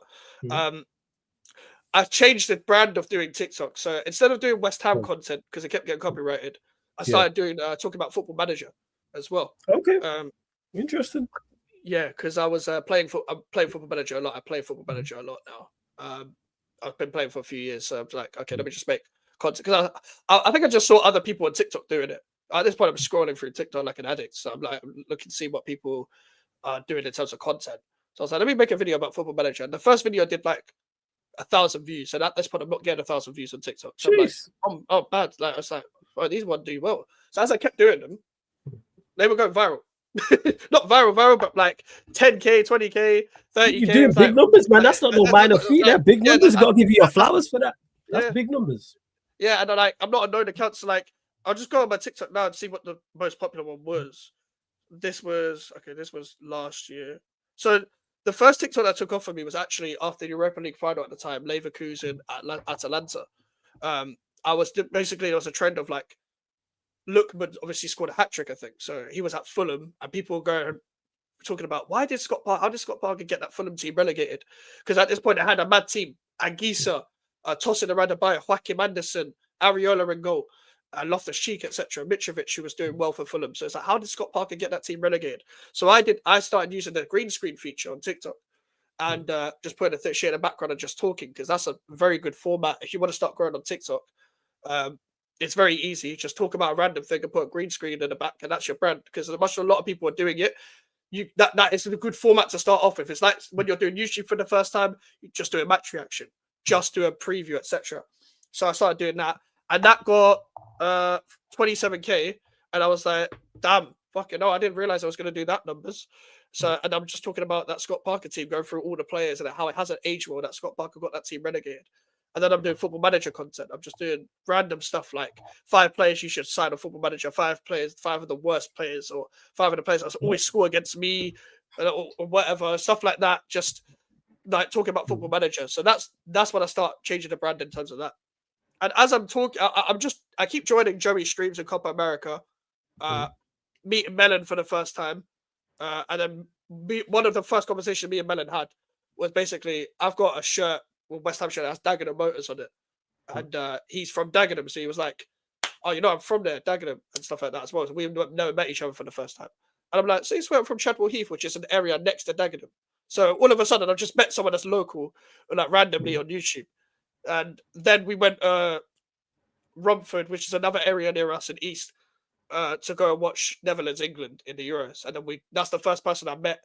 I've changed the brand of doing TikTok. So instead of doing West Ham content, because it kept getting copyrighted, I started doing talking about Football Manager as well.
Okay. Interesting.
Yeah, because I was I'm playing Football Manager a lot. I play Football Manager a lot now. I've been playing for a few years, so I'm like, okay, let me just make content, because I think I just saw other people on TikTok doing it. At this point, I'm scrolling through TikTok like an addict, so I'm looking to see what people are doing in terms of content. So I was like, let me make a video about Football Manager. And the first video did like 1,000 views, and at this point, I'm not getting 1,000 views on TikTok. So I'm like, oh, bad. Like, I was like, oh, these ones do well. So as I kept doing them, they were going viral. not viral, but like 10K, 20K, 30K.
You're doing big numbers, man. That's not no minor feat. They're big numbers. Got to give you your flowers for that. That's big numbers.
Yeah, and I'm not a known account, so like I'll just go on my TikTok now and see what the most popular one was. This was last year. So the first TikTok that took off for me was actually after the Europa League final at the time, Leverkusen at Atalanta. I was basically, there was a trend of like Lookman obviously scored a hat trick, I think. So he was at Fulham, and people were going talking about how did Scott Parker get that Fulham team relegated? Because at this point, they had a mad team: Anguissa, tossing around the Bayer, Joaquim Anderson, Areola in goal, Loftus Cheek, etc. Mitrovic, who was doing well for Fulham. So it's like, how did Scott Parker get that team relegated? So I started using the green screen feature on TikTok and just putting a shit in the background and just talking, because that's a very good format if you want to start growing on TikTok. It's very easy. Just talk about a random thing and put a green screen in the back, and that's your brand. Because as much as a lot of people are doing it, that is a good format to start off with. It's like when you're doing YouTube for the first time, you just do a match reaction, just do a preview, etc. So I started doing that, and that got 27K, and I was like, damn, fucking no, I didn't realize I was going to do that numbers. So, and I'm just talking about that Scott Parker team, going through all the players and how it hasn't aged well that Scott Parker got that team relegated. And then I'm doing Football Manager content. I'm just doing random stuff like 5 players you should sign on Football Manager, 5 of the worst players, or 5 of the players that always score against me, or whatever, stuff like that. Just like talking about Football Manager. So that's when I start changing the brand in terms of that. And as I'm talking, I keep joining Joey's streams in Copa America, meeting Melon for the first time, and then one of the first conversations me and Melon had was basically, I've got a shirt, well, West Ham shirt that has Dagenham Motors on it, and he's from Dagenham, so he was like, "Oh, you know, I'm from there, Dagenham," and stuff like that as well. So we've never met each other for the first time, and I'm like, "So you swear I'm from Chadwell Heath, which is an area next to Dagenham." So all of a sudden, I've just met someone that's local, like randomly on YouTube, and then we went Romford, which is another area near us in East, to go and watch Netherlands England in the Euros, and then that's the first person I met.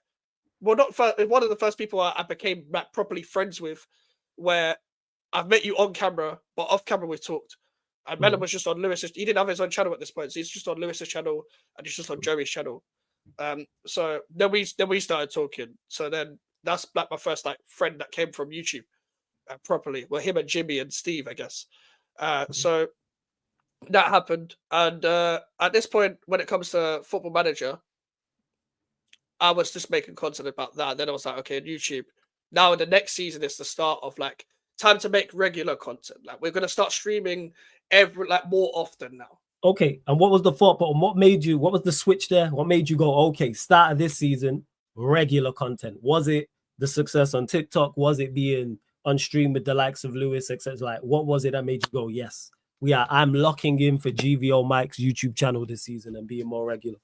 Well, not first, one of the first people I became properly friends with, where I've met you on camera, but off camera we've talked. And Melon was just on Lewis's. He didn't have his own channel at this point, so he's just on Lewis's channel, and he's just on Joey's channel. So then we started talking. So then that's like my first like friend that came from YouTube properly. Well, him and Jimmy and Steve, I guess. So that happened, and at this point, when it comes to Football Manager, I was just making content about that. Then I was like, okay, YouTube. Now the next season is the start of like time to make regular content. Like we're gonna start streaming more often now.
Okay, and what was the thought? But what was the switch there? What made you go, okay, start of this season, regular content? Was it the success on TikTok? Was it being on stream with the likes of Lewis, etc.? Like, what was it that made you go, yes, I'm locking in for GVO Mike's YouTube channel this season and being more regular?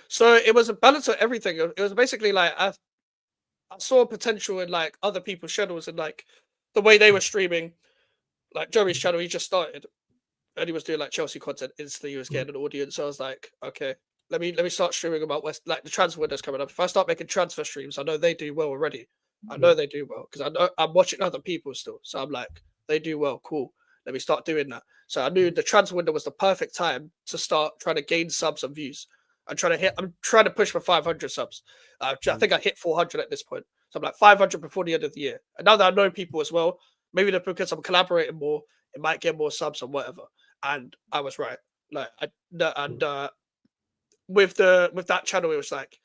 So it was a balance of everything. It was basically like I saw potential in like other people's channels and like the way they were streaming. Like Joey's channel, he just started, and he was doing like Chelsea content instantly. He was getting an audience. So I was like, okay, let me start streaming about like the transfer window's coming up. If I start making transfer streams, I know they do well already. I know they do well because I know I'm watching other people still. So I'm like, they do well, cool. Let me start doing that. So I knew the transfer window was the perfect time to start trying to gain subs and views. I'm trying to push for 500 subs. I think I hit 400 at this point. So I'm like 500 before the end of the year. And now that I know people as well, maybe because I'm collaborating more, it might get more subs or whatever. And I was right. Like, with that channel, it was like,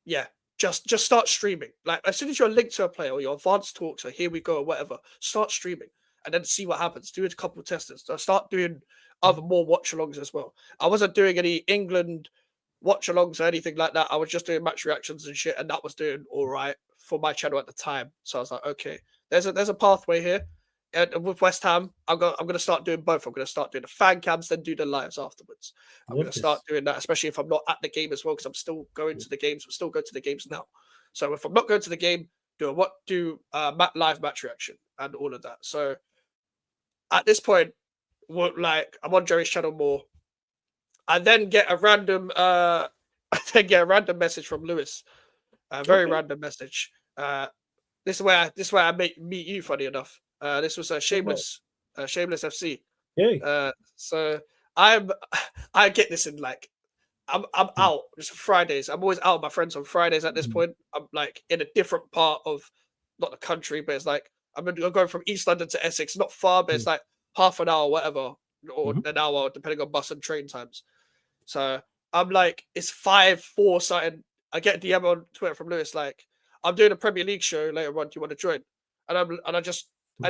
yeah, just start streaming. Like as soon as you're linked to a player or your advanced talks or here we go or whatever, start streaming and then see what happens. Do a couple of testers. Start doing other more watch alongs as well. I wasn't doing any England watch alongs or anything like that. I was just doing match reactions and shit, and that was doing all right for my channel at the time. So I was like, okay, there's a pathway here. And with West Ham, I'm gonna start doing both. I'm gonna start doing the fan cams, then do the lives afterwards. I'm gonna start doing that, especially if I'm not at the game as well, because I'm still going to the games. I'm still going to the games now. So if I'm not going to the game, do live match reaction and all of that. So at this point, like I'm on Jerry's channel more. I then get a random message from Lewis. A very random message. This is where I meet you, funny enough. This was a shameless FC.
Hey.
So I get this in like I'm out just Fridays. I'm always out with my friends on Fridays at this point. I'm like in a different part of not the country, but it's like I'm going from East London to Essex, not far, but it's like half an hour, whatever, or an hour, depending on bus and train times. So I'm like, it's 5-4 something. I get a DM on Twitter from Lewis, like, I'm doing a Premier League show later on. Do you want to join? And I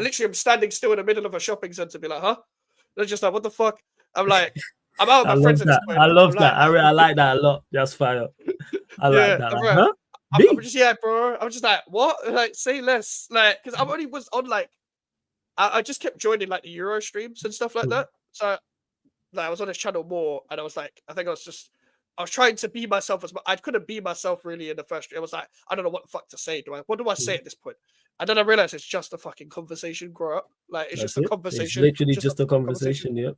literally am standing still in the middle of a shopping centre, be like, huh? They're just like, what the fuck? I'm like, I'm out with my friends at this point.
I love
like,
that. I like that a lot. That's fire. I like that. Like, huh?
I'm just bro. I'm just like, what? Like, say less. Like, because I only was on like, I just kept joining like the Euro streams and stuff like that. So like, I was on his channel more, and I was like, I was trying to be myself I couldn't be myself really in the first stream. I was like, I don't know what the fuck to say. What do I say at this point? And then I realized it's just a fucking conversation, grow up. Like, it's just a conversation.
It's literally just a conversation.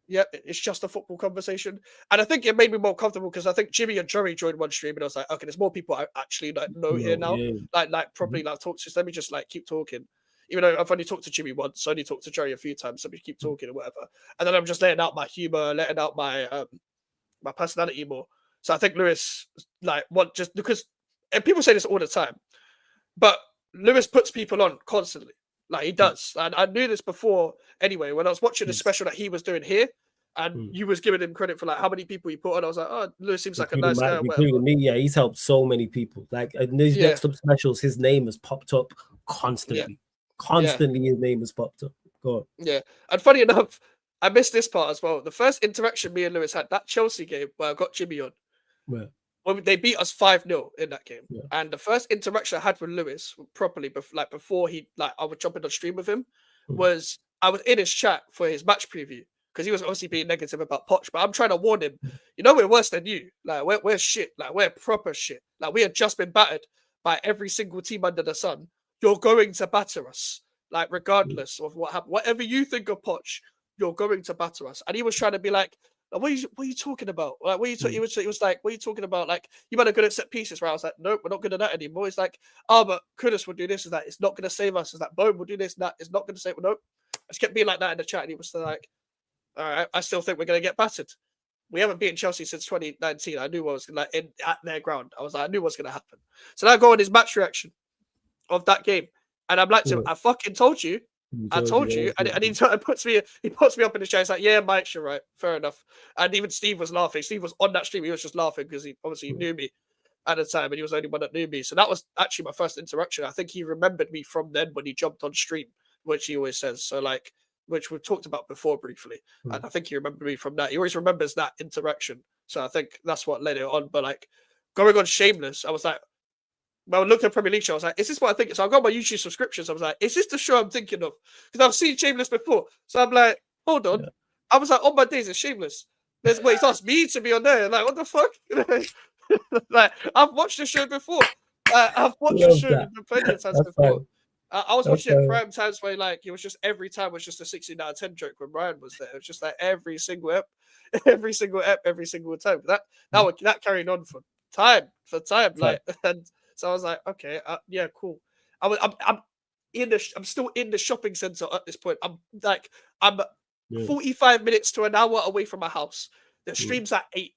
Yep, it's just a football conversation. And I think it made me more comfortable because I think Jimmy and Joey joined one stream, and I was like, okay, there's more people I actually like know here now. Like probably like talk to. So let me just like keep talking. Even though I've only talked to Jimmy once, I only talked to Joey a few times, so we keep talking or whatever. And then I'm just letting out my humor, letting out my my personality more. So I think Lewis, like, what just because, and people say this all the time, but Lewis puts people on constantly. Like, he does. And I knew this before anyway, when I was watching the special that he was doing here, and you was giving him credit for like how many people he put on. I was like, oh, Lewis seems like a nice guy.
Including me, yeah, he's helped so many people. Like in these next up specials, his name has popped up constantly. Constantly, his name has popped up. Go on.
Yeah, and funny enough, I missed this part as well. The first interaction me and Lewis had, that Chelsea game where I got Jimmy on, when they beat us 5-0 in that game, and the first interaction I had with Lewis properly, before I would jump in on stream with him, was I was in his chat for his match preview because he was obviously being negative about Poch, but I'm trying to warn him, you know, we're worse than you. Like, we're shit. Like, we're proper shit. Like, we have just been battered by every single team under the sun. You're going to batter us. Like, regardless of what happened, whatever you think of Poch, you're going to batter us. And he was trying to be like, what are you talking about? Like, he was like, what are you talking about? Like, you better good at set pieces. Where I was like, nope, we're not good at that anymore. He's like, oh, but Kudus will do this and that. It's not going to save us. It's like, Bone will do this and that. It's not going to save. Nope. I just kept being like that in the chat, and he was like, all right, I still think we're going to get battered. We haven't beaten Chelsea since 2019. I knew what was going to at their ground. I was like, I knew what's going to happen. So now I go on his match reaction of that game, and I'm like to him, I fucking told you. I told you, and he puts me up in the chair. He's like, "Yeah, Mike, you're right, fair enough." And even Steve was laughing. Steve was on that stream. He was just laughing because he obviously knew me at the time, and he was the only one that knew me. So that was actually my first interaction. I think he remembered me from then when he jumped on stream, which he always says. So like, which we've talked about before briefly, and I think he remembered me from that. He always remembers that interaction. So I think that's what led it on. But like, going on Shameless, I was like, well, look at the Premier League show. I was like, is this what I think? So I got my YouTube subscriptions. I was like, is this the show I'm thinking of? Because I've seen Shameless before. So I'm like, hold on. I was like, on my days, it's Shameless. He's asked me to be on there. Like, what the fuck? Like, I've watched the show before. I've watched the show plenty of times before. I was watching it prime times where like it was just every time was just a 16 out of 10 joke when Ryan was there. It was just like every single ep, every single time. That carried on for time. Like, and so I was like, okay, yeah, cool. I'm still in the shopping center at this point. I'm 45 minutes to an hour away from my house. The stream's at 8.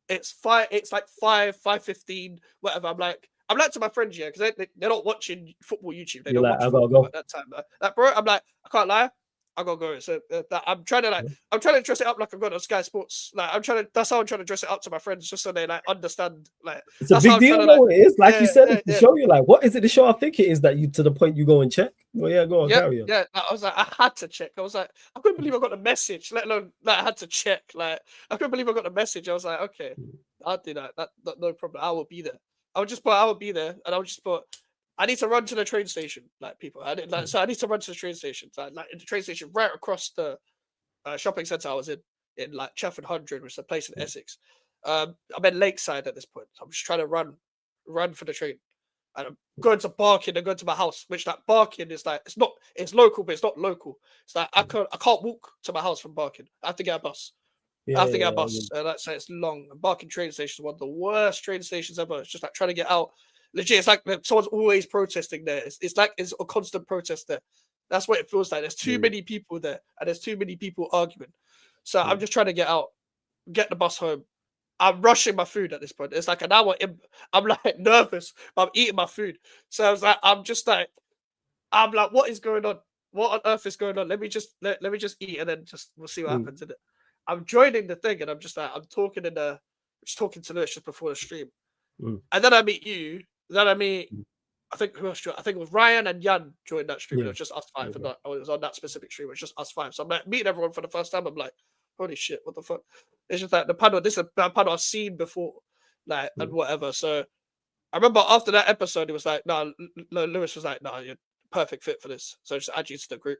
It's 5. It's like 5:15, whatever. I'm like to my friends, yeah, because they're not watching football YouTube. They don't watch football at that time. Like, bro, I'm like, I can't lie, I gotta go. So I'm trying to dress it up like I'm going on Sky Sports. Like that's how I'm trying to dress it up to my friends, just so they like understand. Like,
it's a big deal, though. It is like you said, to show you like what is it the show I think it is that you to the point you go and check. Well, yeah, go on, carry on.
Yeah, I was like, I had to check. I was like, I couldn't believe I got a message, let alone like I had to check. Like, I couldn't believe I got a message. I was like, okay, I'll do that. That no problem. I will be there. I would be there, and I would just put, I need to run to the train station, like people. So I need to run to the train station. So like in the train station right across the shopping centre I was in like Chafford 100, which is a place in Essex. I'm in Lakeside at this point. So I'm just trying to run for the train. And I'm going to Barking and going to my house, which like Barking is like, it's local, but it's not local. It's like I can't walk to my house from Barking. I have to get a bus. I have to get a bus. That's it's long. Barking train station is one of the worst train stations ever. It's just like trying to get out. Legit, it's like someone's always protesting there. It's like it's a constant protest there. That's what it feels like. There's too many people there, and there's too many people arguing. So I'm just trying to get out, get the bus home, I'm rushing my food at this point. It's like an hour in. I'm like nervous, but I'm eating my food. So I was like, I'm like, what is going on? What on earth is going on? Let me just eat and then just we'll see what happens in it. I'm joining the thing and I'm just like, just talking to Lewis just before the stream. And then I meet you. Then I meet, I think who else joined? I think it was Ryan and Jan joined that stream. It was just us five. And it was on that specific stream. It was just us five. So I'm like meeting everyone for the first time. I'm like, holy shit, what the fuck? It's just like the panel. This is a panel I've seen before, like and whatever. So I remember after that episode, it was like, no, Lewis was like, no, you're perfect fit for this. So just add you to the group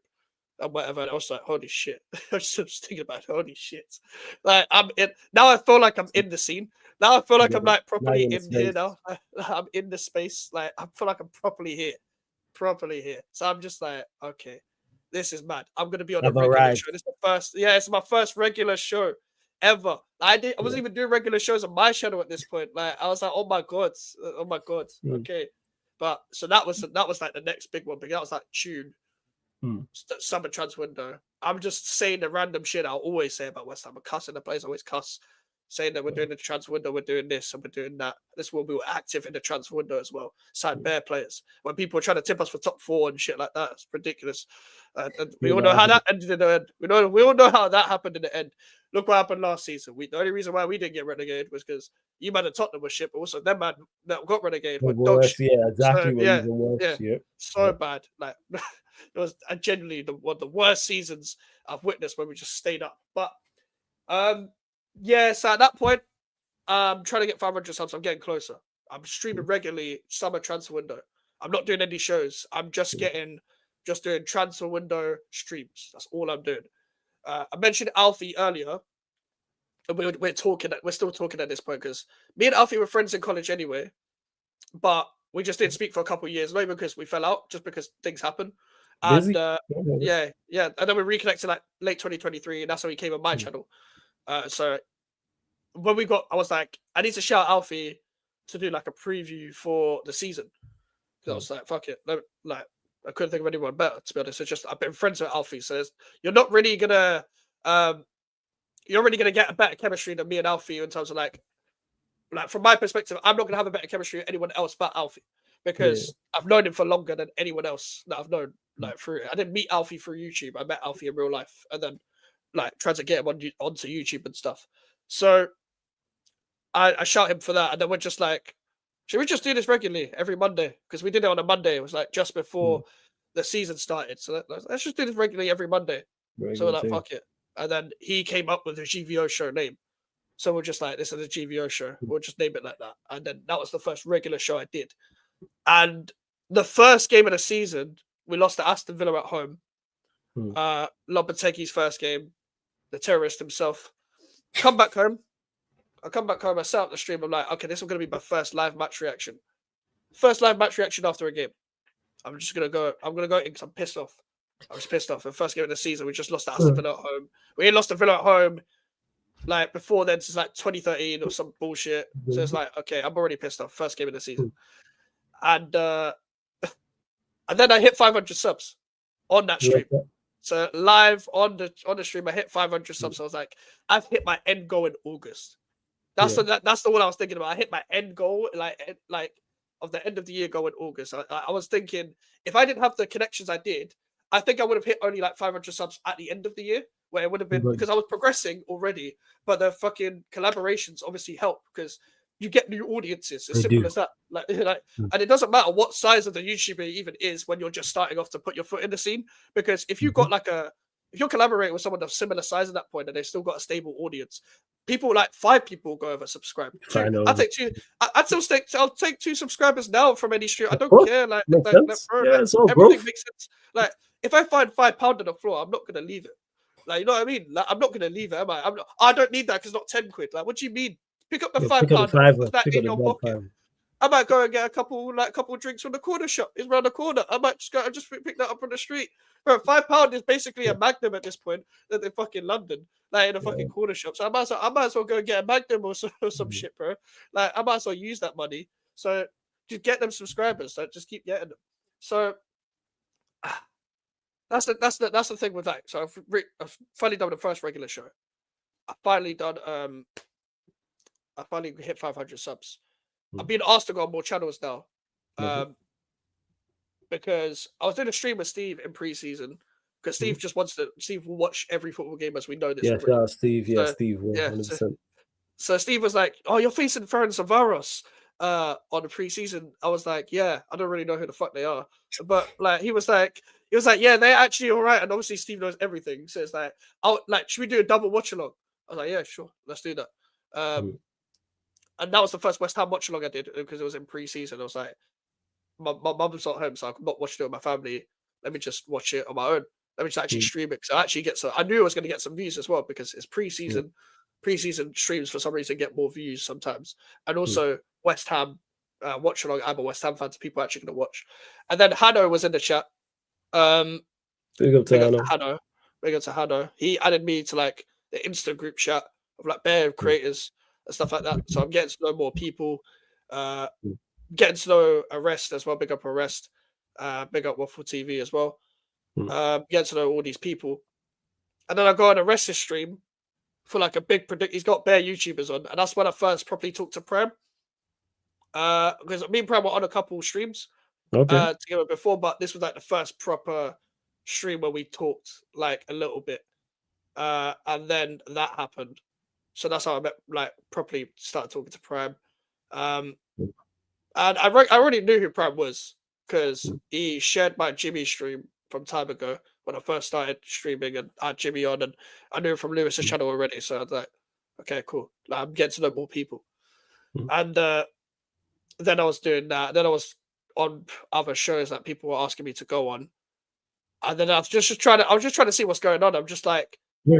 and whatever. And I was like, holy shit. I was just thinking about holy shit. Like I'm in now. I feel like I'm in the scene. Now I feel like I'm like properly in here now. I'm in the space. Like I feel like I'm properly here. So I'm just like, okay, this is mad. I'm gonna be on a regular show. This is the first, it's my first regular show ever. I wasn't even doing regular shows on my channel at this point. Like I was like, oh my god, okay. But so that was like the next big one because that was like June, summer trans window. I'm just saying the random shit I'll always say about West Ham. I'm cussing the place, I always cuss, saying that we're doing the trans window, we're doing this and we're doing that. This will be active in the trans window as well. Sign bare players. When people are trying to tip us for top 4 and shit like that, it's ridiculous. And we all know how that ended in the end. We all know how that happened in the end. Look what happened last season. The only reason why we didn't get relegated was because you man at Tottenham was shit, but also them man that got relegated were dog shit.
Yeah, exactly.
So bad. Like it was genuinely one of the worst seasons I've witnessed when we just stayed up. But so at that point, I'm trying to get 500 subs. I'm getting closer. I'm streaming regularly summer transfer window. I'm not doing any shows. I'm just doing transfer window streams. That's all I'm doing. I mentioned Alfie earlier, and we're talking. We're still talking at this point because me and Alfie were friends in college anyway, but we just didn't speak for a couple of years. Not even because we fell out, just because things happen. And and then we reconnected like late 2023, and that's how he came on my channel. So when I was like, I need to shout Alfie to do like a preview for the season. I was like, fuck it, I couldn't think of anyone better, to be honest. It's just I've been friends with Alfie, so you're not really gonna get a better chemistry than me and Alfie in terms of like from my perspective, I'm not gonna have a better chemistry with anyone else but Alfie because I've known him for longer than anyone else that I've known. Like through, I didn't meet Alfie through YouTube. I met Alfie in real life, and then like tried to get him onto YouTube and stuff. So I shout him for that, and then we're just like, should we just do this regularly every Monday? Because we did it on a Monday. It was like just before the season started. So let's just do this regularly every Monday. So we're like, fuck it. And then he came up with a GVO show name. So we're just like, this is a GVO show. We'll just name it like that. And then that was the first regular show I did. And the first game of the season, we lost to Aston Villa at home. Lopetegui's first game, the terrorist himself. I come back home, I set up the stream. I'm like, okay, this is going to be my first live match reaction. First live match reaction after a game. I'm going to go in because I'm pissed off. I was pissed off. The first game of the season, we just lost to Aston Villa at home. We ain't lost to Villa at home like before then since like 2013 or some bullshit. So it's like, okay, I'm already pissed off. First game of the season. And then I hit 500 subs on that stream. So live on the stream, I hit 500 subs. So I was like, I've hit my end goal in August. That's the one I was thinking about. I hit my end goal like of the end of the year goal in August. I was thinking if I didn't have the connections I did, I think I would have hit only like 500 subs at the end of the year, where it would have been because I was progressing already. But the fucking collaborations obviously help because you get new audiences. As simple as that. And it doesn't matter what size of the YouTuber even is when you're just starting off to put your foot in the scene. Because if you've got if you're collaborating with someone of similar size at that point and they've still got a stable audience, people like 5 people go over subscribe. I'll take 2. I'll take 2 subscribers now from any stream. I don't care. Everything makes sense. Like if I find £5 on the floor, I'm not gonna leave it. Like you know what I mean? Like I'm not gonna leave it, am I? I don't need that because it's not 10 quid. Like what do you mean? Pick up the £5, put that in your pocket. I might go and get a couple drinks from the corner shop. It's around the corner. I might just pick that up on the street. Bro, £5 is basically a Magnum at this point that in fucking London, like in a fucking corner shop. So I might as well go and get a Magnum or some shit, bro. Like I might as well use that money. So just get them subscribers. Like just keep getting them. So that's the thing with that. So I've finally done the first regular show. I've finally done I finally hit 500 subs. I've been asked to go on more channels now. Because I was doing a stream with Steve in pre-season because Steve just wants to. Steve will watch every football game as we know this already.
Yeah, Steve. Yeah,
So,
Steve. 100%.
So Steve was like, "Oh, you're facing Ferran Savaros on the pre-season." I was like, "Yeah, I don't really know who the fuck they are," but like he was like, "Yeah, they're actually all right." And obviously Steve knows everything, so it's like, "Oh, like should we do a double watch along?" I was like, "Yeah, sure, let's do that." And that was the first West Ham watch along I did because it was in pre-season. I was like, my mum's not home, so I'm not watching it with my family. Let me just watch it on my own. Let me just actually stream it. So I actually get some. I knew I was going to get some views as well because it's pre-season. Pre-season streams for some reason get more views sometimes, and also West Ham watch along. I'm a West Ham fan, so people are actually going to watch. And then Hanno was in the chat.
Big up to
Hanno. Big up to Hanno. He added me to like the Insta group chat of like bear creators and stuff like that. So I'm getting to know more people. Getting to know Arrest as well. Big up Arrest. Big up Waffle TV as well. Getting to know all these people. And then I go on Arrest's stream for like a big predict. He's got bare YouTubers on. And that's when I first properly talked to Prem. Because me and Prem were on a couple streams together before, but this was like the first proper stream where we talked like a little bit. And then that happened. So that's how I met, like properly started talking to Prem. And I already knew who Prem was because he shared my Jimmy stream from time ago when I first started streaming and I had Jimmy on, and I knew him from Lewis's channel already. So I was like, okay, cool. Like, I'm getting to know more people. And then I was doing that. Then I was on other shows that people were asking me to go on. And then I was just trying to see what's going on. I'm just like,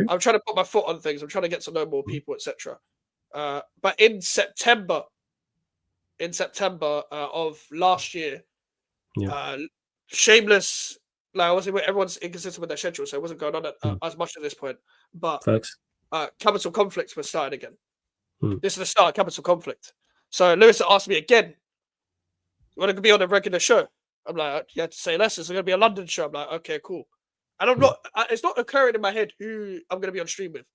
I'm trying to put my foot on things. I'm trying to get to know more people, etc. But in September of last year, Shameless, like everyone's inconsistent with their schedule, so it wasn't going on as much at this point. But Capital Conflict was starting again. This is the start of Capital Conflict. So Lewis asked me again, "You want to be on a regular show?" I'm like, "You have to say less. It's going to be a London show." I'm like, "Okay, cool." And I'm not. It's not occurring in my head who I'm going to be on stream with.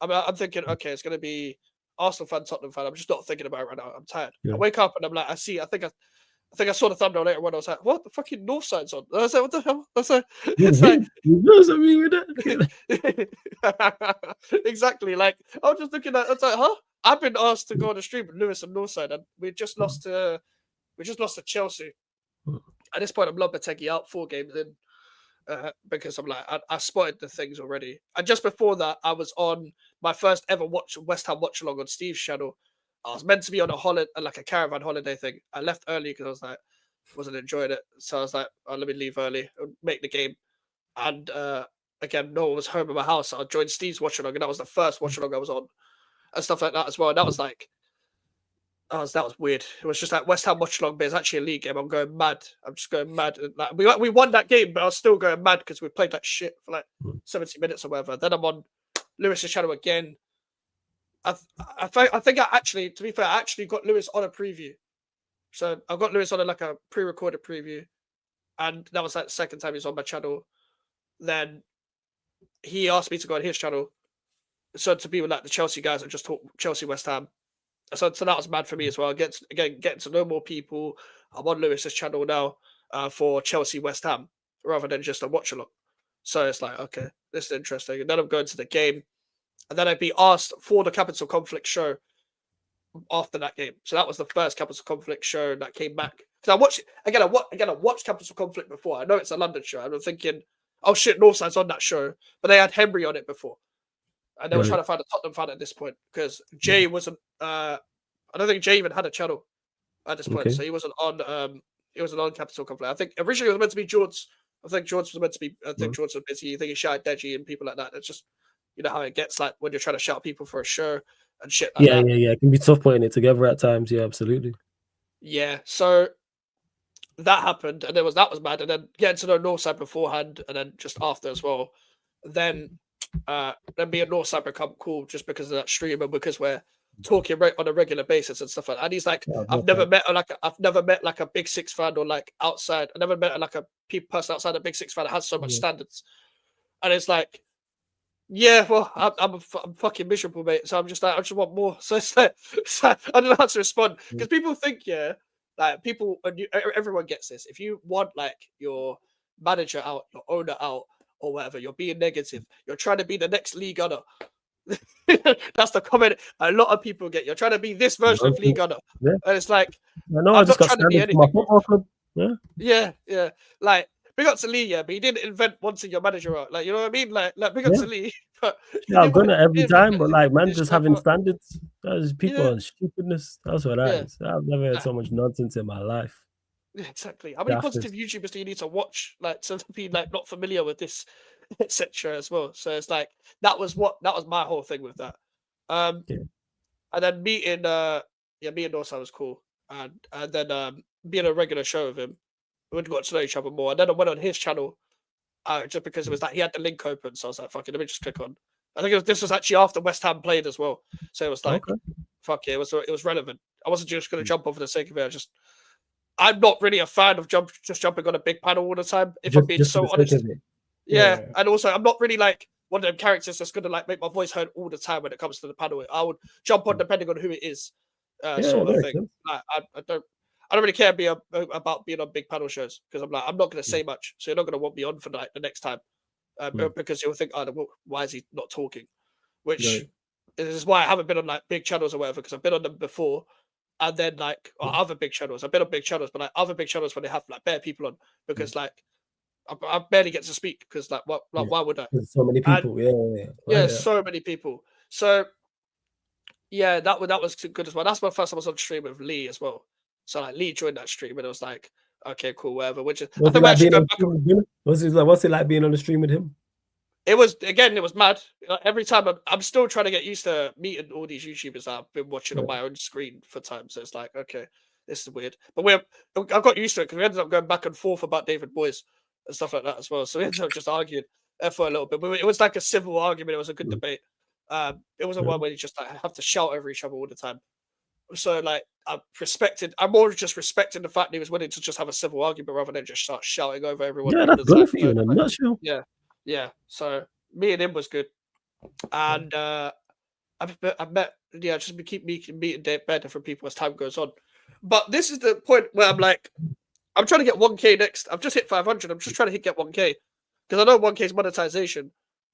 I'm thinking, okay, it's going to be Arsenal fan, Tottenham fan. I'm just not thinking about it right now. I'm tired. I wake up and I'm like, I think I saw the thumbnail later when I was like, what the fucking Northside's on? I was like, what the hell? I was like, it's like, exactly. Like, I was just looking at, I was like, huh? I've been asked to go on a stream with Lewis and Northside, and we just lost to Chelsea. At this point, I'm Lopetegui out 4 games in. Because I'm like, I spotted the things already. And just before that, I was on my first ever West Ham watch along on Steve's channel. I was meant to be on a holiday, like a caravan holiday thing. I left early because I was like, wasn't enjoying it. So I was like, oh, let me leave early and make the game. And again, no one was home in my house. So I joined Steve's watch along, and that was the first watch along I was on, and stuff like that as well. And that was like, that was weird. It was just like West Ham watch along, but it's actually a league game. I'm going mad. I'm just going mad. And like, we won that game, but I was still going mad because we played like shit for like 70 minutes or whatever. Then I'm on Lewis's channel again. I think I actually, to be fair, I actually got Lewis on a preview. So I got Lewis on a pre-recorded preview, and that was like the second time he was on my channel. Then he asked me to go on his channel, so to be with like the Chelsea guys and just talk Chelsea West Ham. So that was mad for me as well. Getting to know more people. I'm on Lewis's channel now for Chelsea West Ham rather than just a watch along. So it's like, okay, this is interesting. And then I'm going to the game, and then I'd be asked for the Capital Conflict show after that game. So that was the first Capital Conflict show that came back. Because I watched Capital Conflict before. I know it's a London show. I'm thinking, oh shit, Northside's on that show, but they had Henry on it before. And they were trying to find a Tottenham fan at this point because Jay wasn't. I don't think Jay even had a channel at this point, so he wasn't on. He wasn't on Capital Conflict. I think originally it was meant to be George. I think George was meant to be. I think George was busy. I think he shouted Deji and people like that. It's just, you know how it gets like when you're trying to shout people for a show and shit like that.
Yeah. It can be tough putting it together at times. Yeah, absolutely.
Yeah. So that happened, and that was mad. And then getting to know Northside beforehand, and then just after as well. Then me and Northside become cool just because of that stream and because we're talking on a regular basis and stuff like that. And he's like, I've never met like a Big Six fan or like outside. I never met like a person outside a Big Six fan that has so much standards. And it's like, Yeah, well, I'm fucking miserable, mate. So I'm just like, I just want more. So it's like, I don't know how to respond because people think, yeah, like people, everyone gets this. If you want like your manager out, your owner out, or whatever, you're being negative. You're trying to be the next Lee Gunner. That's the comment a lot of people get. You're trying to be this version of Lee Gunner,
Yeah.
and it's like,
I know. I
I'm
just
not
got
trying to be
standards for my
anything.
football club. Yeah.
Yeah. Like big up to Lee, yeah, but he didn't invent wanting your manager out. Like, you know what I mean? Like big up
Yeah.
to Lee, but
Yeah, I'm gonna every
he didn't
time, but like, man,
it's
just
like,
having standards. That's people
yeah,
on stupidness. That's what that
yeah,
is. I've never heard
nah,
so much nonsense in my life.
yeah, exactly. How many
After,
positive YouTubers do you need to watch, like, to be like not familiar with this, etc. as well? So it's like that was my whole thing with that. Um,
yeah.
and then meeting, me and Northside was cool, and then being a regular show with him, we got to know each other more. And then I went on his channel, just because it was like he had the link open, so I was like, "Fuck it, let me just click on." I think this was actually after West Ham played as well, so it was like,
Okay.
"Fuck yeah," it was relevant. I wasn't just going to jump over the sake of it. I'm not really a fan of jumping on a big panel all the time. If I'm being
Just for the
so
sake
honest,
of it.
yeah.
Yeah.
And also, I'm not really like one of them characters that's going to like make my voice heard all the time when it comes to the panel. I would jump on depending on who it is,
Yeah,
sort
that
of
makes
thing.
sense.
Like, I don't really care about being on big panel shows because I'm not going to say much, so you're not going to want me on for like the next time. Because you'll think, oh, why is he not talking? Which
Right.
is why I haven't been on like big channels or whatever, because I've been on them before. And then like other big channels, I've been on big channels, but like other big channels when they have like bare people on, because like I barely get to speak because like what, like
Yeah.
why would I?
There's so many
And
people. Yeah.
yeah,
Yeah.
so many people. So yeah, that was good as well. That's my first time I was on stream with Lee as well. So like Lee joined that stream and it was like, okay, cool, whatever. Which is, I
What's it
think we're
like
actually
being on
going
the
back.
stream with him? What's it like being on the stream with him?
It was mad. Every time I'm still trying to get used to meeting all these YouTubers that I've been watching on
Yeah.
my own screen for time. So it's like, okay, this is weird. But I got used to it because we ended up going back and forth about David Boyes and stuff like that as well. So we ended up just arguing for a little bit. But it was like a civil argument. It was a good debate. It wasn't
Yeah.
one where you just like have to shout over each other all the time. So like I'm more just respecting the fact that he was willing to just have a civil argument rather than just start shouting over everyone
Yeah,
all
that's
the time.
good for
So
you in a
like,
nutshell.
yeah. So me and him was good. And I've met, yeah, just keep meeting better different people as time goes on. But this is the point where I'm like, I'm trying to get 1K next. I've just hit 500. I'm just trying to get 1K because I know 1K is monetization,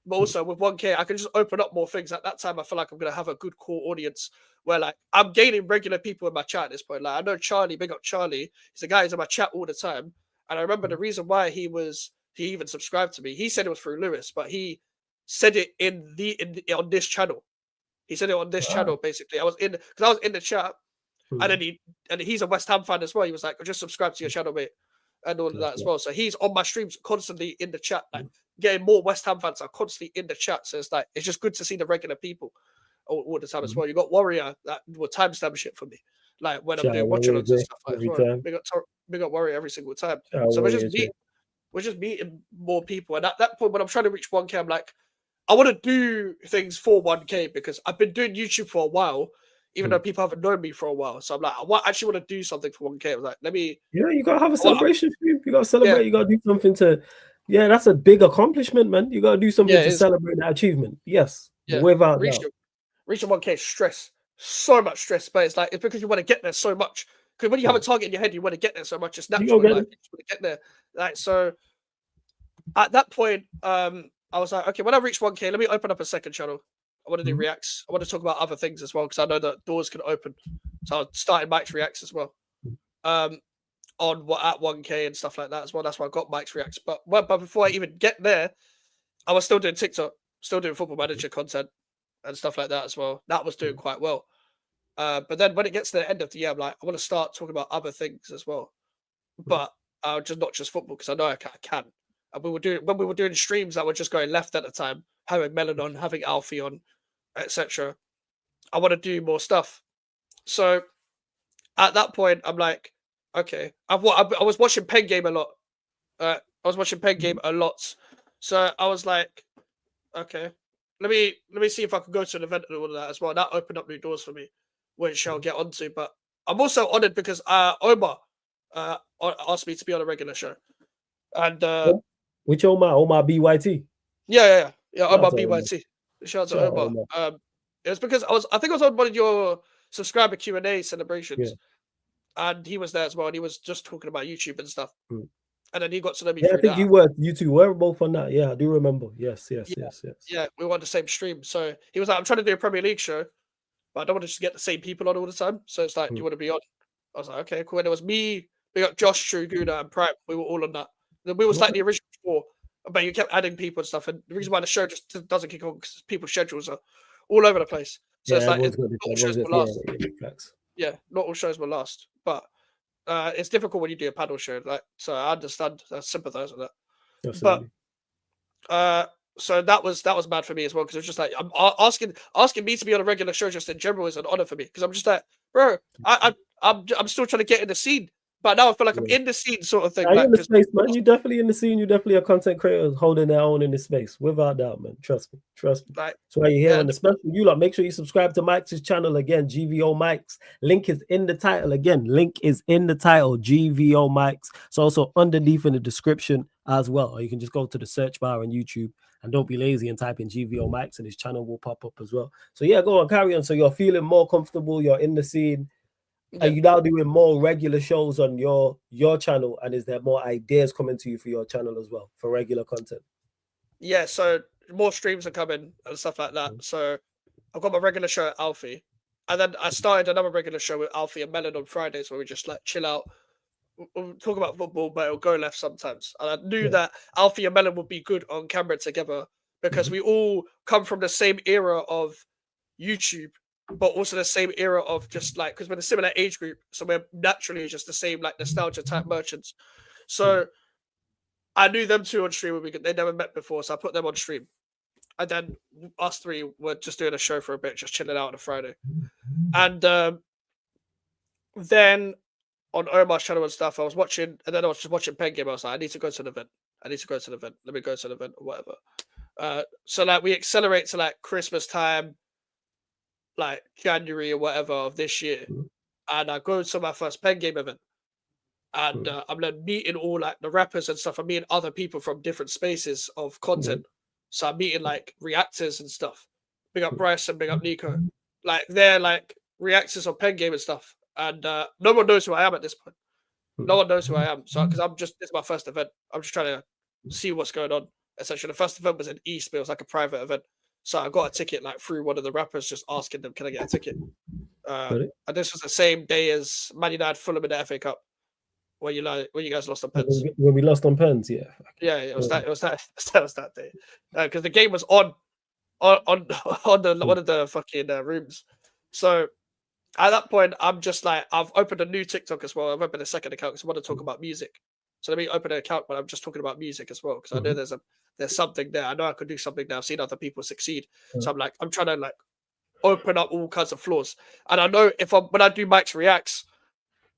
but also with 1K, I can just open up more things. At that time, I feel like I'm gonna have a good core audience where like I'm gaining regular people in my chat at this point. Like I know Charlie, big up Charlie. He's a guy who's in my chat all the time, and I remember the reason why he even subscribed to me. He said it was through Lewis, but he said it on this channel. He said it on this
Wow.
channel basically. I was in the chat, and
Hmm.
then he's a West Ham fan as well. He was like, "Just subscribe to your channel, mate," and all of
That's
that as
it.
well. So he's on my streams constantly in the chat, like getting more West Ham fans are constantly in the chat. So it's like it's just good to see the regular people all the time as well. You got Warrior that will timestamp shit for me, like when I'm
Shout
doing
out
watch alongs and
Warrior
stuff like as
every
well.
time.
We got Warrior every single time.
Shout out
So
Warrior.
we're just meeting more people, and at that point when I'm trying to reach 1K, I'm like, I want to do things for 1K because I've been doing YouTube for a while, even though people haven't known me for a while. So I'm like, actually want to do something for 1K. I was like,
Yeah, you gotta have a
I want-
celebration stream. You gotta
yeah,
celebrate. You gotta do something to. Yeah, that's a big accomplishment, man. You gotta do
yeah,
something
it
to
is.
celebrate that achievement. Yes,
Yeah,
without doubt.
reaching 1K is stress, so much stress. But it's like it's because you want to get there so much. Because when you have a target in your head, you want to get there so much. It's
You
natural
gonna
in
get
life.
it.
You just want to get there. Like so, at that point, I was like, okay, when I reach 1K, let me open up a second channel. I want to do reacts. I want to talk about other things as well because I know that doors can open. So I started Mike's Reacts as well. On what at 1K and stuff like that as well. That's why I got Mike's Reacts. But before I even get there, I was still doing TikTok, still doing Football Manager content and stuff like that as well. That was doing quite well. But then when it gets to the end of the year, I'm like, I want to start talking about other things as well. But just not just football because I know I can. And when we were doing streams that were just going left at the time, having Melon on, having Alfie on, etc. I want to do more stuff. So at that point, I'm like, okay, I was watching Pen Game a lot. I was watching Pen Game a lot. So I was like, okay, let me see if I can go to an event and all of that as well. That opened up new doors for me, which I'll get onto. But I'm also honored because Omar asked me to be on a regular show, and
Which Omar? Omar BYT.
yeah, Yeah,
Shout out
Omar
to Omar.
BYT. Shout out to
Shout out
Omar.
Omar.
It was because I think I was on one of your subscriber Q&A
Yeah.
celebrations, and he was there as well, and he was just talking about YouTube and stuff.
Mm.
And then he got to know me
Yeah, I
through
think
that.
you two were both on that. Yeah, I do remember. Yes.
Yeah, we were on the same stream. So he was like, I'm trying to do a Premier League show, but I don't want to just get the same people on all the time. So it's like, do you want to be on? I was like, okay, cool. And it was me, we got Josh, True, Guna, and Prime. We were all on that. Then we was like the original four, but you kept adding people and stuff. And the reason why the show just doesn't kick on because people's schedules are all over the place. So it's like, not all shows will last. Yeah, not all shows will last. But it's difficult when you do a panel show. Like, so I understand, I sympathize with that.
Absolutely.
But so that was bad for me as well, because it was just like, I'm asking me to be on a regular show just in general is an honor for me, because I'm just like, bro, I'm still trying to get in the scene, but now I feel like I'm in the scene sort of thing.
Are you in the space, man? You definitely in the scene. You definitely a content creator holding their own in this space, without doubt, man. Trust me.
Like,
that's why you're here on the special. You lot, make sure you subscribe to Mike's channel again. GVO Mike's link is in the title again. Link is in the title. GVO Mike's. It's also underneath in the description as well. Or you can just go to the search bar on YouTube and don't be lazy and type in GVO Mike's, and his channel will pop up as well. So yeah, go on, carry on. So you're feeling more comfortable. You're in the scene. Are you now doing more regular shows on your channel, and is there more ideas coming to you for your channel as well for regular content?
Yeah, so more streams are coming and stuff like that. So I've got my regular show at Aftv, and then I started another regular show with Aftv and Melon on Fridays, where we just like chill out, we'll talk about football, but it'll go left sometimes. And I knew that Aftv and Melon would be good on camera together, because we all come from the same era of YouTube, but also the same era of just like, because we're a similar age group, so we're naturally just the same like nostalgia type merchants. So I knew them two on stream, they never met before, so I put them on stream, and then us three were just doing a show for a bit, just chilling out on a Friday. And then on Omar's channel and stuff, I was watching, and then I was just watching Pen Game. I was like, I need to go to an event. Let me go to an event or whatever. So like we accelerate to like Christmas time, like January or whatever of this year, and I go to my first Pen Game event, and I'm then meeting all like the rappers and stuff. I'm meeting other people from different spaces of content. So I'm meeting like reactors and stuff. Big up Bryce and big up Nico. Like they're like reactors on Pen Game and stuff. And no one knows who I am at this point. No one knows who I am. So because this is my first event. I'm just trying to see what's going on. Essentially, the first event was in East, but it was like a private event. So I got a ticket like through one of the rappers, just asking them, "Can I get a ticket?" And this was the same day as Man United Fulham in the FA Cup, when you guys lost on pens.
When we lost on pens, yeah.
Yeah, it was that day. Because the game was on one of the fucking rooms. So at that point, I'm just like, I've opened a new TikTok as well. I've opened a second account because I want to talk about music. So let me open an account when I'm just talking about music as well, because I know there's something there. I know I could do something there. I've seen other people succeed. So I'm like, I'm trying to like open up all kinds of flaws. And I know when I do Mike's Reacts,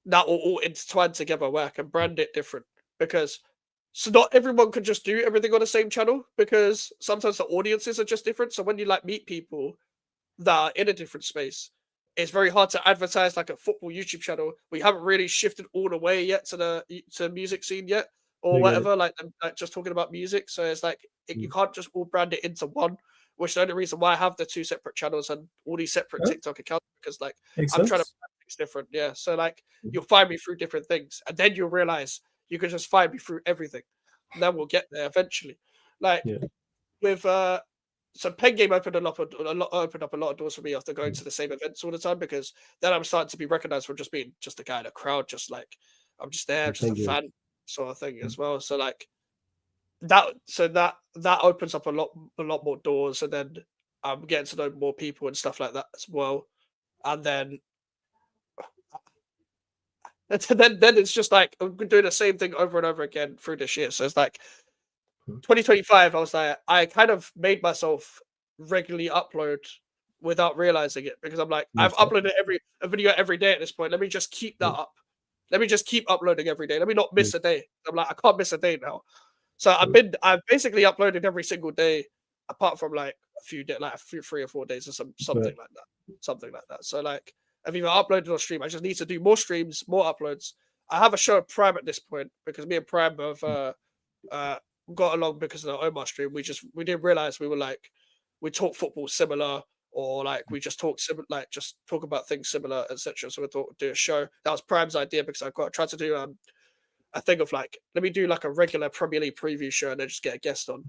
that will all intertwine together where I can brand it different, because so not everyone can just do everything on the same channel, because sometimes the audiences are just different. So when you like meet people that are in a different space, it's very hard to advertise like a football YouTube channel. We haven't really shifted all the way yet to the music scene yet, or whatever. Like just talking about music. So it's like you can't just all brand it into one. Which is the only reason why I have the two separate channels and all these separate TikTok accounts, because like I'm trying to brand things different. Yeah. So like you'll find me through different things, and then you'll realize you can just find me through everything. And then we'll get there eventually. Like with so Pen Game opened up a lot of doors for me after going to the same events all the time, because then I'm starting to be recognized for just being just a guy in a crowd, just like I'm just there, just a fan sort of thing as well. So like that opens up a lot more doors, and then I'm getting to know more people and stuff like that as well. And then it's just like I'm doing the same thing over and over again through this year. So it's like 2025, I was like, I kind of made myself regularly upload without realizing it, because I'm like, I've uploaded a video every day at this point. Let me just keep that up. Let me just keep uploading every day. Let me not miss a day. I'm like, I can't miss a day now. So I've basically uploaded every single day, apart from like a few days, like 3 or 4 days or something like that. So like I've either uploaded or streamed. I just need to do more streams, more uploads. I have a show at Prime at this point, because me and Prime have got along because of the Omar stream. We didn't realize we talk football similar, or like we just talk similar, like just talk about things similar, etc. So we thought we'd do a show. That was Prime's idea because I tried to do a thing of like, let me do like a regular Premier League preview show and then just get a guest on.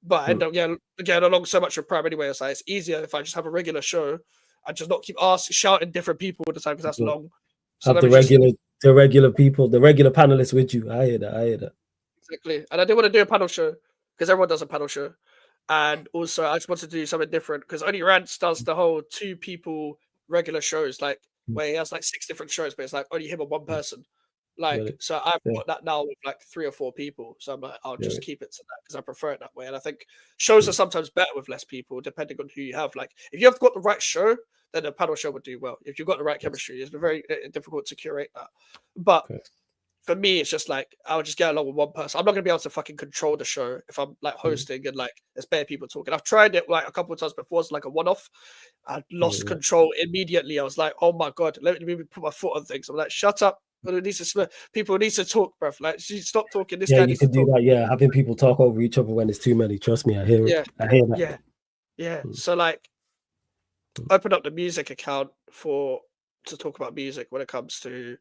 But I end up getting along so much with Prime anyway. It's like it's easier if I just have a regular show and just not keep shouting different people all the time because that's long.
So have the regular people, the regular panelists with you. I hear that.
Exactly. And I didn't want to do a panel show because everyone does a panel show. And also I just wanted to do something different because only Rance does the whole 2 people regular shows, like where he has like 6 different shows, but it's like only him and one person. Like, so I've got that now with like 3 or 4 people. So I'm like, I'll just keep it to that because I prefer it that way. And I think shows are sometimes better with less people, depending on who you have. Like, if you have got the right show, then a panel show would do well. If you've got the right chemistry, it's very difficult to curate that. But for me, it's just like I would just get along with one person. I'm not gonna be able to fucking control the show if I'm like hosting and like there's bare people talking. I've tried it like a couple of times before. It's like a one-off. I lost control immediately. I was like, oh my god, let me put my foot on things. I'm like, shut up. People need to talk, bro. Like, stop talking. This guy
you can do that. Yeah, having people talk over each other when it's too many. Trust me, I hear it. I hear that.
Yeah. So like, open up the music account to talk about music when it comes to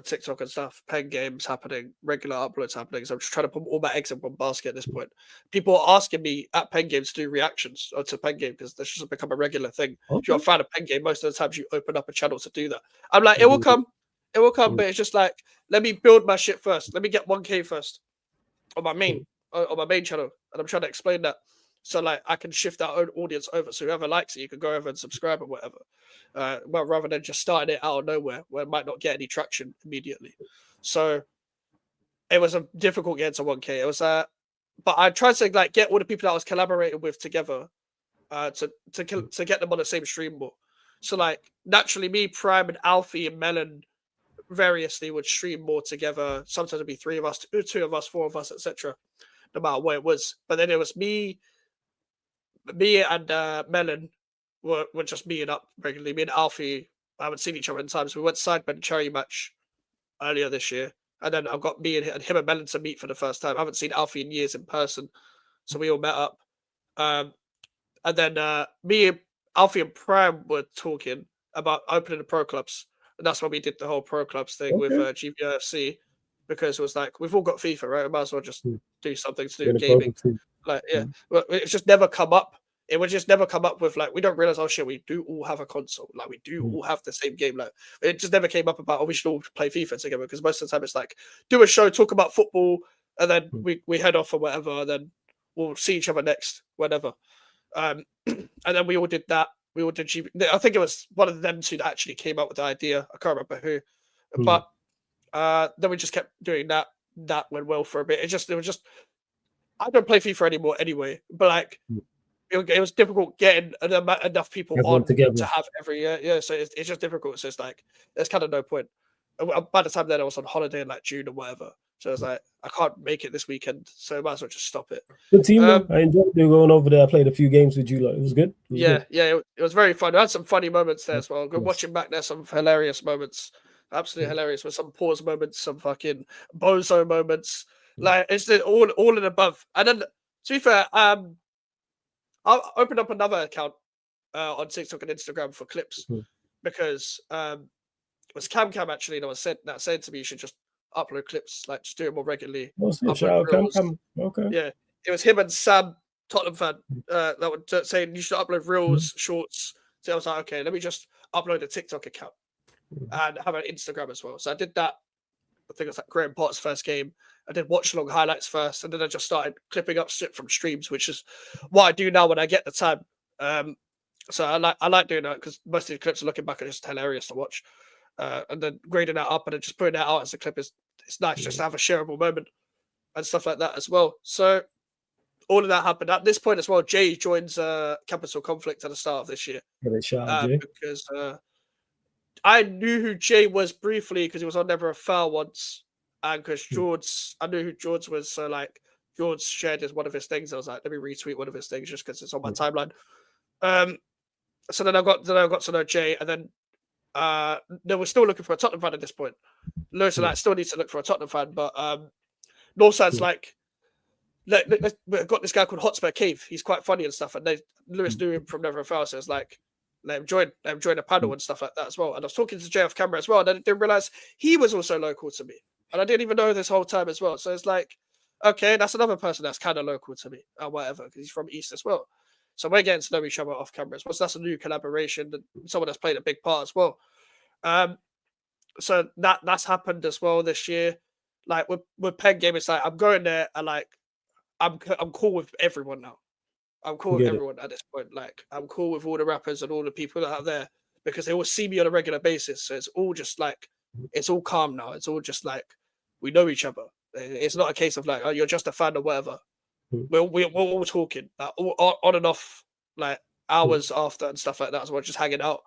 TikTok and stuff. Pen games happening, regular uploads happening. So I'm just trying to put all my eggs in one basket at this point. People are asking me at Pen Games to do reactions to Pen Game because this just become a regular thing. If you're a fan of Pen Game, most of the times you open up a channel to do that. I'm like, it will come. It will come, but it's just like, let me build my shit first. Let me get 1K first on my main channel, and I'm trying to explain that so like I can shift our own audience over. So whoever likes it, you can go over and subscribe or whatever. Well, rather than just starting it out of nowhere where it might not get any traction immediately. So it was a difficult getting to 1K. It was but I tried to like get all the people that I was collaborating with together to get them on the same stream more. So like naturally, me, Prime, and Alfie and Melon variously would stream more together. Sometimes it'd be 3 of us, 2 of us, 4 of us, etc. No matter what it was. But then it was me and Melon were just meeting up regularly. Me and Alfie, I haven't seen each other in time, so we went Sidemen Cherry match earlier this year. And then I've got me and him and Melon to meet for the first time. I haven't seen Alfie in years in person. So we all met up. And then me, Alfie, and Prime were talking about opening the pro clubs. And that's when we did the whole pro clubs thing with GPFC, because it was like, we've all got FIFA, right? We might as well just do something to do with gaming. Like, well, it's just never come up. It would just never come up with like, we don't realize, oh shit, we do all have a console. Like, we do all have the same game. Like, it just never came up about, oh, we should all play FIFA together. Because most of the time it's like, do a show, talk about football, and then we head off or whatever, and then we'll see each other next, whenever. And then we all did that. We all did I think it was one of them 2 that actually came up with the idea. I can't remember who. But then we just kept doing that. That went well for a bit. It was just I don't play FIFA anymore anyway. But like it was difficult getting enough people on together to have every year. Yeah, so it's just difficult. So it's like there's kind of no point. By the time then I was on holiday in like June or whatever. So I was like, I can't make it this weekend, so I might as well just stop it.
Good team, I enjoyed going over there. I played a few games with you. Like, it was good.
It was very fun. I had some funny moments there as well. Good watching back there, some hilarious moments, absolutely hilarious. With some pause moments, some fucking bozo moments. Like it's all and above. And then to be fair, I'll open up another account on TikTok and Instagram for clips because it was Cam actually. And I was said to me, you should just upload clips, like just do it more regularly.
Okay.
Yeah, it was him and Sam, Tottenham fan, that were saying you should upload reels, shorts. So I was like, okay, let me just upload a TikTok account and have an Instagram as well. So I did that. I think it was like Graham Potter's first game. I did watch along highlights first, and then I just started clipping up shit from streams, which is what I do now when I get the time. So I like doing that because most of the clips looking back are just hilarious to watch. And then grading that up and then just putting that out as a clip it's nice just to have a shareable moment and stuff like that as well. So all of that happened at this point as well. Jay joins Capital Conflict at the start of this year because I knew who Jay was briefly because he was on Never a Foul once, and because I knew who George was. So like George shared as one of his things. I was like, let me retweet one of his things just because it's on my timeline. So then I got to know Jay, and then no, we're still looking for a Tottenham fan at this point. Lewis and I still need to look for a Tottenham fan, but Northside's like, we've got this guy called Hotspur Cave. He's quite funny and stuff. And Lewis knew him from Never and Foul, so it's like, let him join a panel and stuff like that as well. And I was talking to Jay off camera as well, and I didn't realize he was also local to me. And I didn't even know this whole time as well. So it's like, okay, that's another person that's kind of local to me or whatever, because he's from East as well. So we're getting to know each other off camera as well. So that's a new collaboration and someone that's played a big part as well. So that's happened as well this year. Like with Pen Game, it's like I'm going there and like I'm cool with everyone now. I'm cool with everyone at this point. Like I'm cool with all the rappers and all the people that are there because they all see me on a regular basis. So it's all just like it's all calm now. It's all just like we know each other. It's not a case of like, oh, you're just a fan or whatever. We're all talking like, on and off, like hours after and stuff like that. So we're just hanging out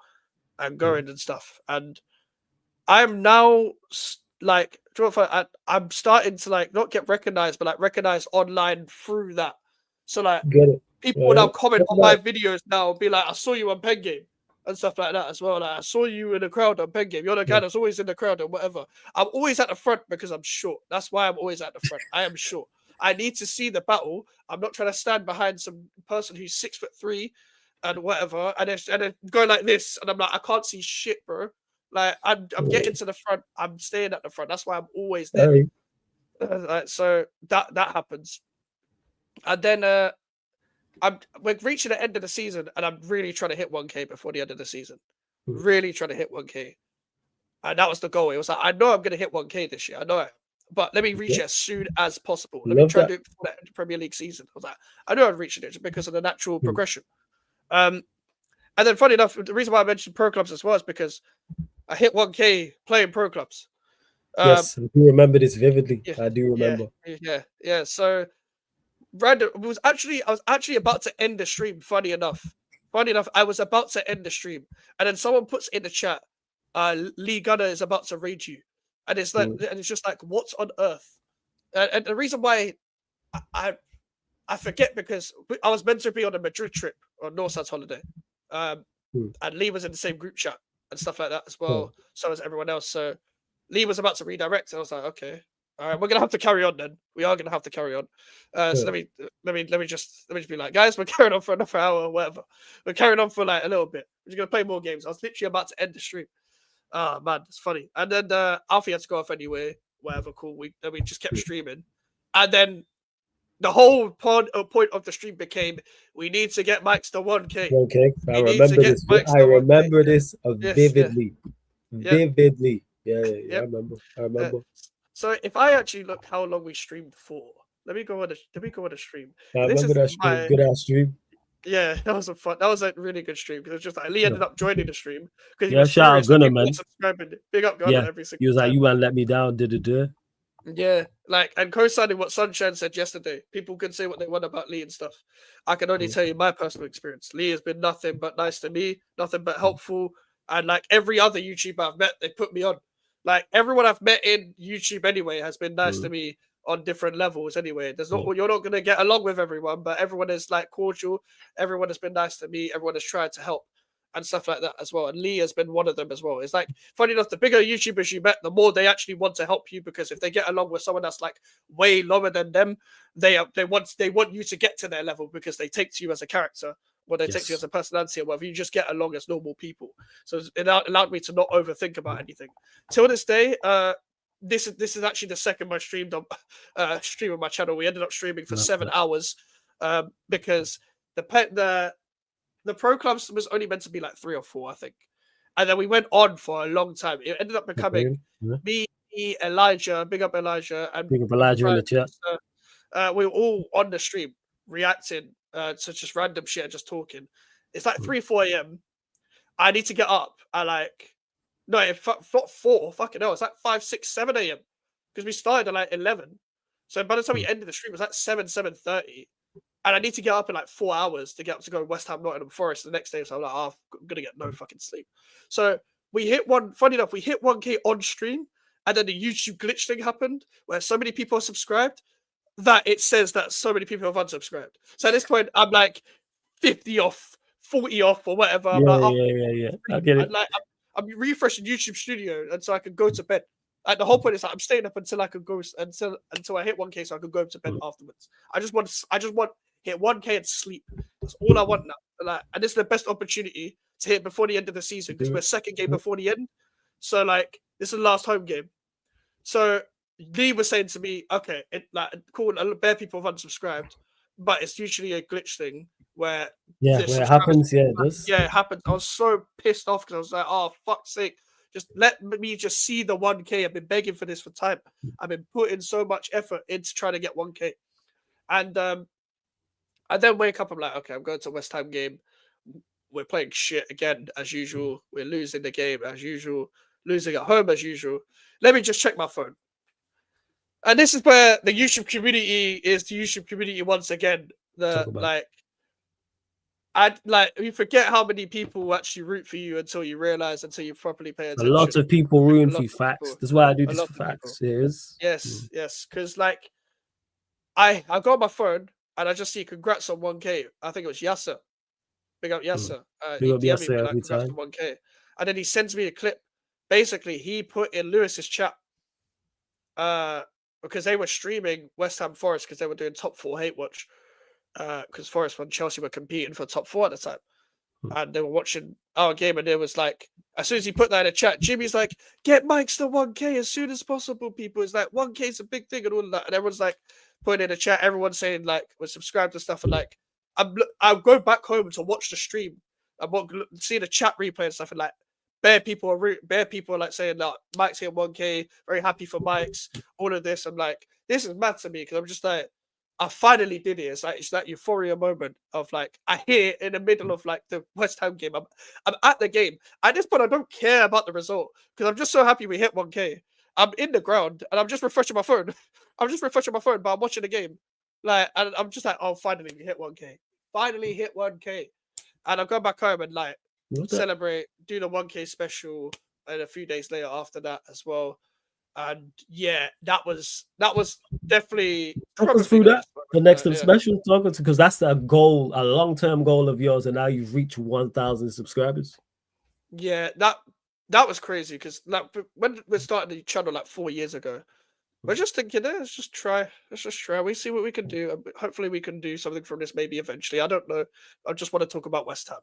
and going and stuff. And I'm now like, I'm starting to like not get recognized, but like recognized online through that. So like people will now comment on my videos now and be like, I saw you on Pen Game and stuff like that as well. Like I saw you in the crowd on Pen Game. You're the guy that's always in the crowd or whatever. I'm always at the front because I'm short. That's why I'm always at the front. I am short. I need to see the battle. I'm not trying to stand behind some person who's 6'3" and whatever, and then going like this, and I'm like, I can't see shit, bro. Like I'm getting to the front. I'm staying at the front. That's why I'm always there. So that happens, and then we're reaching the end of the season, and I'm really trying to hit 1K before the end of the season. Really trying to hit 1K, and that was the goal. It was like I know I'm going to hit 1K this year. I know it. But let me reach it as soon as possible. Let me try to do it before the Premier League season. I was like, I know I'd reach it because of the natural progression. And then, funny enough, the reason why I mentioned pro clubs as well is because I hit 1K playing pro clubs.
Yes, I do remember this vividly. Yeah, I do remember.
Yeah. So, random. I was actually about to end the stream. Funny enough, I was about to end the stream, and then someone puts in the chat, "Lee Gunner is about to raid you." And it's like, and it's just like, what on earth? And the reason why I forget because I was meant to be on a Madrid trip on Northside's holiday, and Lee was in the same group chat and stuff like that as well. So was everyone else. So Lee was about to redirect. And I was like, okay, all right, we're gonna have to carry on then. We are gonna have to carry on. So let me just be like, guys, we're carrying on for another hour or whatever. We're carrying on for like a little bit. We're just gonna play more games. I was literally about to end the stream. Oh man, it's funny. And then Alfie had to go off anyway. Whatever, cool. We just kept streaming, and then the whole point of the stream became we need to get Mike's to 1K.
Okay, I remember this. I remember this vividly. Vividly. Yeah. I remember.
So if I actually look how long we streamed for, let me go on a stream.
I remember that stream. Good ass stream.
Yeah, that was a really good stream because it was just like Lee ended up joining the stream because
he was shout out Gunner, man.
Big up Gunner every single time.
He was like, you won't let me down,
Yeah, like and co-signing what Sunshine said yesterday. People can say what they want about Lee and stuff. I can only tell you my personal experience. Lee has been nothing but nice to me, nothing but helpful, and like every other YouTuber I've met, they put me on. Like everyone I've met in YouTube anyway has been nice to me on different levels anyway. You're not gonna get along with everyone, but everyone is like cordial. Everyone has been nice to me. Everyone has tried to help and stuff like that as well. And Lee has been one of them as well. It's like funny enough, the bigger YouTubers you met, the more they actually want to help you because if they get along with someone that's like way lower than them, they want you to get to their level because they take to you as a character or they take to you as a personality or whatever. You just get along as normal people. So it allowed me to not overthink about anything. Till this day, this is actually the second I streamed on stream on my channel. We ended up streaming for 7 hours because the pro clubs was only meant to be like 3 or 4, I think, and then we went on for a long time. It ended up becoming me, Elijah, big up Elijah, and
big up Elijah in the chat.
We were all on the stream reacting to just random shit and just talking. It's like 3-4 a.m. I need to get up at like. No, not 4. Fucking hell, it's like 5, 6, 7 a.m. because we started at like 11. So by the time we ended the stream, it was like 7:30, and I need to get up in like 4 hours to get up to go West Ham, Nottingham Forest the next day. So I'm like, oh, I'm gonna get no fucking sleep. So we hit one. Funny enough, we hit 1K on stream, and then the YouTube glitch thing happened where so many people are subscribed that it says that so many people have unsubscribed. So at this point, I'm like 50 off, 40 off, or whatever.
Yeah. I get it.
I'm refreshing YouTube Studio, and so I can go to bed. Like the whole point is like I'm staying up until I could go until I hit 1K, so I could go to bed afterwards. I just want hit 1K and sleep. That's all I want now. Like, and this is the best opportunity to hit before the end of the season because we're second game before the end. So like this is the last home game. So Lee was saying to me, okay, cool, bare people have unsubscribed, but it's usually a glitch thing where
where it happens. Yeah, it does.
Yeah, it happens. I was so pissed off because I was like, oh fuck's sake. Just let me just see the 1K. I've been begging for this for time. I've been putting so much effort into trying to get 1K. And I then wake up, I'm like, okay, I'm going to a West Ham game. We're playing shit again, as usual. We're losing the game, as usual. Losing at home, as usual. Let me just check my phone. And this is where the YouTube community is the YouTube community once again. You forget how many people actually root for you until you properly pay attention.
A lot of people rooting for you, facts. That's why I do this for facts.
Yes, because like I got on my phone and I just see congrats on 1K. I think it was Yasser. Big up Yasser.
Big up Yasser every time.
1K. And then he sends me a clip. Basically, he put in Lewis's chat because they were streaming West Ham Forest because they were doing top 4 hate watch. Because Forest and Chelsea were competing for top 4 at the time. And they were watching our game, and it was like, as soon as he put that in a chat, Jimmy's like, get Mike's to 1K as soon as possible, people. It's like, 1K is a big thing and all of that. And everyone's like, putting in a chat, everyone's saying, like, we're subscribed to stuff. And like, I'll go back home to watch the stream and see the chat replay and stuff. And like, bare people are like saying, like, Mike's here 1K, very happy for Mike's, all of this. I'm like, this is mad to me because I'm just like, I finally did it. It's that euphoria moment of like I hear in the middle of like the West Ham game. I'm at the game. At this point, I don't care about the result because I'm just so happy we hit 1K. I'm in the ground and I'm just refreshing my phone. But I'm watching the game. Like, and I'm just like, oh, finally we hit 1K. Finally hit 1K. And I've gone back home and like celebrate, do the 1K special, and a few days later after that as well. And yeah, that was definitely
talk us through that. The next special, because that's a goal, a long-term goal of yours, and now you've reached 1,000 subscribers.
Yeah, that was crazy because like when we started the channel like 4 years ago, we're just thinking, let's just try. We see what we can do. Hopefully, we can do something from this. Maybe eventually. I don't know. I just want to talk about West Ham.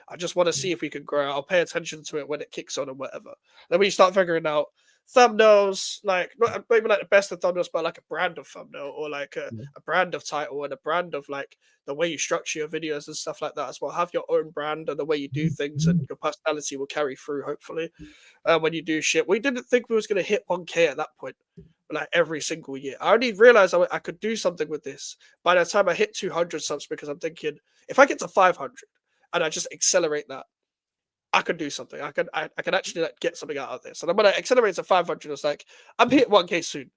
I just want to see if we can grow. I'll pay attention to it when it kicks on or whatever. Then we start figuring out thumbnails, like not maybe like the best of thumbnails, but like a brand of thumbnail or like a brand of title and a brand of like the way you structure your videos and stuff like that as well. Have your own brand and the way you do things, and your personality will carry through. Hopefully, when you do shit. We didn't think we was gonna hit 1K at that point. Like every single year, I only realized I could do something with this by the time I hit 200 subs, because I'm thinking if I get to 500 and I just accelerate that, I could do something. I can actually like get something out of this. And when I accelerated to 500, I was like, I'm hitting 1K soon.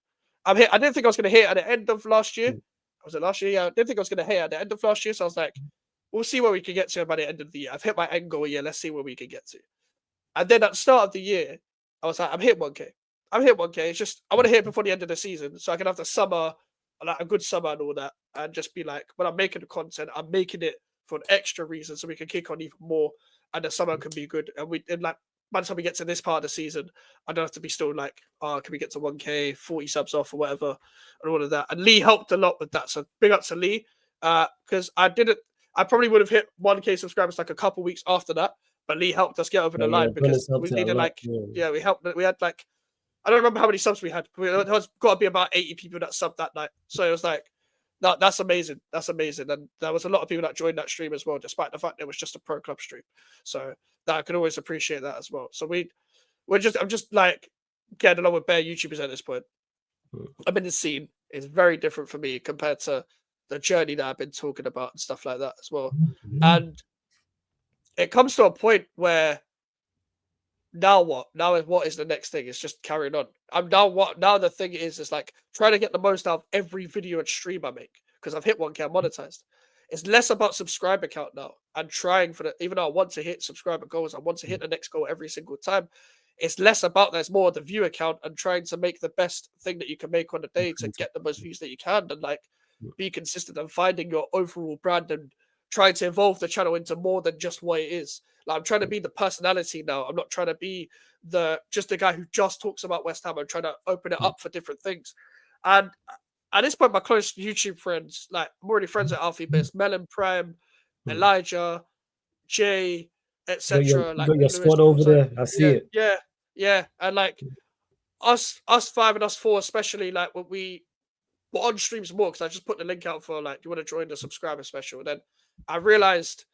I'm hit. I didn't think I was going to hit at the end of last year. Was it last year? Yeah, I didn't think I was going to hit at the end of last year. So I was like, we'll see where we can get to by the end of the year. I've hit my end goal here. Let's see where we can get to. And then at the start of the year, I was like, I'm hitting 1K. It's just I want to hit it before the end of the season, so I can have the summer, like a good summer and all that, and just be like, when I'm making the content, I'm making it for an extra reason, so we can kick on even more, and the summer can be good. And like by the time we get to this part of the season, I don't have to be still like, oh, can we get to 1K, 40 subs off or whatever, and all of that. And Lee helped a lot with that, so big up to Lee, because I probably would have hit 1K subscribers like a couple weeks after that, but Lee helped us get over the line because we needed we helped. We had like, I don't remember how many subs we had. There's got to be about 80 people that subbed that night. So it was like, that's amazing. That's amazing. And there was a lot of people that joined that stream as well, despite the fact it was just a pro club stream. So that I could always appreciate that as well. So I'm just like getting along with bare YouTubers at this point. I'm in the scene. It's very different for me compared to the journey that I've been talking about and stuff like that as well. And it comes to a point where now what? Now what is the next thing? It's just carrying on. Now the thing is like trying to get the most out of every video and stream I make, because I've hit 1K, I'm monetized. It's less about subscriber count now and trying for even though I want to hit subscriber goals, I want to hit the next goal every single time. It's less about that. It's more the viewer count and trying to make the best thing that you can make on the day to get the most views that you can, and like be consistent and finding your overall brand and trying to evolve the channel into more than just what it is. Like, I'm trying to be the personality now. I'm not trying to be just the guy who just talks about West Ham. I'm trying to open it up for different things. And at this point, my close YouTube friends, like I'm already friends with Aftv, but it's Melon Prime, Elijah, Jay, etc.
You
Like
got your
Lewis.
squad over
So,
there. I see it.
yeah. And like us five and us four, especially like when we were on streams more, because I just put the link out for like, do you want to join the subscriber special? And then I realized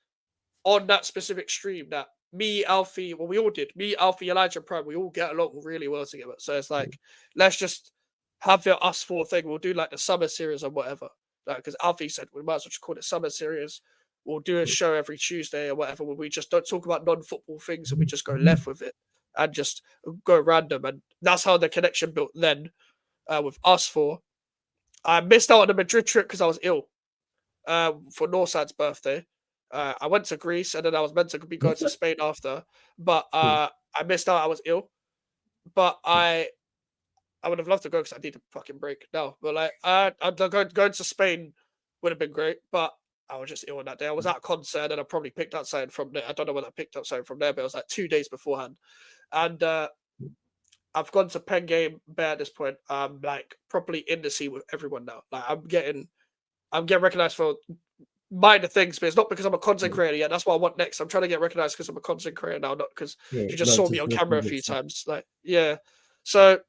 on that specific stream that me, Alfie, well, we all did. Me, Alfie, Elijah, Prime, we all get along really well together. So it's like, let's just have the us four thing. We'll do like the summer series or whatever. Like, because Alfie said we might as well just call it summer series. We'll do a show every Tuesday or whatever, where we just don't talk about non-football things and we just go left with it and just go random. And that's how the connection built then with us four. I missed out on the Madrid trip because I was ill for Northside's birthday. I went to Greece and then I was meant to be going to Spain after, but I missed out. I was ill, but I would have loved to go because I need a fucking break now. But like, going to Spain would have been great, but I was just ill on that day. I was at a concert and I probably picked up something from there. I don't know when I picked up something from there, but it was like 2 days beforehand. And I've gone to Pen Game Bear at this point. I'm like properly in the scene with everyone now. Like I'm getting recognized for minor things, but it's not because I'm a content creator yet. That's what I want next. I'm trying to get recognized because I'm a content creator now, not because you just saw me on camera a few times. Like, yeah. So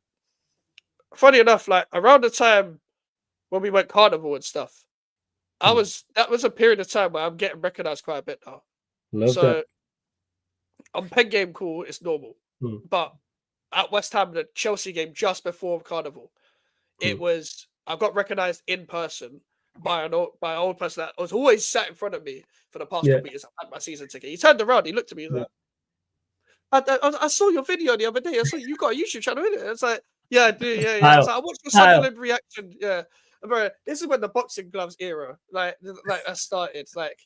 funny enough, like around the time when we went carnival and stuff, that was a period of time where I'm getting recognized quite a bit now.
Love that.
On Pen Game, cool, it's normal. But at West Ham, the Chelsea game just before Carnival, it was I got recognized in person by an old person that was always sat in front of me for the past couple years. I had my season ticket. He turned around, he looked at me, he was like, I saw your video the other day. I saw you got a YouTube channel, innit? It's like, yeah, I do, yeah. I was like, I watched the Sunderland reaction, yeah. Bro, this is when the boxing gloves era, like that started. Like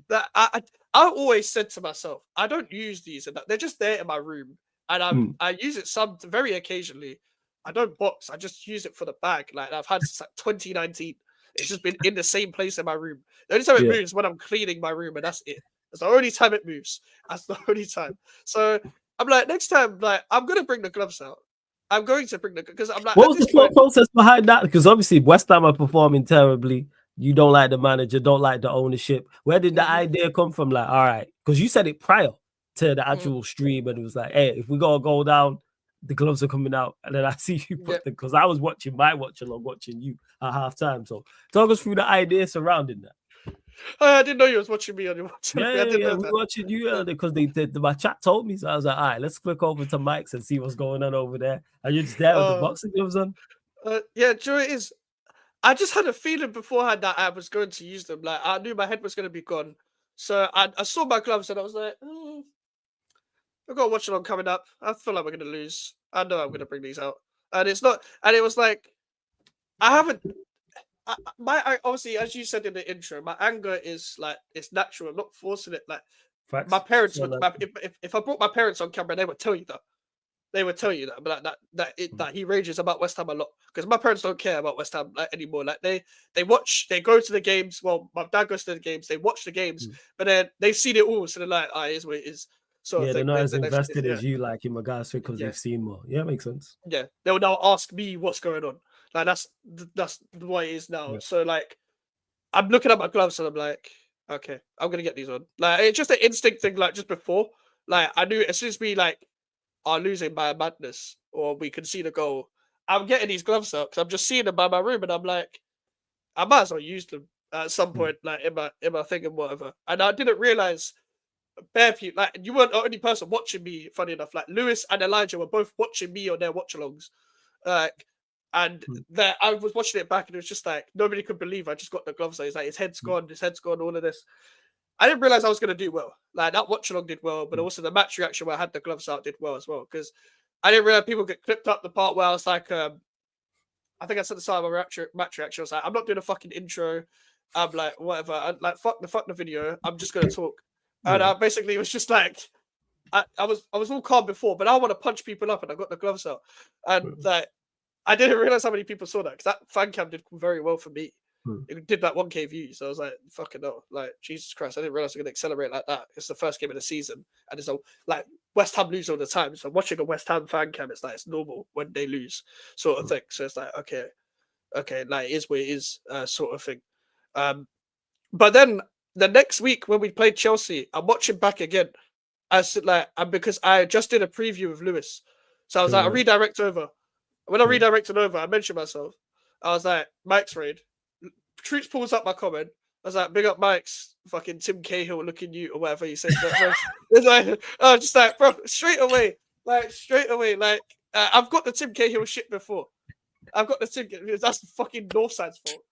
that, I always said to myself, I don't use these, and they're just there in my room, and I use it very occasionally. I don't box. I just use it for the bag. Like I've had since like 2019. It's just been in the same place in my room. The only time it moves is when I'm cleaning my room, and that's it. That's the only time it moves. That's the only time. So I'm like, next time, like I'm gonna bring the gloves out. I'm going to bring the because I'm like.
What was the thought process behind that? Because obviously West Ham are performing terribly. You don't like the manager, don't like the ownership. Where did the idea come from? Like, all right, because you said it prior to the actual stream, and it was like, hey, if we gotta go down, the gloves are coming out, and then I see you put them because I was watching my watch along, watching you at halftime. So talk us through the idea surrounding that.
I didn't know you was watching me on your watch.
Yeah, we're watching you because my chat told me. So I was like, all right, let's click over to Mike's and see what's going on over there. Are you just there with the boxing gloves on?
Yeah, do you know what it is? I just had a feeling beforehand that I was going to use them. Like I knew my head was going to be gone. So I saw my gloves and I was like, I've got a watch along coming up. I feel like we're going to lose. I know I'm going to bring these out. And it's not, and it was like, I haven't, obviously, as you said in the intro, my anger is like, it's natural. I'm not forcing it. Like, my parents would, if I brought my parents on camera, they would tell you that. They would tell you that, but that he rages about West Ham a lot because my parents don't care about West Ham anymore. Like they go to the games. Well, my dad goes to the games. They watch the games, but then they've seen it all, so they're like, "Ah, is what it is."
So they're not as invested as you, like in regards to because they've seen more. Yeah, makes sense.
Yeah, they will now ask me what's going on. Like that's what it is now. Yeah. So like, I'm looking at my gloves and I'm like, okay, I'm gonna get these on. Like it's just an instinct thing. Like just before, like I knew as soon as we like are losing by a madness or we can see the goal, I'm getting these gloves out because I'm just seeing them by my room and I'm like, I might as well use them at some point, like in my thing and whatever. And I didn't realize bare people, like you weren't the only person watching me. Funny enough, like Lewis and Elijah were both watching me on their watch-alongs, and that I was watching it back and it was just like nobody could believe I just got the gloves out. It's like his head's gone, all of this. I didn't realize I was going to do well. Like that watch along did well, but also the match reaction where I had the gloves out did well as well. Because I didn't realize people get clipped up the part where I was like, I think I said the start of my match reaction. I was like, I'm not doing a fucking intro. I'm like, whatever. I'm like, fuck the video. I'm just going to talk. And I basically was just like, I was all calm before, but I want to punch people up, and I got the gloves out. And like, I didn't realize how many people saw that because that fan cam did very well for me. It did like 1K views. So I was like, fucking hell, like Jesus Christ, I didn't realize it was gonna accelerate like that. It's the first game of the season, and it's like West Ham lose all the time. So watching a West Ham fan cam, it's like it's normal when they lose, sort of thing. So it's like okay, like it is what it is, sort of thing. But then the next week when we played Chelsea, I'm watching back again. And because I just did a preview of Lewis, so I was like, I redirect over. When I redirected over, I mentioned myself. I was like, Mike's raid. Troopz pulls up my comment. I was like, big up Mike's fucking Tim Cahill looking you or whatever he said. It's like, I was just like, bro, straight away, like I've got the Tim Cahill shit before. I've got the Tim. That's fucking Northside's fault.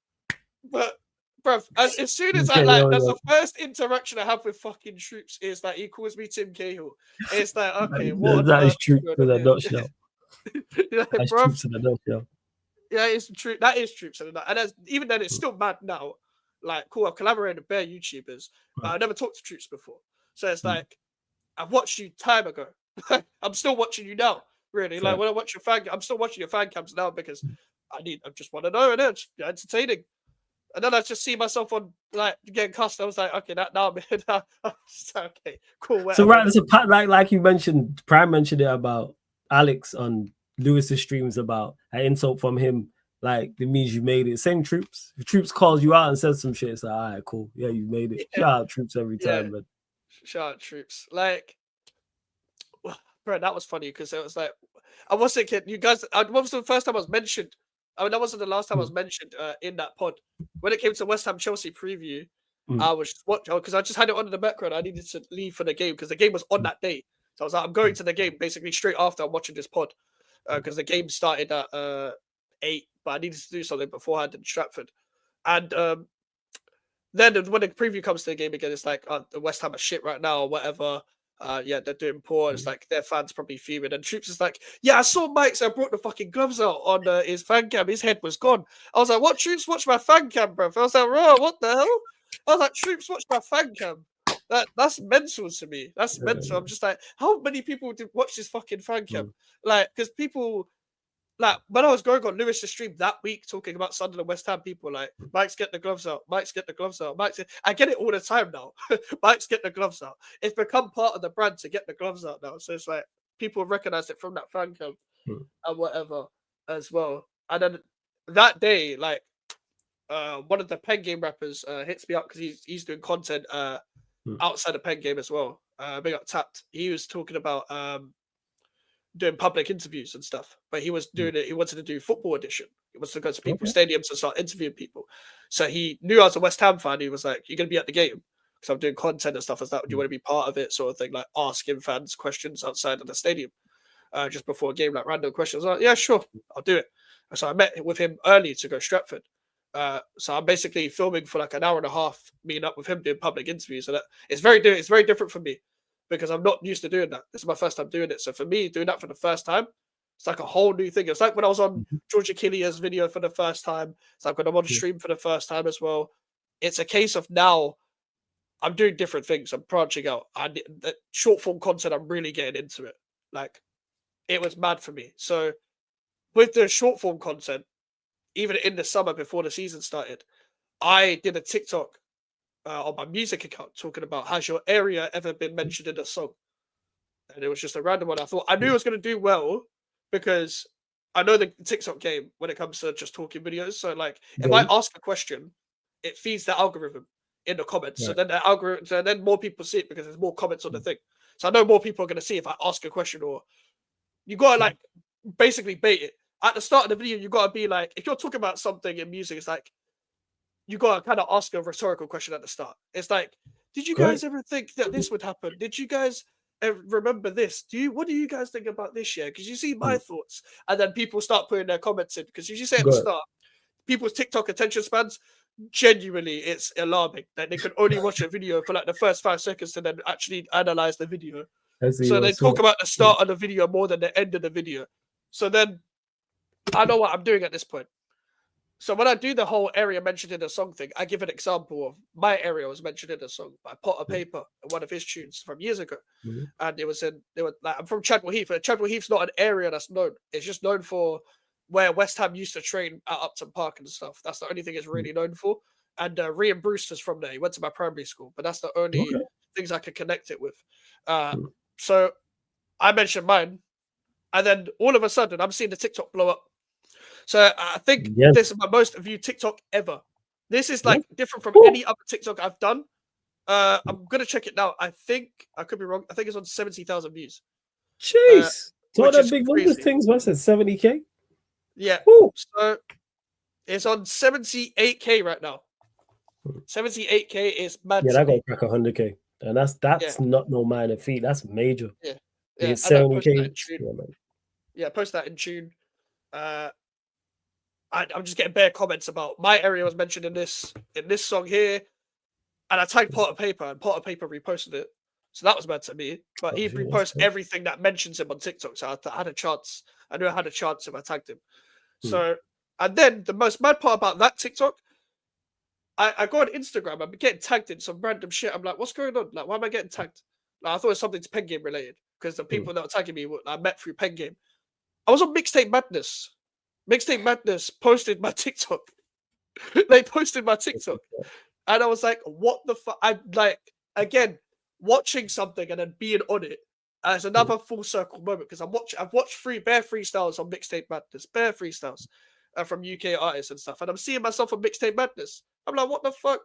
But bro, as soon as that's the first interaction I have with fucking Troopz is that he calls me Tim Cahill. It's like, okay, what
that is Troopz in a nutshell.
Like,
that's Troopz in a nutshell.
Yeah, it's true. That is Troopz, and even then, it's still mad now. Like, cool, I've collaborated with bare YouTubers, but I never talked to Troopz before. So it's like, I've watched you time ago. I'm still watching you now, really. Like, when I watch your I'm still watching your fan cams now because I just want to know, and it's entertaining. And then I just see myself on, like, getting cussed. I was like, okay, now I'm okay, cool. Whatever.
So, right, so like you mentioned, Prime mentioned it about Alex on Lewis's streams about an insult from him, like it means you made it. Same Troopz. If Troopz calls you out and says some shit, it's like, all right, cool. Yeah, you made it. Shout out Troopz every time, man.
Shout out Troopz. Like, bro, that was funny because it was like, I was thinking, you guys, what was the first time I was mentioned? I mean, that wasn't the last time I was mentioned in that pod. When it came to West Ham Chelsea preview, I was watching because I just had it on in the background. I needed to leave for the game because the game was on that day. So I was like, I'm going to the game basically straight after I'm watching this pod because the game started at 8, but I needed to do something beforehand in Stratford. And then when the preview comes to the game again, it's like the West Ham are shit right now or whatever. Yeah, they're doing poor. It's like their fans probably fuming. And Troopz is like, yeah, I saw Mike, so I brought the fucking gloves out on his fan cam. His head was gone. I was like, what, Troopz? Watch my fan cam, bro. I was like, bro, what the hell? I was like, Troopz, watch my fan cam. That's mental to me. That's mental. I'm just like, how many people did watch this fucking fan cam? Like, because people, like, when I was going on Lewis's stream that week talking about Sunderland West Ham, people like, Mike's get the gloves out. Mike's get the gloves out. I get it all the time now. Mike's get the gloves out. It's become part of the brand to get the gloves out now. So it's like people recognize it from that fan cam and whatever as well. And then that day, like, one of the pen game rappers hits me up because he's doing content outside the pen game as well. Big up Tapped. He was talking about doing public interviews and stuff, but he was doing it. He wanted to do football edition. He wants to go to people's stadiums and start interviewing people. So he knew I was a West Ham fan. He was like, "You're gonna be at the game because I'm doing content and stuff as that. Do you want to be part of it?" Sort of thing, like asking fans questions outside of the stadium just before a game, like random questions. I was like, yeah, sure, I'll do it. So I met with him early to go Stratford. So I'm basically filming for like an hour and a half, meeting up with him doing public interviews, and it's very different for me because I'm not used to doing that. This is my first time doing it. So for me, doing that for the first time, it's like a whole new thing. It's like when I was on George Achilles' video for the first time. It's like when I'm on stream for the first time as well. It's a case of now I'm doing different things. I'm branching out. The short form content, I'm really getting into it. Like, it was mad for me. So with the short form content, even in the summer before the season started, I did a TikTok on my music account talking about, has your area ever been mentioned in a song? And it was just a random one. I knew I was going to do well because I know the TikTok game when it comes to just talking videos. So like, if I ask a question, it feeds the algorithm in the comments. So then the algorithm, so then more people see it because there's more comments on the thing. So I know more people are going to see if I ask a question, or you got to like basically bait it. At the start of the video, you got to be like, if you're talking about something in music, it's like, you got to kind of ask a rhetorical question at the start. It's like, did you guys ever think that this would happen? Did you guys remember this? What do you guys think about this year? Because you see my thoughts. And then people start putting their comments in. Because if you say at the start, people's TikTok attention spans, genuinely, it's alarming that they can only watch a video for like the first 5 seconds to then actually analyze the video. So they talk about the start of the video more than the end of the video. So then I know what I'm doing at this point. So when I do the whole area mentioned in a song thing, I give an example of my area was mentioned in a song by Potter Paper in one of his tunes from years ago. And it was like, I'm from Chadwell Heath. And Chadwell Heath's not an area that's known. It's just known for where West Ham used to train at Upton Park and stuff. That's the only thing it's really known for. And Rian Brewster's from there. He went to my primary school, but that's the only things I could connect it with. So I mentioned mine, and then all of a sudden I'm seeing the TikTok blow up. So I think this is my most viewed TikTok ever. This is like different from any other TikTok I've done. I'm gonna check it now. I think I could be wrong. I think it's on 70,000 views.
Jeez, so that big one. This thing's what's it, 70K?
Yeah. So it's on 78K right now. 78K is mad.
Yeah, that got crack 100K, and that's not no minor feat. That's major.
Yeah.
It's 70K.
Post that in June. I'm just getting bare comments about my area was mentioned in this song here, and I tagged Pot of Paper, and Pot of Paper reposted it. So that was bad to me. But he reposts everything that mentions him on TikTok. So I had a chance. I knew I had a chance if I tagged him. So, and then the most mad part about that TikTok, I go on Instagram. I'm getting tagged in some random shit. I'm like, what's going on? Like, why am I getting tagged? Like, I thought it was something to Pen Game related because the people that were tagging me I met through Pen Game. I was on Mixtape Madness. Mixtape Madness posted my TikTok. They posted my TikTok. And I was like, what the fuck? I'm like, again, watching something and then being on it as another full circle moment because I've watched bare freestyles on Mixtape Madness, bare freestyles from UK artists and stuff. And I'm seeing myself on Mixtape Madness. I'm like, what the fuck?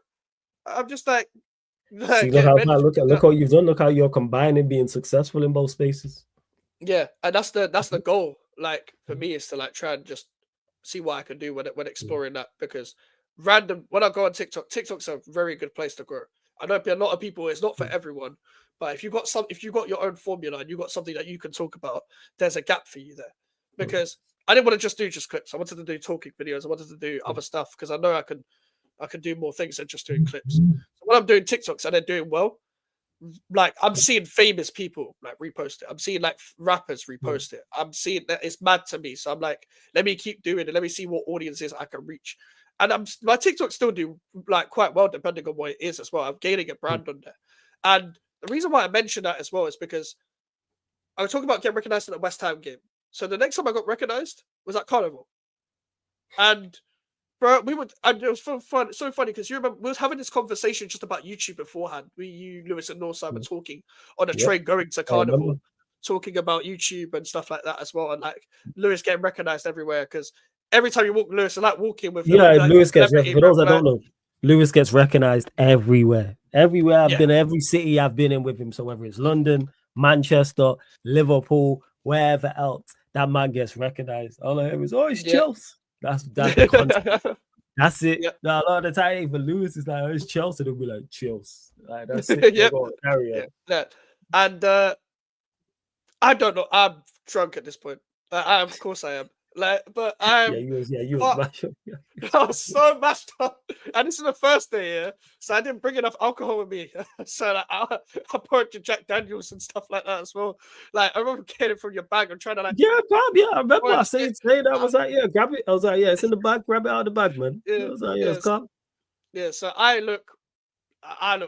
I'm just like,
see, look how you've done. Look how you're combining being successful in both spaces.
Yeah, and that's the goal. Like for me, is to like try and just see what I can do when exploring that because when I go on TikTok, TikTok's a very good place to grow. I know a lot of people. It's not for everyone, but if you got your own formula and you got something that you can talk about, there's a gap for you there. Because I didn't want to do clips. I wanted to do talking videos. I wanted to do other stuff because I know I can do more things than just doing clips. So when I'm doing TikToks and they're doing well, like I'm seeing famous people like repost it. I'm seeing like rappers repost it. I'm seeing that it's mad to me. So I'm like, let me keep doing it. Let me see what audiences I can reach. And my TikTok still do like quite well depending on what it is as well. I'm gaining a brand on there. And the reason why I mentioned that as well is because I was talking about getting recognized in the West Ham game. So the next time I got recognized was at Carnival. And bro, and it was so funny because you remember we was having this conversation just about YouTube beforehand. You, Lewis, and Northside were talking on a train going to Carnival, talking about YouTube and stuff like that as well. And like Lewis getting recognized everywhere because every time you walk, Lewis, like walking with
Lewis gets for those that don't know, Lewis gets recognized everywhere. Everywhere I've been, every city I've been in with him. So whether it's London, Manchester, Liverpool, wherever else, that man gets recognized. All I hear is, oh, it's Chelsea. That's the that's it.
Yep.
Now, a lot of the time, for Lewis, it's like, oh, it's Chelsea. They'll be like, Chelsea. Like, that's it.
Yeah. And I don't know. I'm drunk at this point. Of course I am. Like, but I'm
you was mashed up.
I was so mashed up, and this is the first day, so I didn't bring enough alcohol with me. So like, I poured your Jack Daniels and stuff like that as well. Like I remember getting it from your bag and trying to like,
I remember I saying that. I was like, grab it. I was like, it's in the bag. Grab it out of the bag, man. I was like, it's calm.
Yeah, so I look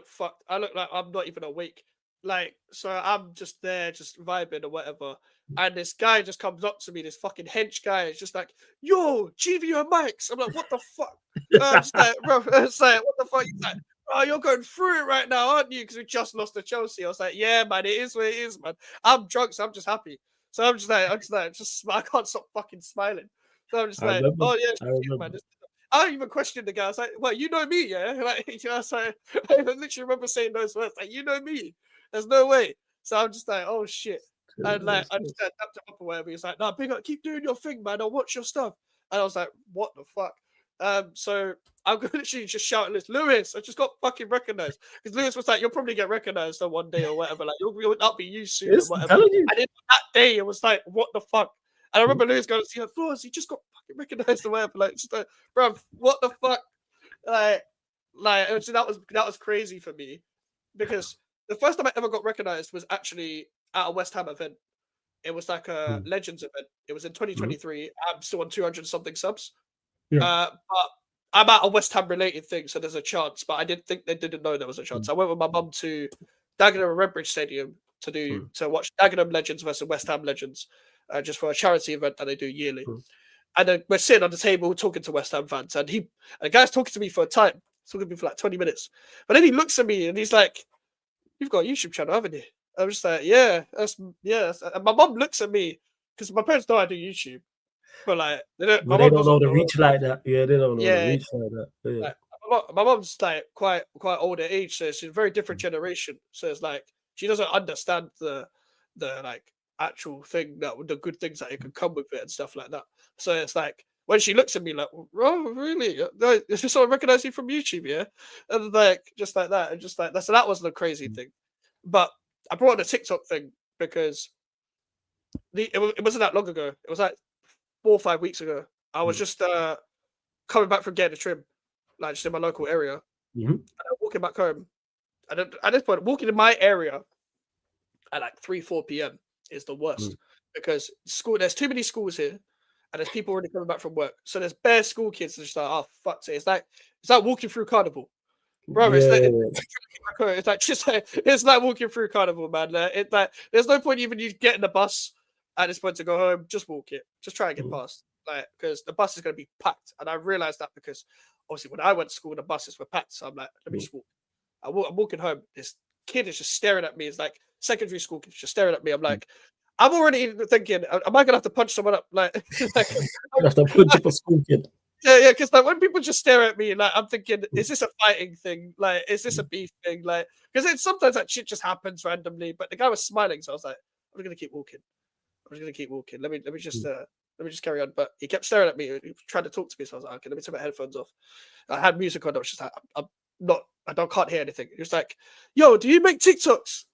fucked. I look like I'm not even awake. Like, so I'm just there, just vibing or whatever. And this guy just comes up to me, this fucking hench guy. It's just like, yo, GV and Mike's. I'm like, what the fuck? I'm just like, bro, it's like, what the fuck? He's like, oh, you're going through it right now, aren't you? Because we just lost to Chelsea. I was like, yeah, man, it is what it is, man. I'm drunk, so I'm just happy. So I'm just like, I can't stop fucking smiling. So I'm just like, oh yeah, shit, man. I even questioned the guy. I was like, well, you know me, yeah? Like, you know, so I literally remember saying those words, like, you know me. There's no way. So I'm just like, oh shit. And like I just tapped him up or whatever. He's like, no, big up, keep doing your thing, man. I'll watch your stuff. And I was like, what the fuck? So I'm literally just shouting this, Lewis, I just got fucking recognized. Because Lewis was like, you'll probably get recognized on one day or whatever. Like, you'll not be you soon or whatever. And then that day, it was like, what the fuck? And I remember Lewis going to see her, Flores, he just got fucking recognized or whatever. Like, just like, bro, what the fuck? Like that was crazy for me. Because the first time I ever got recognized was actually at a West Ham event. It was like a Legends event. It was in 2023. I'm still on 200 something subs. But I'm at a West Ham related thing, so there's a chance. But I didn't know there was a chance. I went with my mum to Dagenham and Redbridge Stadium to watch Dagenham Legends versus West Ham Legends, just for a charity event that they do yearly. And then we're sitting on the table talking to West Ham fans, and the guy's talking to me for a time, talking to me for like 20 minutes. But then he looks at me and he's like, "You've got a YouTube channel, haven't you?" I'm just like, "Yeah, that's." And my mom looks at me because my parents know I do YouTube, but like
But they don't know the reach like that. Yeah, they don't know the
Yeah,
reach like that. Yeah.
like, my mom's like quite older age, so she's a very different generation. So it's like she doesn't understand the like actual thing, that the good things that it could come with it and stuff like that. So it's like when she looks at me like, "Oh, really? Is this someone recognize you from YouTube?" Yeah, and like just like that, and just like that. So that was the crazy thing. But I brought up the TikTok thing because it wasn't that long ago. It was like 4 or 5 weeks ago. I was just coming back from getting a trim, like just in my local area.
Mhm.
And I'm walking back home. And at this point, walking in my area at like 3-4 p.m. is the worst because there's too many schools here, and there's people already coming back from work. So there's bare school kids that just like, oh fuck's sake. It's like walking through carnival. Bro,
Yeah.
it's like walking through carnival, man. It's like there's no point even you getting the bus at this point to go home. Just walk it. Just try and get past, like, because the bus is going to be packed. And I realized that because obviously when I went to school, the buses were packed. So I'm like, let me just walk. I'm walking home. This kid is just staring at me. It's like secondary school kids just staring at me. I'm like, I'm already thinking, am I gonna have to punch someone up? Like, like
You have to punch up a school kid.
yeah, because like when people just stare at me, like I'm thinking, is this a fighting thing? Like, is this a beef thing? Like, because sometimes that shit just happens randomly. But the guy was smiling, so I was like, I'm gonna keep walking. I'm just gonna keep walking. Let me just carry on. But he kept staring at me. He was trying to talk to me, so I was like, okay, let me take my headphones off. I had music on. I was just like, can't hear anything. He was like, yo, do you make TikToks?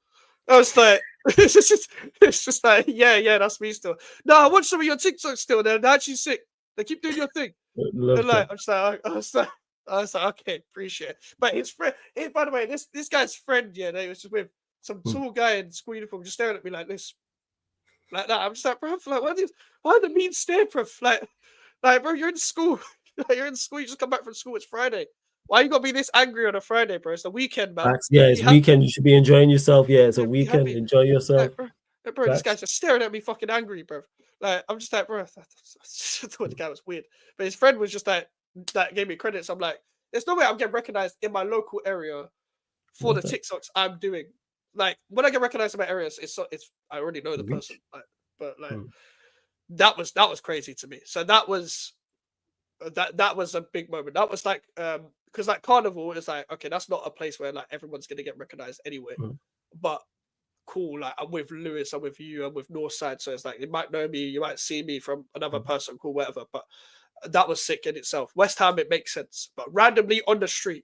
I was like, it's just like, yeah, that's me still. No, I watch some of your TikToks still. They're actually sick. They keep doing your thing. And like, I was like, okay, appreciate it. But his friend, by the way, this guy's friend, yeah, they was just with some tall guy in school uniform, just staring at me like this, like that. I'm just like, bro, like, why the mean stare, bro? Like, bro, you're in school. Like, you're in school. You just come back from school. It's Friday. Why you gotta be this angry on a Friday, bro? It's the weekend, man.
Yeah, it's weekend. You should be enjoying yourself. Yeah, it's a
Be
weekend.
happy.
Enjoy yourself.
Like, bro, this guy's just staring at me, fucking angry, bro. Like, I'm just like, bro, I thought the guy was weird. But his friend was just like, that gave me credit. So I'm like, there's no way I'm getting recognized in my local area for the TikToks I'm doing. Like, when I get recognized in my areas, it's I already know the person. Like, but like, that was crazy to me. So that was a big moment. That was like, because like Carnival is like, okay, that's not a place where like everyone's gonna get recognized anyway. But cool, like I'm with Lewis, I'm with you, I'm with Northside, so it's like you might know me, you might see me from another person, cool, whatever. But that was sick in itself. West Ham, it makes sense, but randomly on the street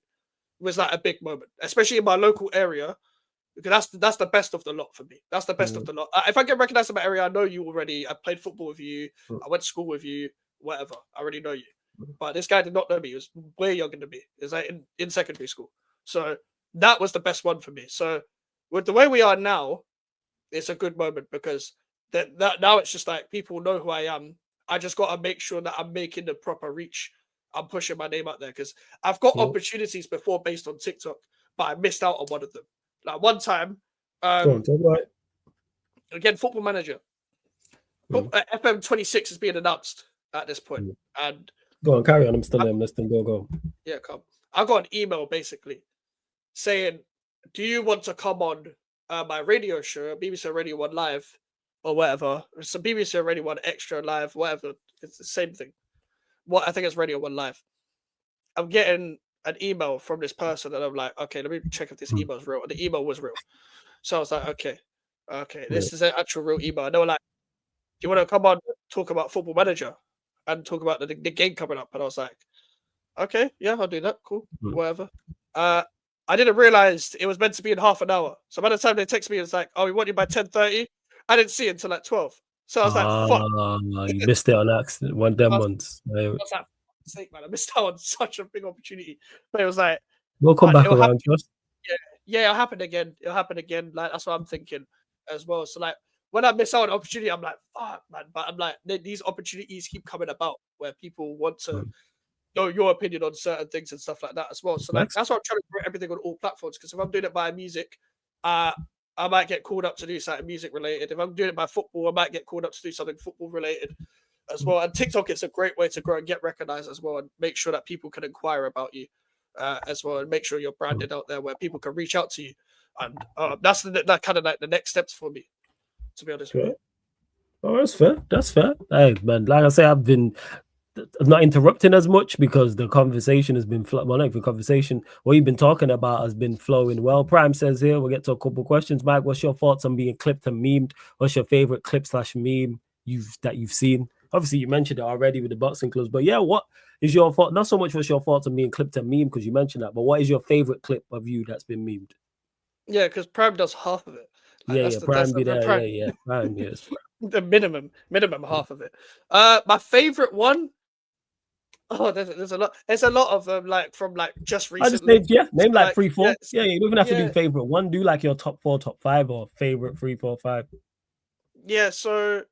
was like a big moment, especially in my local area, because that's the best of the lot for me. That's the best of the lot. If I get recognized in my area, I know you already. I played football with you. I went to school with you. Whatever, I already know you. But this guy did not know me. He was way younger than me. He was like in secondary school. So that was the best one for me. So with the way we are now, it's a good moment because that now it's just like people know who I am. I just got to make sure that I'm making the proper reach. I'm pushing my name out there because I've got opportunities before based on TikTok, but I missed out on one of them. Like one time, again, Football Manager, FM 26 is being announced at this point, and
go on, carry on. I'm still there. I'm listening. Go.
Yeah, come. I got an email basically saying, "Do you want to come on my radio show, BBC Radio 1 Live, or whatever? It's a BBC Radio 1 Extra Live, whatever. It's the same thing. What I think it's Radio 1 Live." I'm getting an email from this person, and I'm like, okay, let me check if this email is real. And the email was real, so I was like, okay, this is an actual real email. And they were like, "Do you want to come on talk about Football Manager and talk about the game coming up?" And I was like, okay, yeah, I'll do that. Cool, whatever. I didn't realize it was meant to be in half an hour. So by the time they text me, it's like, "Oh, we want you by 10:30." I didn't see it until like 12. So I was like, "Fuck!"
You missed it on accident. One of them ones.
I was like, "Sake, man, I missed out on such a big opportunity." But it was like,
we'll come back around, just.
Yeah, it'll happen again. It'll happen again. Like that's what I'm thinking as well. So like when I miss out on an opportunity, I'm like, fuck, man. But I'm like, these opportunities keep coming about where people want to know your opinion on certain things and stuff like that as well. So like that's why I'm trying to do everything on all platforms. Because if I'm doing it by music, I might get called up to do something music related. If I'm doing it by football, I might get called up to do something football related. as well. And TikTok is a great way to grow and get recognized as well, and make sure that people can inquire about you as well, and make sure you're branded out there where people can reach out to you. And that's that kind of like the next steps for me, to be honest with you.
Oh, that's fair. That's fair. Hey, man, like I say, I've been not interrupting as much because the conversation has been what you've been talking about has been flowing well. Prime says here, we'll get to a couple questions. Mike, what's your thoughts on being clipped and memed? What's your favorite clip/meme you've seen? Obviously, you mentioned it already with the boxing clubs, but yeah, what is your thought? Not so much what's your thoughts on being clipped and memed, because you mentioned that, but what is your favorite clip of you that's been memed?
Yeah, because Prime does half of it. Like,
Prime be there. Prime, yes.
The minimum half of it. My favorite one. Oh, there's a lot. There's a lot of them, like from like just recently.
Name like 3, 4. Yeah, you don't even have to do favorite one. Do like your top 4, top 5, or favorite 3, 4, 5.
Yeah, so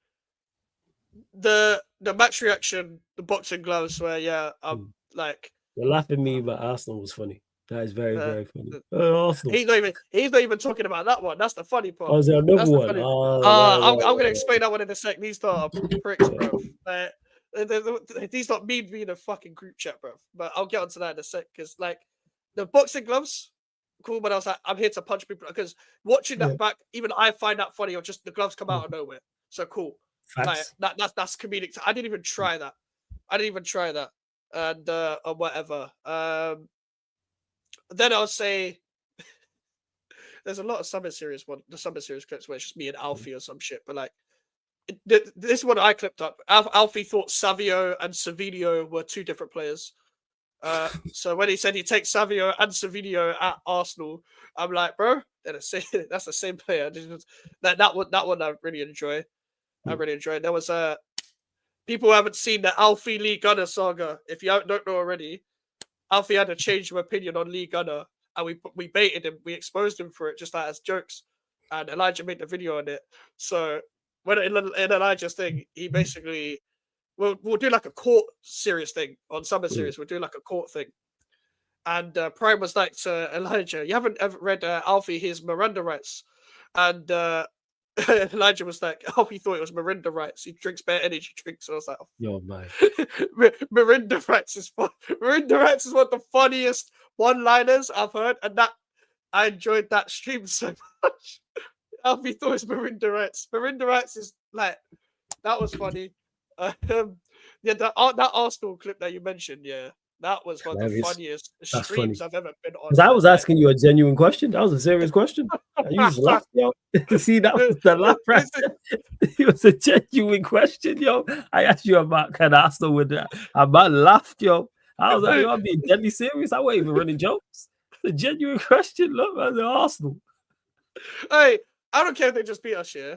the match reaction, the boxing gloves, where I'm like,
you're laughing at me, but Arsenal was funny. That is very, very funny. Arsenal.
He's not even talking about that one. That's the funny part.
Oh, is there another one?
I'm gonna explain that one in a sec. These are pricks, bro. These not me being a fucking group chat, bro. But I'll get onto that in a sec, because like the boxing gloves, cool. But I was like, I'm here to punch people, because watching that back, even I find that funny. Or just the gloves come out of nowhere. So cool. Like that's comedic. I didn't even try that. And or whatever. Then I'll say there's a lot of Summer Series clips where it's just me and Alfie or some shit. But like this one I clipped up. Alfie thought Savio and Savinho were 2 different players. So when he said he takes Savio and Savinho at Arsenal, I'm like, bro, that's the same player. That one I really enjoy. There was people who haven't seen the Alfie Lee Gunner saga. If you don't know already, Alfie had a change of opinion on Lee Gunner, and we baited him. We exposed him for it, just like as jokes. And Elijah made the video on it. So when in Elijah's thing, he basically we'll do like a court serious thing on Summer Series. We'll do like a court thing. And Prime was like to Elijah, you haven't ever read Alfie his Miranda rights. And Elijah was like, he thought it was Miranda rights. He drinks bare energy drinks. So I was like,
yo, man.
Miranda rights is one of the funniest one-liners I've heard. And that I enjoyed that stream so much. Alfie thought it was Miranda rights. Miranda rights is like, that was funny. That Arsenal clip that you mentioned, that was one of the funniest streams I've ever been on.
Because I was asking you a genuine question. That was a serious question. You just laughed, yo. See, that was the laugh. Right? It was a genuine question, yo. I asked you about can Arsenal with that. I laughed, yo. I was like, yo, I'm being deadly serious. I wasn't even running jokes. It's a genuine question. Look, man, the Arsenal.
Hey, I don't care if they just beat us, yeah.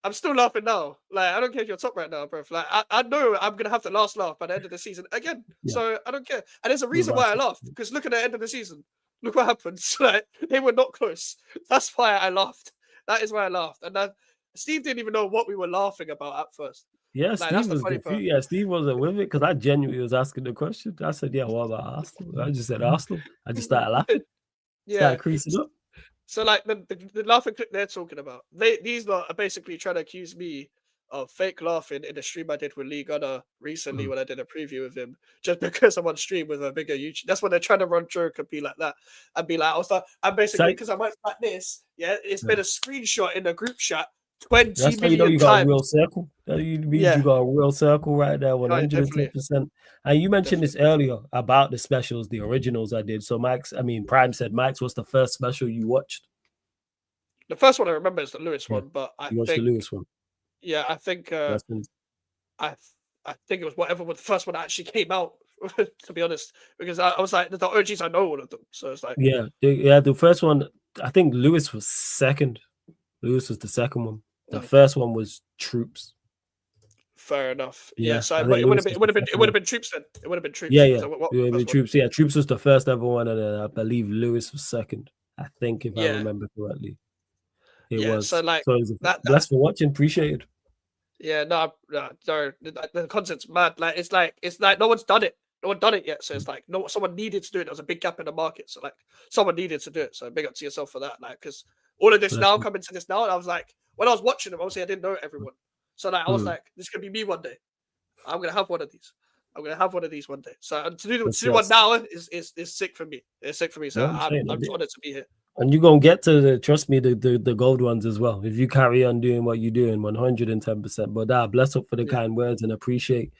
I'm still laughing now. Like, I don't care if you're top right now, bro. Like, I know I'm gonna have the last laugh by the end of the season again. Yeah. So I don't care. And there's a reason why I laughed. Because look at the end of the season. Look what happened. Like, they were not close. That's why I laughed. That is why I laughed. And Steve didn't even know what we were laughing about at first.
Yeah,
like,
Steve was confused. Yeah, Steve wasn't with it because I genuinely was asking the question. I said, yeah, what about Arsenal? I just said Arsenal. I just started laughing. Started creasing up.
So like the laughing clip they're talking about, these lot are basically trying to accuse me of fake laughing in a stream I did with Lee Gunner recently when I did a preview with him, just because I'm on stream with a bigger YouTube. That's when they're trying to run joke and be like that. And be like, I'm basically because I went like this, it's been a screenshot in a group chat 20
That's
million
how you got
times.
a real circle. That means you got a real circle right there, 110%. And you mentioned this earlier about the specials, the originals I did. So Prime said, Max, what's the first special you watched?
The first one I remember is the Lewis one, but I
think the Lewis one.
Yeah, I think I think it was whatever the first one that actually came out. To be honest, because I was like the OGs, I know all of them, so it's like
the first one. I think Lewis was second. Lewis was the second one. The first one was Troopz.
Fair enough. Yeah, so it would have been Troopz then. It would have been Troopz.
Yeah. It would have been Troopz. Yeah, Troopz was the first ever one, and then I believe Lewis was second. I think if I remember correctly. It was. So blessed for watching. Appreciate it.
Yeah, no, the content's mad. Like it's like no one's done it. No one done it yet. So it's like someone needed to do it. There was a big gap in the market. So like someone needed to do it. So big up to yourself for that. Like because all of this now coming to this now, and I was like, when I was watching them, obviously I didn't know everyone. So like I was like, this could be me one day. I'm gonna have one of these. I'm gonna have one of these one day. So and to do
That's
one
just,
now is sick for me. It's sick for me. So
yeah, I'm saying,
I'm just honored to be here.
and you're gonna get to trust me, the gold ones as well. If you carry on doing what you're doing, 110%. But bless up for the kind words and appreciate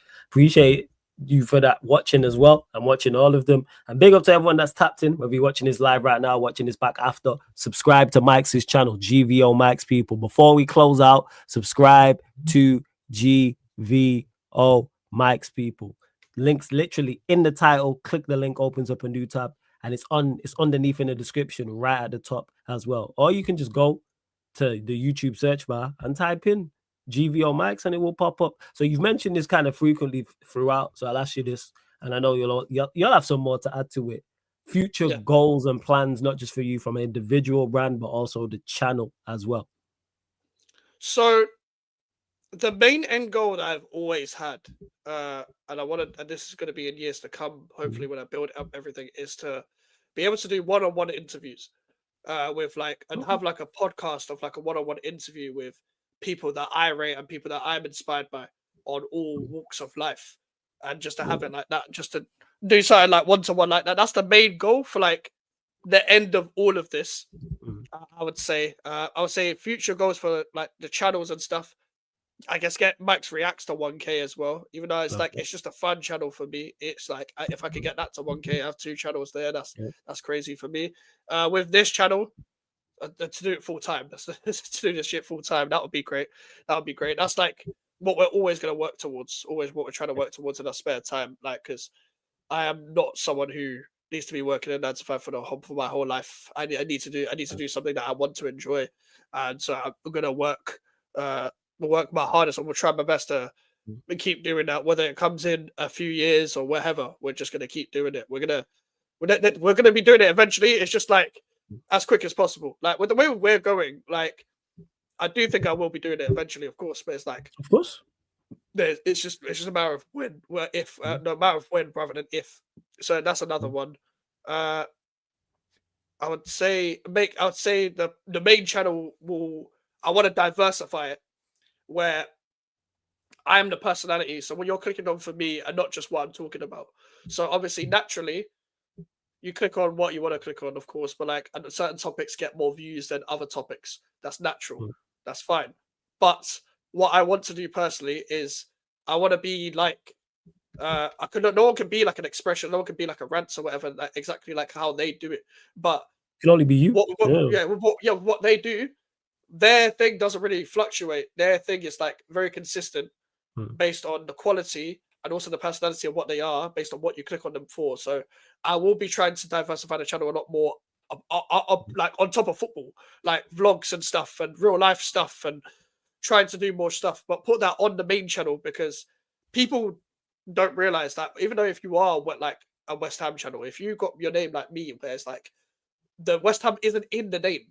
you for that watching as well. I'm watching all of them. And big up to everyone that's tapped in, whether you're watching this live right now, watching this back after. Subscribe to Mike's channel, GVO Mike's people. Before we close out, subscribe to GVO Mike's people. Links literally in the title. Click the link, opens up a new tab. And it's underneath in the description right at the top as well. Or you can just go to the YouTube search bar and type in GVO Mics and it will pop up. So you've mentioned this kind of frequently throughout. So I'll ask you this, and I know you'll have some more to add to it. Future goals and plans, not just for you from an individual brand, but also the channel as well.
So the main end goal that I've always had, and I wanted, and this is going to be in years to come, hopefully when I build up everything, is to be able to do one-on-one interviews with and have like a podcast of like a one-on-one interview with people that I rate and people that I'm inspired by on all walks of life, and just to have it like that, just to do something like one-to-one like that. That's the main goal for like the end of all of this. I would say future goals for like the channels and stuff. I guess get Max Reacts to 1K as well, even though it's like it's just a fun channel for me. It's like if I could get that to 1K, I have 2 channels there. That's crazy for me. With this channel, to do it full time, to do this shit full time, that would be great. That would be great. That's like what we're always going to work towards. Always what we're trying to work towards in our spare time. Like, because I am not someone who needs to be working a 9 to 5 for my whole life. I need to do something that I want to enjoy, and so I'm going to work my hardest and we'll try my best to keep doing that, whether it comes in a few years or whatever. We're just going to keep doing it. We're going to be doing it eventually. It's just like as quick as possible. Like with the way we're going, like I do think I will be doing it eventually, of course, but it's like,
of course,
it's just a matter of when, no matter of when rather than if. So that's another one. I would say the main channel I want to diversify it, where I am the personality. So when you're clicking on for me and not just what I'm talking about. So obviously, naturally, you click on what you want to click on, of course, but like and certain topics get more views than other topics. That's natural. That's fine. But what I want to do personally is I want to be like no one can be like an expression, no one can be like a rant or whatever, like, exactly like how they do it. But
it can only be you.
What they do, their thing doesn't really fluctuate. Their thing is like very consistent based on the quality and also the personality of what they are, based on what you click on them for. So I will be trying to diversify the channel a lot more, like on top of football, like vlogs and stuff and real life stuff, and trying to do more stuff, but put that on the main channel because people don't realize that even though if you are like a West Ham channel, if you got your name like me, where it's like the West Ham isn't in the name.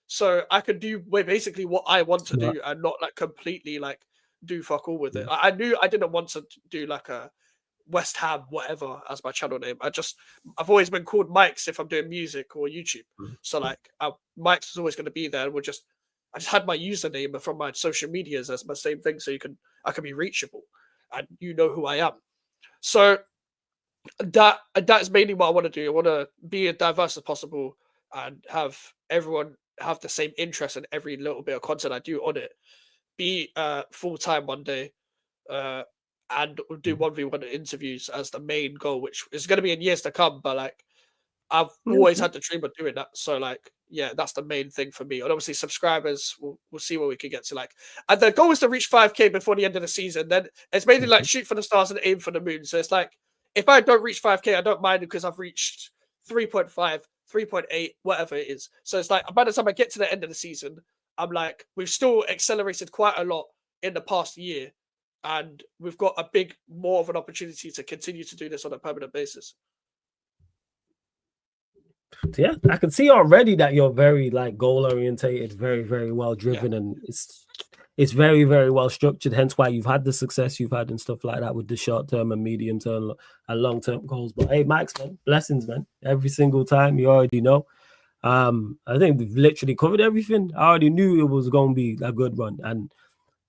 So I could do basically what I want to do and not like completely like do fuck all with it. I knew I didn't want to do like a West Ham whatever as my channel name. I've always been called Mike's if I'm doing music or YouTube. So like Mike's is always going to be there. I just had my username from my social medias as my same thing, so I can be reachable and you know who I am. So that's mainly what I want to do. I want to be as diverse as possible and have everyone have the same interest in every little bit of content I do on it. Be full time one day, and do 1v1 interviews as the main goal, which is going to be in years to come. But like, I've always had the dream of doing that. So like, yeah, that's the main thing for me. And obviously, subscribers, we'll see what we can get to. Like, and the goal is to reach 5K before the end of the season. Then it's mainly like shoot for the stars and aim for the moon. So it's like, if I don't reach 5K, I don't mind because I've reached 3.5, 3.8, whatever it is. So it's like by the time I get to the end of the season, I'm like, we've still accelerated quite a lot in the past year, and we've got more of an opportunity to continue to do this on a permanent basis.
Yeah, I can see already that you're very like goal orientated, very, very well driven, and it's very, very well structured. Hence why you've had the success you've had and stuff like that with the short term and medium term and long term goals. But hey, Max, man, blessings, man. Every single time, you already know. I think we've literally covered everything. I already knew it was going to be a good one, and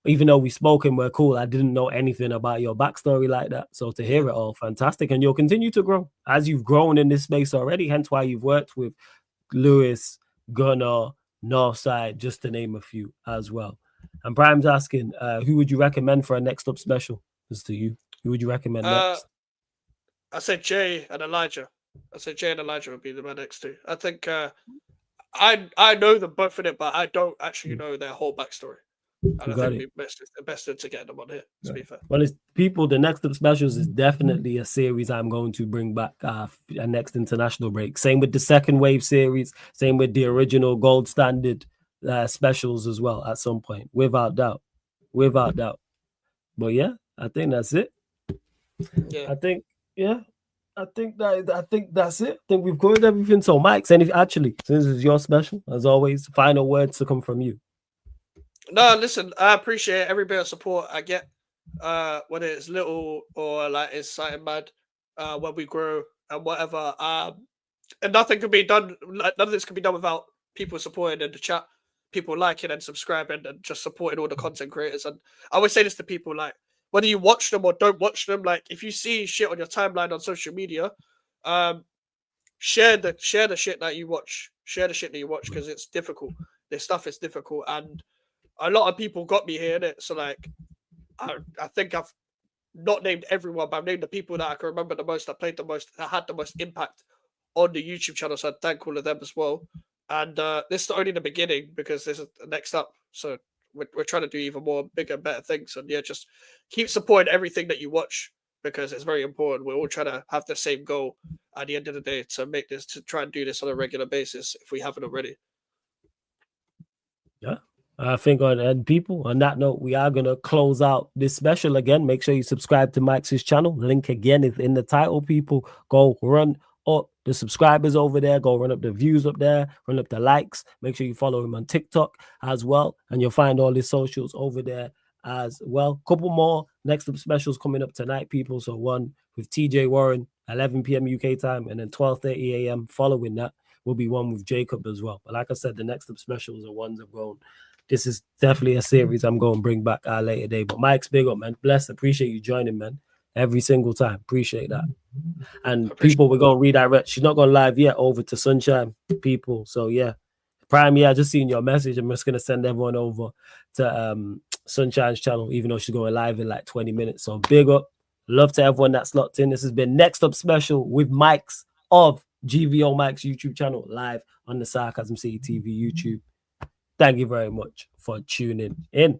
even though we spoke and we're cool, I didn't know anything about your backstory like that. So to hear it all, fantastic. And you'll continue to grow as you've grown in this space already, hence why you've worked with Lewis, Gunnar, Northside, just to name a few as well. And Prime's asking, who would you recommend for a next up special? As to you, who would you recommend next?
I said Jay and Elijah. I said Jay and Elijah would be my next two. I think I know them both in it, but I don't actually know their whole backstory. And I think it'd be best to get them on here, to be fair.
Well, it's people, the next up specials is definitely a series I'm going to bring back a next international break. Same with the second wave series, same with the original gold standard specials as well at some point, without doubt. Without doubt. But yeah, I think that's it.
Yeah.
I think that's it. I think we've covered everything. So Mike, since this is your special, as always, final words to come from you.
No, listen, I appreciate every bit of support I get, whether it's little or like it's something mad, when we grow and whatever. And nothing can be done. None of this can be done without people supporting in the chat, people liking and subscribing, and just supporting all the content creators. And I always say this to people, like, whether you watch them or don't watch them, like, if you see shit on your timeline on social media, share the shit that you watch. Share the shit that you watch, because it's difficult. This stuff is difficult, and a lot of people got me here in it. So like, I think I've not named everyone, but I've named the people that I can remember the most, that played the most, that had the most impact on the YouTube channel. So I thank all of them as well. And this is only the beginning, because this is the next up. So we're trying to do even more bigger, better things. And yeah, just keep supporting everything that you watch, because it's very important. We're all trying to have the same goal at the end of the day, to make this, to try and do this on a regular basis if we haven't already.
Yeah. I think on that note, we are going to close out this special again. Make sure you subscribe to Mike's channel. Link again is in the title, people. Go run up the subscribers over there. Go run up the views up there. Run up the likes. Make sure you follow him on TikTok as well. And you'll find all his socials over there as well. Couple more next up specials coming up tonight, people. So one with TJ Warren, 11 p.m. UK time, and then 12:30 a.m. following that will be one with Jacob as well. But like I said, the next up specials are ones that grown. This is definitely a series I'm going to bring back at a later day. But Mike's big up, man. Bless. Appreciate you joining, man. Every single time. Appreciate that. And people, we're going to redirect. She's not going live yet over to Sunshine, people. So, yeah. Prime, yeah, I just seen your message. I'm just going to send everyone over to Sunshine's channel, even though she's going live in like 20 minutes. So, big up. Love to everyone that's locked in. This has been Next Up Special with Mike's of GVO Mike's YouTube channel, live on the Sarcasm City TV YouTube. Thank you very much for tuning in.